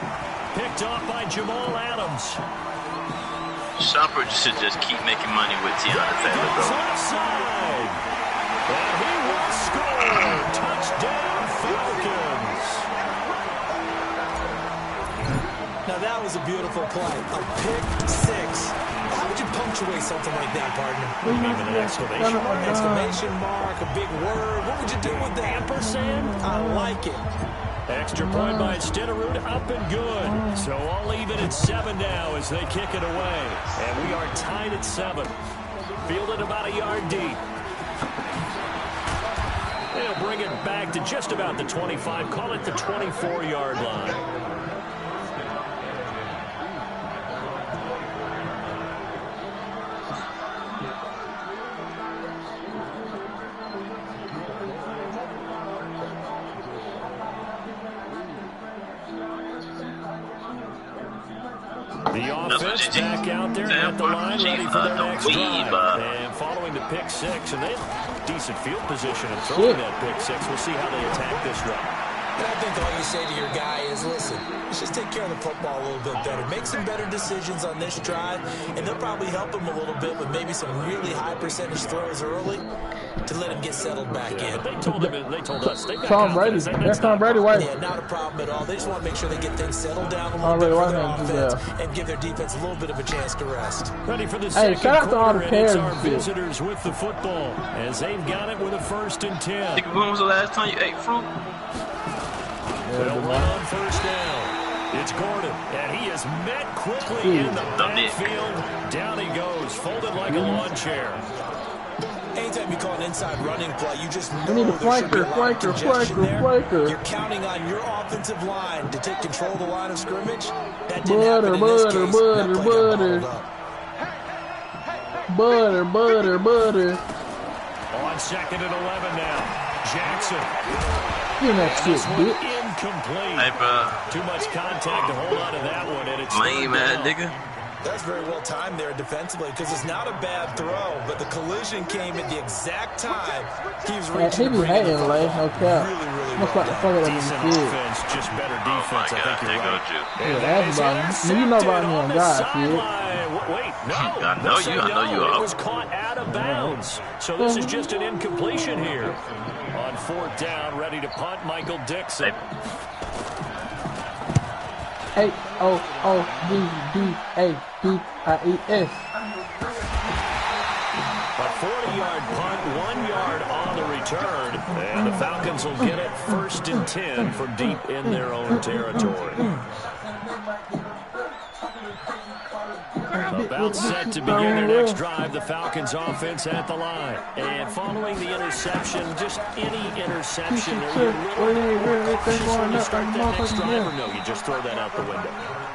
Picked off by Jamal Adams. Shopper should just keep making money with Tiana Taylor, though. Left side. And he will score. Touchdown, Falcons. Now that was a beautiful play. A pick six. How would you punctuate something like that, partner? What do you mean with an exclamation mark? Exclamation mark, a big word. What would you do with that? Ampersand? I like it. Extra point by Stenerud, up and good. So all even at 7 now as they kick it away. And we are tied at 7. Fielded about a yard deep. They'll bring it back to just about the 25. Call it the 24-yard line. The offense back out there at the line, ready for their next drive. And following the pick six, and they have decent field position and throwing that pick six. We'll see how they attack this drive. And I think all you say to your guy is, listen, let's just take care of the football a little bit better. Make some better decisions on this drive, and they'll probably help him a little bit with maybe some really high percentage throws early to let him get settled back in. They told us. They've got Tom Brady. That's Tom Brady, right? Yeah, not a problem at all. They just want to make sure they get things settled down a little bit for their offense and give their defense a little bit of a chance to rest. Ready for the second quarter, and it's our visitors with the football as they've got it with a 1st and 10. When was the last time you ate fruit? They'll run on first down. It's Gordon, and he is met quickly in the backfield. Down he goes, folded like a lawn chair. Anytime you call an inside running play, you just know need a flanker. You're counting on your offensive line to take control of the line of scrimmage. That didn't happen in this case. Butter. On 2nd and 11 now. Jackson. Give that shit, bitch. Incomplete. Hey, bro. Too much contact to hold on to that one, and it's lame, man, nigga. That's very well timed there defensively because it's not a bad throw, but the collision came at the exact time he was reaching. He be hating, like, no cap. Really Must like the fuck out of decent him, offense, just better defense. I think you're right. Yeah, that's about him. You know about him, guys, kid. Wait, no. I know you are. It was caught out of bounds. So this is just an incompletion here. On 4th down, ready to punt, Michael Dixon. A-O-O-D-D-A-D-I-E-S. A 40-yard punt, 1 yard on the return. And the Falcons will get it 1st and 10 from deep in their own territory. About set to begin their next drive, the Falcons offense at the line. And following the interception, just any interception, are you when you start that next drive, or no, you just throw that out the window?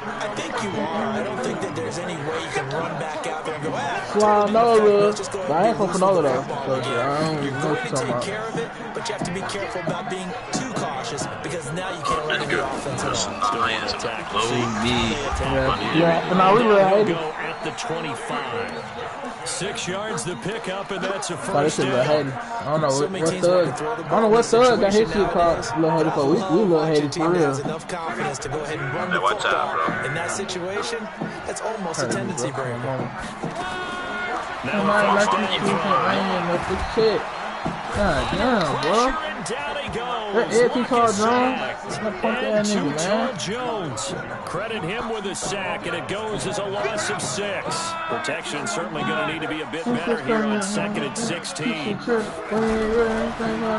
I think you are. I don't think that there's any way you can run back out there and go, slide over. I ain't for no though. You're going to take care of it, but you have to be careful about being too cautious because now you can't run the offense at all. Yeah, and now we were ahead. At the 25. 6 yards the pickup, and that's a This first is ahead. down. I don't know what thug. I don't know what thug got his shit caught. Little headed for we little headed for real. Enough confidence to go ahead and run the football. In that situation, that's almost a tendency breaker. Now first down. Shit. God damn, bro. That Eddie called Jones. And to Charles Jones. Credit him with a sack, and it goes as a loss of 6. Protection certainly going to need to be a bit better here on 2nd and 16.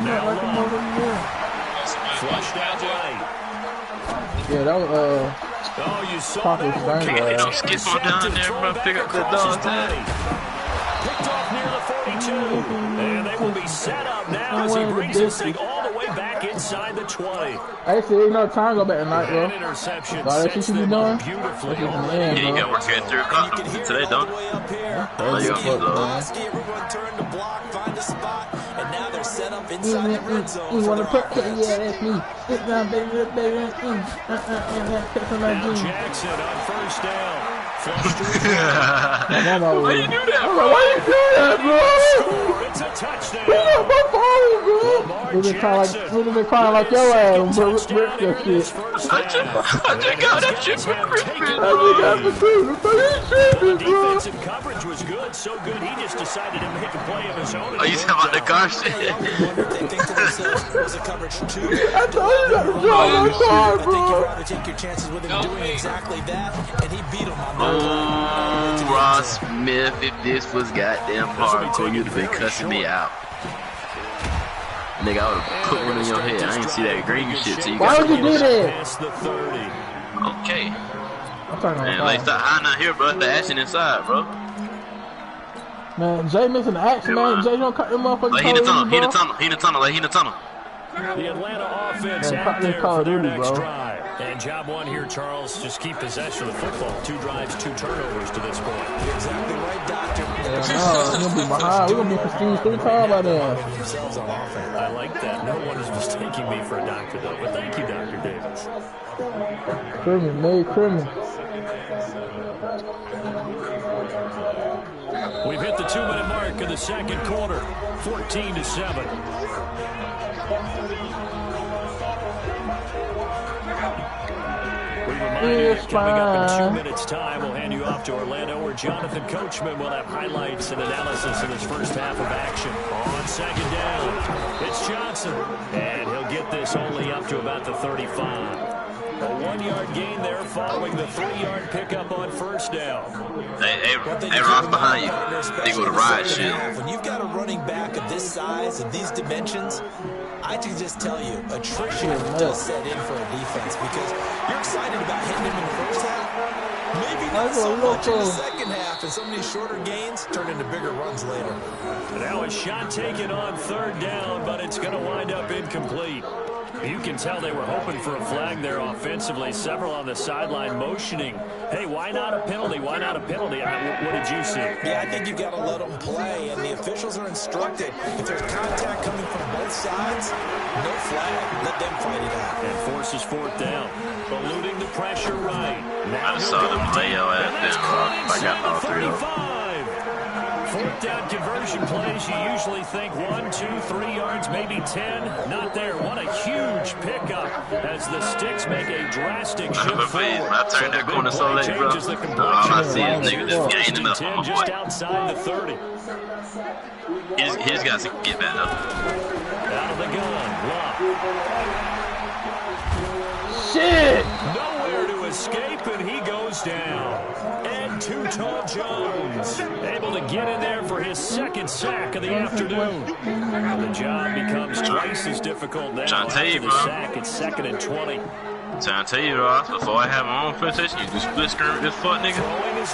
Now long. Flushed out right. Yeah, that was oh, you saw that one. Don't skip on down there, bro. Pick up the dog tag. Picked off near the 42. And they will be set up now as he brings this thing all the way back inside the 20. Actually, ain't no time to go back tonight, bro. Interception That's what you be doing? beautifully. Yeah, you got work at 3 o'clock today, don't you? Oh, you got to Everyone turned to block, find a spot, and now they're set up inside the red zone. You want to put? Yeah, that's me. Sit down, baby, baby. Now Jackson on first down. Why you do that, bro? Why you do that, bro? It's a touchdown. Pick up my phone, bro. We've been crying like your ass, bro. Rip your shit. I just got that shit for Christmas. Defensive coverage was good, so good he just decided to make a play of his own. Are you talking about the car shit? Was a coverage too. I told you not to drive my car, bro. I think you'd rather take your chances with him doing exactly that, and he beat him on Ross Smith, if this was goddamn hardcore, you'd have been cussing me out. Nigga, I would have put one in your head. I ain't see that green shit till you got. Why would you do that? Okay. Man, like stop hiding out here, bro. The action inside, bro. Man, Jay missing the action, man. Jay don't cut them motherfuckers. Like, he in the tunnel. He in the tunnel. Like, he in the tunnel. The Atlanta offense out there for their next drive. And job one here, Charles. Just keep possession of the football. 2 drives, 2 turnovers to this point. You're exactly right, Doctor. We're going to be behind. We're going to be confused 3 times by then. I like that. No one is mistaking me for a doctor, though. But thank you, Dr. Davis. Criminal, made criminal. We've hit the 2-minute mark in the second quarter. 14-7. We remind you, coming up in 2 minutes' time, we'll hand you off to Orlando, where Jonathan Coachman will have highlights and analysis in his first half of action. On 2nd down, it's Johnson, and he'll get this only up to about the 35. A 1-yard gain there following the 3-yard pickup on first down. Hey, Ross behind you. They go to ride shit. When you've got a running back of this size and these dimensions, I can just tell you, attrition does set in for a defense because you're excited about hitting him in the first half. Maybe not so much in the second half, and some of these shorter gains turn into bigger runs later. Now a shot taken on 3rd down, but it's going to wind up incomplete. You can tell they were hoping for a flag there offensively. Several on the sideline motioning. Hey, why not a penalty? Why not a penalty? What did you see? Yeah, I think you've got to let them play, and the officials are instructed. If there's contact coming from both sides, no flag. Let them fight it out. And forces 4th down. Eluding the pressure right. Now I saw them lay your ass down. I got all 3 of them. 4th down conversion plays, you usually think 1, 2, 3 yards, maybe 10. Not there. What a huge pickup as the Sticks make a drastic shift forward. I turned that corner so late, bro. All I see is niggas just gaining up on my boy. Just outside the 30. He just got to get back up. Out of the gun. Lock. Shit! Nowhere to escape, and he goes goes down. And Too-Tall Jones able to get in there for his second sack of the afternoon. The job becomes twice as difficult now. After the sack, it's 2nd and 20. Trying to tell you, Ross, before I have my own PlayStation, you do split screen with this fuck nigga.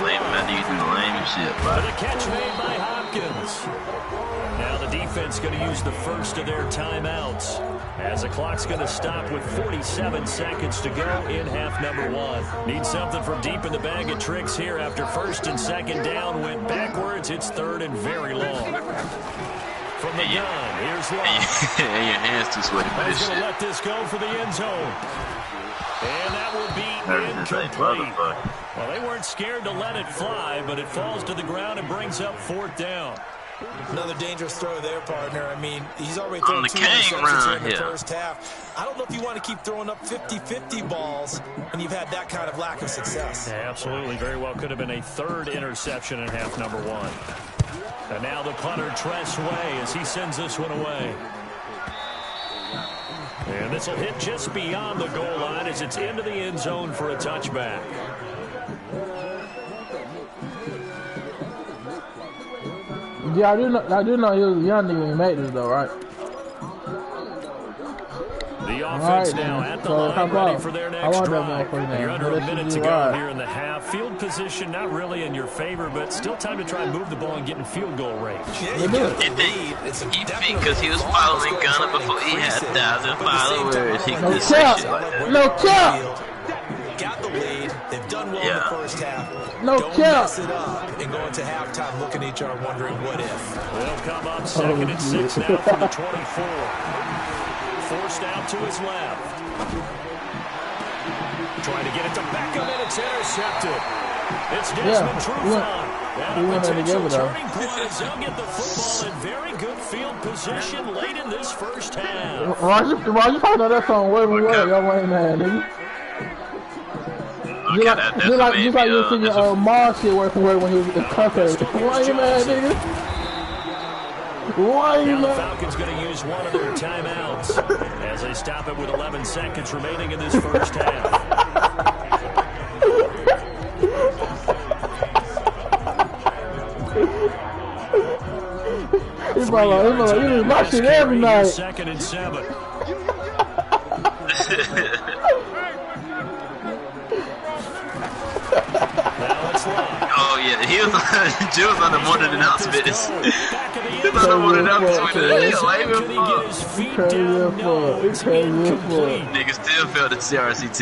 Lame, I need to do the lame shit, bro. The catch made by Hopkins. Now the defense going to use the first of their timeouts, as the clock's going to stop with 47 seconds to go in half number 1. Need something from deep in the bag of tricks here after 1st and 2nd down went backwards. It's 3rd and very long. From the gun, here's Love. And your hands too sweaty for this shit. Going to let this go for the end zone. And that will be incomplete. Well, they weren't scared to let it fly, but it falls to the ground and brings up 4th down. Another dangerous throw there, partner. I mean, he's already thrown 2 interceptions here in the first half. I don't know if you want to keep throwing up 50-50 balls when you've had that kind of lack of success. Yeah, absolutely. Very well could have been a 3rd interception in half number 1. And now the punter, Tress Way, as he sends this one away. And this will hit just beyond the goal line as it's into the end zone for a touchback. Yeah, I do know he was a young nigga when he made this, though, right? The offense now at the line, ready for their next drive. You're under a minute to go here in the half. Field position not really in your favor, but still time to try and move the ball and get in field goal range. Yeah, you got the lead. He think because he was following Gunner before he had 1,000 followers, he could say shit like that. No cap! Got the lead. They've done well in the first half. No Don't cap! mess it up and go into halftime looking at each other wondering what if. They'll come up 2nd and 6 now from the 24. Forced out to his left. Trying to get it to Beckham, and it's intercepted. It's Desmond Trufant. And a potential turning point as they'll get the football in very good field position late in this first half. Roger, probably know that song way more well. Y'all ain't mad, nigga. Just like you singing Mars shit word for word when he was in concert. Why you mad, nigga? Why you mad? The Falcons going to use one of their timeouts as they stop it with 11 seconds remaining in this first half. He's like, you just watch it every night. 2nd and 7. Oh yeah, he was Jill was on the morning announcement. He was on the morning announcement. Niggas still failed the CRCT.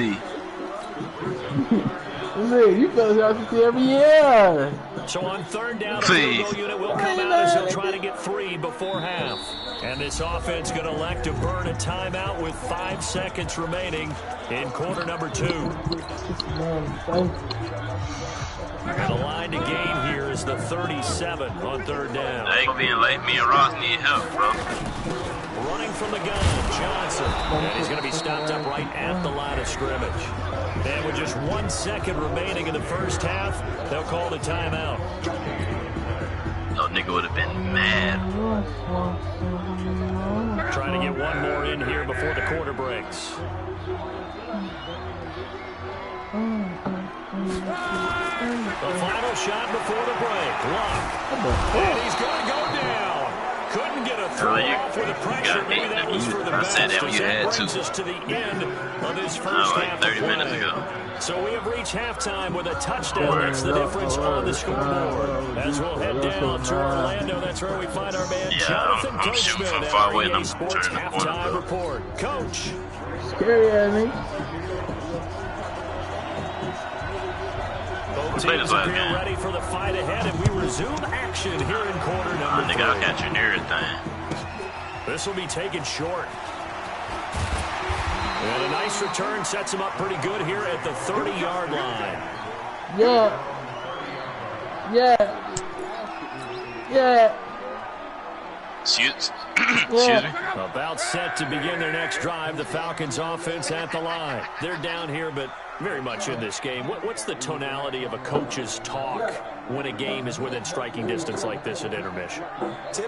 You fail the CRCT every year. So on 3rd down, the field goal unit will come out as they'll try to get 3 before half. And this offense going to elect to burn a timeout with 5 seconds remaining in quarter number 2. And the line to gain here is the 37 on 3rd down. They being late. Me and Ross need help, bro. Running from the gun, Johnson. And he's going to be stopped up right at the line of scrimmage. And with just 1 second remaining in the first half, they'll call the timeout. No nigga would have been mad. Trying to get one more in here before the quarter breaks. The final shot before the break. Luck. And he's going to go down. Couldn't get a throw off with the pressure. Maybe that was for the best. I said that when you had to. Brings us to the end of this first half. 30 minutes ago. So we have reached halftime with a touchdown. That's the difference on the scoreboard. As we'll head down to Orlando, that's where we find our man Jonathan I'm shooting from far away and I'm Sports turning the corner. halftime report. Coach. Scary, Annie. Both teams appear ready for the fight ahead, and we resume action here in quarter number 3. Nigga, I'll catch you near everything. This will be taken short. And a nice return sets him up pretty good here at the 30-yard line. Yeah. Excuse me. About set to begin their next drive. The Falcons offense at the line. They're down here, but very much in this game. What's the tonality of a coach's talk when a game is within striking distance like this at intermission?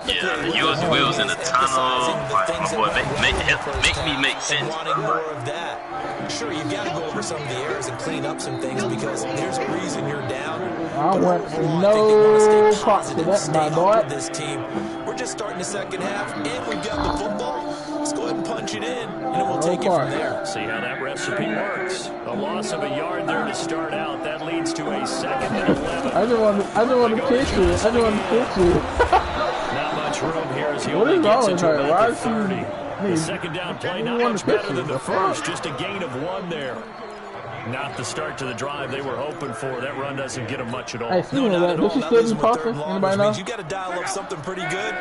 Yeah, we was in the tunnel. My boy, make me make sense. Wanting more of that. Sure, you've got to go over some of the errors and clean up some things because there's a reason you're down. I want no parts of that, my boy. This team. We're just starting the second half, and we've got the football. Let's go ahead and punch it in, and then we'll take it from there. See how that recipe works. A loss of a yard there to start out. That leads to a 2nd and 11. I just want to pitch it. Not much room here as he only gets into about the 30. The second down play not much better than the first. Just a gain of 1 there. Not the start to the drive they were hoping for. That run doesn't get them much at all. Hey, speaking of that, does she still be popping? Anybody know? You got to dial up something pretty good.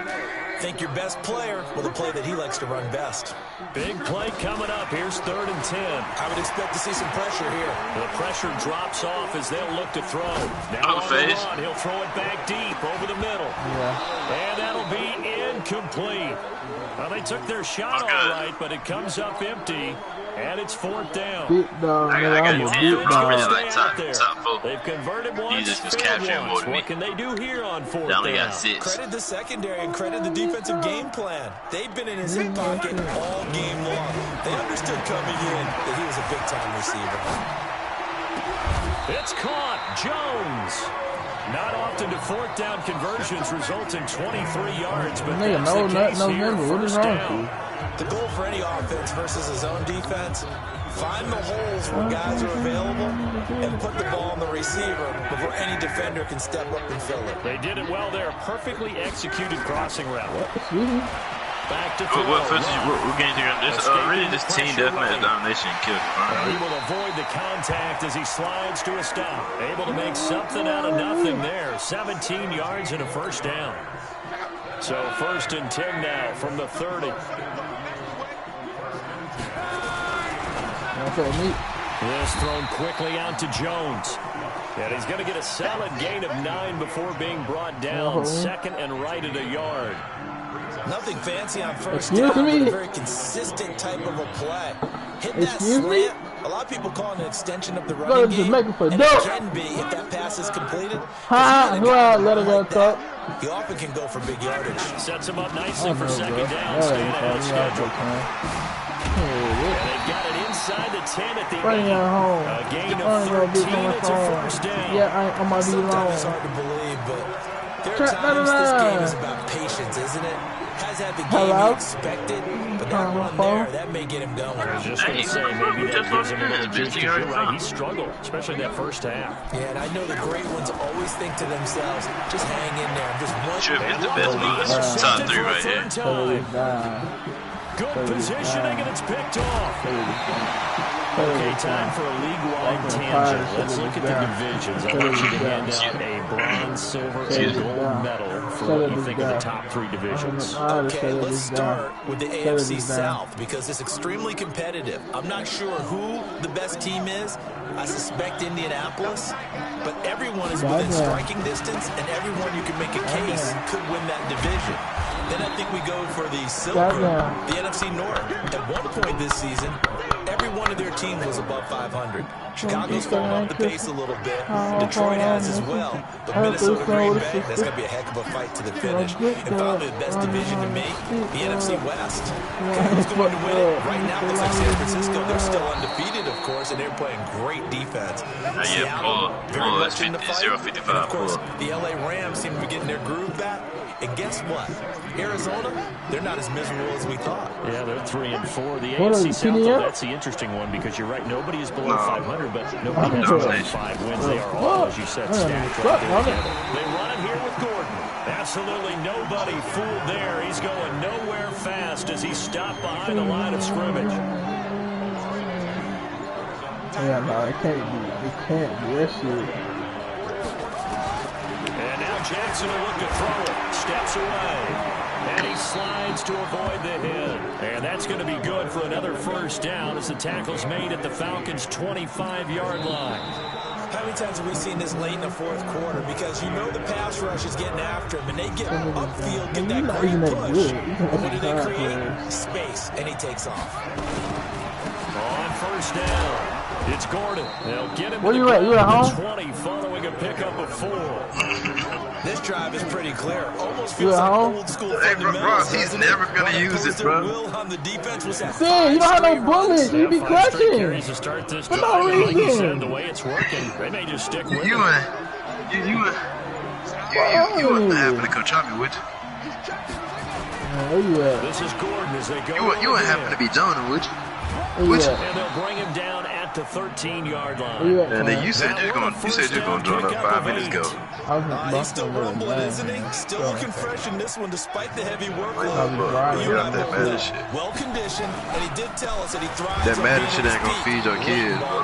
Think your best player with a play that he likes to run best. Big play coming up. Here's 3rd and 10. I would expect to see some pressure here. The pressure drops off as they'll look to throw. Now on the run, he'll throw it back deep over the middle. Yeah. And that'll be incomplete. Well, they took their shot all right, but it comes up empty. And it's 4th down. Big dog, I got a 10. I really like top 4. They've converted once. He just was capturing more than me. What can they do here on 4th They only down? got 6. Credit the secondary and credit the defensive game plan. They've been in his hip pocket all game long. They understood coming in that he was a big-time receiver. It's caught. Jones. Not often do 4th down conversions result in 23 yards, but that's the case here. First down. The goal for any offense versus his own defense, find the holes where guys are available and put the ball on the receiver before any defender can step up and fill it. They did it well there. Perfectly executed crossing route. Back to what games are this? Really, this team definitely domination killed. Able to avoid the contact as he slides to a stop. Able to make something out of nothing there. 17 yards and a first down. So 1st and 10 now from the 30. This thrown quickly out to Jones. And he's going to get a solid gain of 9 before being brought down. 2nd and right at a yard. Nothing fancy on first down, but a very consistent type of a play. Hit that slant. A lot of people call it an extension of the running game, and it can be if that pass is completed. Let it go, top. He often can go for big yardage. Sets him up nicely for 2nd down. Staying ahead of schedule. And they've got it inside the 10 at the end. A gain of 13. It's a first down. Yeah, I'm going to be long. Sometimes it's hard to believe, but there are times this game is about patience, isn't it? Has had the game he expected, but that run there, that may get him going. I was just going to say, maybe that gives him a little juice. You're right, he struggled, especially that first half. Yeah, and I know the great ones always think to themselves, just hang in there. Just one. Sure, it's the best move. This is top 3 right here. Good positioning, and it's picked off. Okay, time for a league-wide tangent. Let's look at the divisions. I want you to hand out a bronze, silver, and gold medal for what you think of the top 3 divisions. Okay, let's start with the AFC South because it's extremely competitive. I'm not sure who the best team is. I suspect Indianapolis, but everyone is within striking distance, and everyone you can make a case could win that division. Then I think we go for the silver, the NFC North. At one point this season, every one of their teams was above 500. Chicago's fallen off the pace a little bit. Detroit has as well. But Minnesota, Green Bay, that's going to be a heck of a fight to the finish. And finally, the best division to me, the NFC West. Who's going to win it? Right now, it looks like San Francisco. They're still undefeated, of course, and they're playing great defense. Seattle, very much in the fight. And, of course, the LA Rams seem to be getting their groove back. And guess what? Arizona, they're not as miserable as we thought. Yeah, they're 3-4. The AFC South, though, that's the interesting one because you're right. Nobody is below 500, but nobody has more than 5 wins. They are all, as you said, stacked right there together. They run it here with Gordon. Absolutely nobody fooled there. He's going nowhere fast as he stopped behind the line of scrimmage. Yeah, no, it can't be. It can't be. That shit. And now Jackson will look to throw it. Steps away. And he slides to avoid the hit. And that's going to be good for another first down as the tackle's made at the Falcons' 25-yard line. How many times have we seen this late in the fourth quarter? Because you know the pass rush is getting after him, and they get upfield, get that great push. And what do they create? Space, and he takes off. On first down, It's Gordon. They'll get him. Where you at? You at home? 20 following a pickup of 4. This drive is pretty clear. Almost You feels at like home? old school Hey, bro, fundamentals. he's never gonna use it, bro. On the defense was at See, you don't have no bullets. You be 5 straight clutching. carries to start this For drive. no And like you reason. said, the way it's working, they may just stick with it. You wouldn't happen to come try me, would you? Where you at? This is Gordon as they go. You wouldn't happen to be joining, would you? Where you at? And they'll bring him down at the 13-yard line. Where you at, And then Cam? you said you're gonna join up 5 minutes ago. He's still rumbling, isn't he? Still looking fresh in this one despite the heavy workload. Get out that Madden shit. Well conditioned, and he did tell us that he thrives. That Madden shit ain't gonna feed your kids, bro.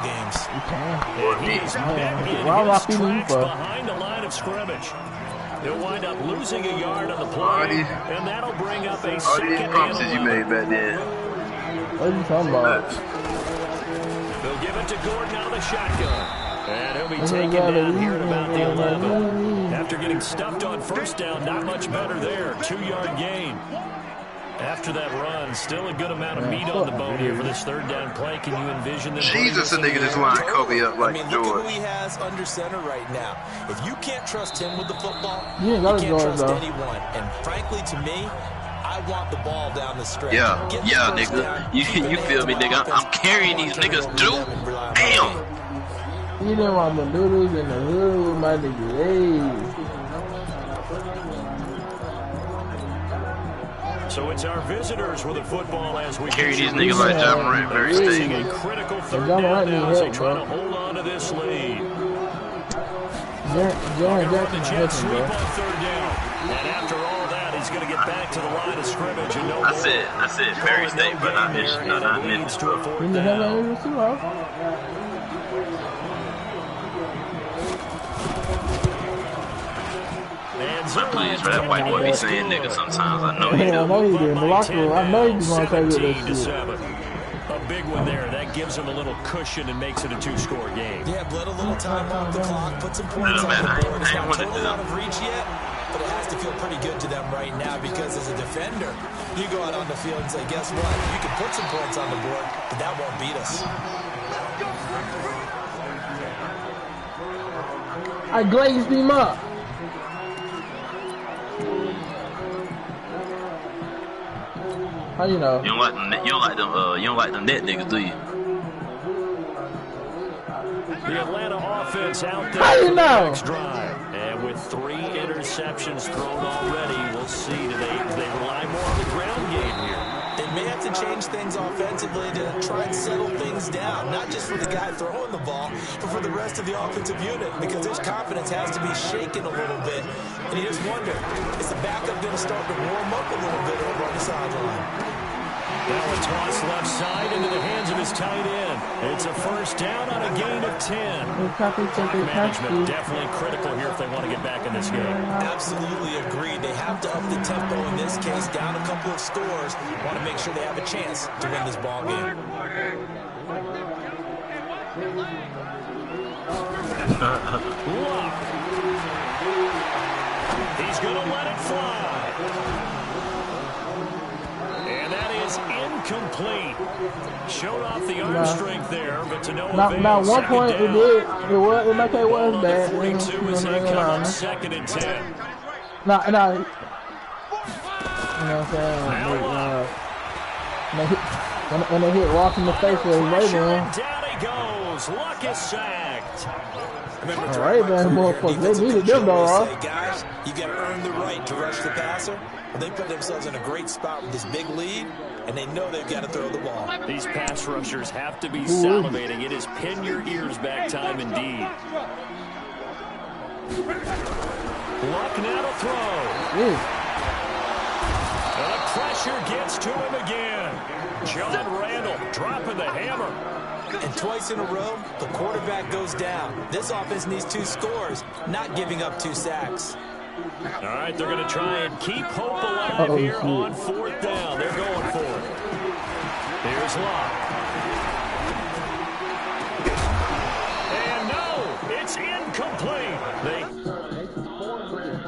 Why am I feeding you for? Behind the line of scrimmage. He'll wind up losing a yard on the play, and that'll bring up a All these second promises and you 11. made back then. What are you talking about? They'll give it to Gordon out of the shotgun. And he'll be taken down here at about the 11. After getting stuffed on first down, not much better there. 2-yard gain. After that run, still a good amount of meat on the bone here for this third down play. Can you envision them? Jesus, a nigga just line Kobe up like Look at George. who he has under center right now. If you can't trust him with the football, You ain't got to can't George, trust though. anyone. And frankly, to me, I want the ball down the stretch. Yeah, Get the yeah, first nigga. down, You keep it in feel the me, nigga? offense. I'm carrying these niggas, dude. Damn. You didn't want the noodles in the hood with my nigga. Hey. So it's our visitors with the football as we Carry these niggas like John Morant, very facing stable. a critical third John down Morant now need as they help, try bro. to hold on to this lead. Jaron The Jackson jet hit him, sweep bro. on third down. And after all that, he's going to get back to the line of scrimmage and no I more. said, very stable, but not this, not Leads this. to a fourth You the hell down. ain't even see her. I'm pleased for that white boy be saying nigga sometimes. I know he Yeah, I know do. he did. In the locker room, I know he be gonna tell you that 17-7. shit. A big one there. That gives him a little cushion and makes it a 2-score game. Yeah, bled a little time off the clock, put some points on man, the board. It's I ain't not wanna totally do out of reach yet, but it has to feel pretty good to them right now because as a defender, you go out on the field and say, guess what? You can put some points on the board, but that won't beat us. I glazed him up. How you know? You don't like them. You don't like them net niggas, do you? The Atlanta offense out there How you for the know? next drive. And with 3 interceptions thrown already, we'll see. Do they rely more on the ground game here? They may have to change things offensively to try and settle things down, not just for the guy throwing the ball, but for the rest of the offensive unit, because his confidence has to be shaken a little bit. And you just wonder, is the backup going to start to warm up a little bit over on the sideline? Now a toss left side into the hands of his tight end. It's a first down on a gain of 10. Management definitely critical here if they want to get back in this game. Absolutely agreed. They have to up the tempo in this case, down a couple of scores. Want to make sure they have a chance to win this ball game. Luck. He's going to let it fly. And that is incomplete. Showed off the arm strength there, but to no avail. Now, one point it did. It was bad. 42 as they come up 2nd and 10. Nah. You know what I'm saying? When they hit Ross in the face with his right hand. Down he goes. Luck is sacked. All right, man, motherfuckers. They needed them, though, Ross. Guys, you got to earn the right to rush the passer. Well, they put themselves in a great spot with this big lead, and they know they've got to throw the ball. These pass rushers have to be salivating. It is pin your ears back time indeed. Luck now to throw. And the pressure gets to him again. John Randall dropping the hammer. And twice in a row, the quarterback goes down. This offense needs 2 scores, not giving up 2 sacks. All right, they're going to try and keep hope alive here on 4th down. They're going for it. Here's Locke.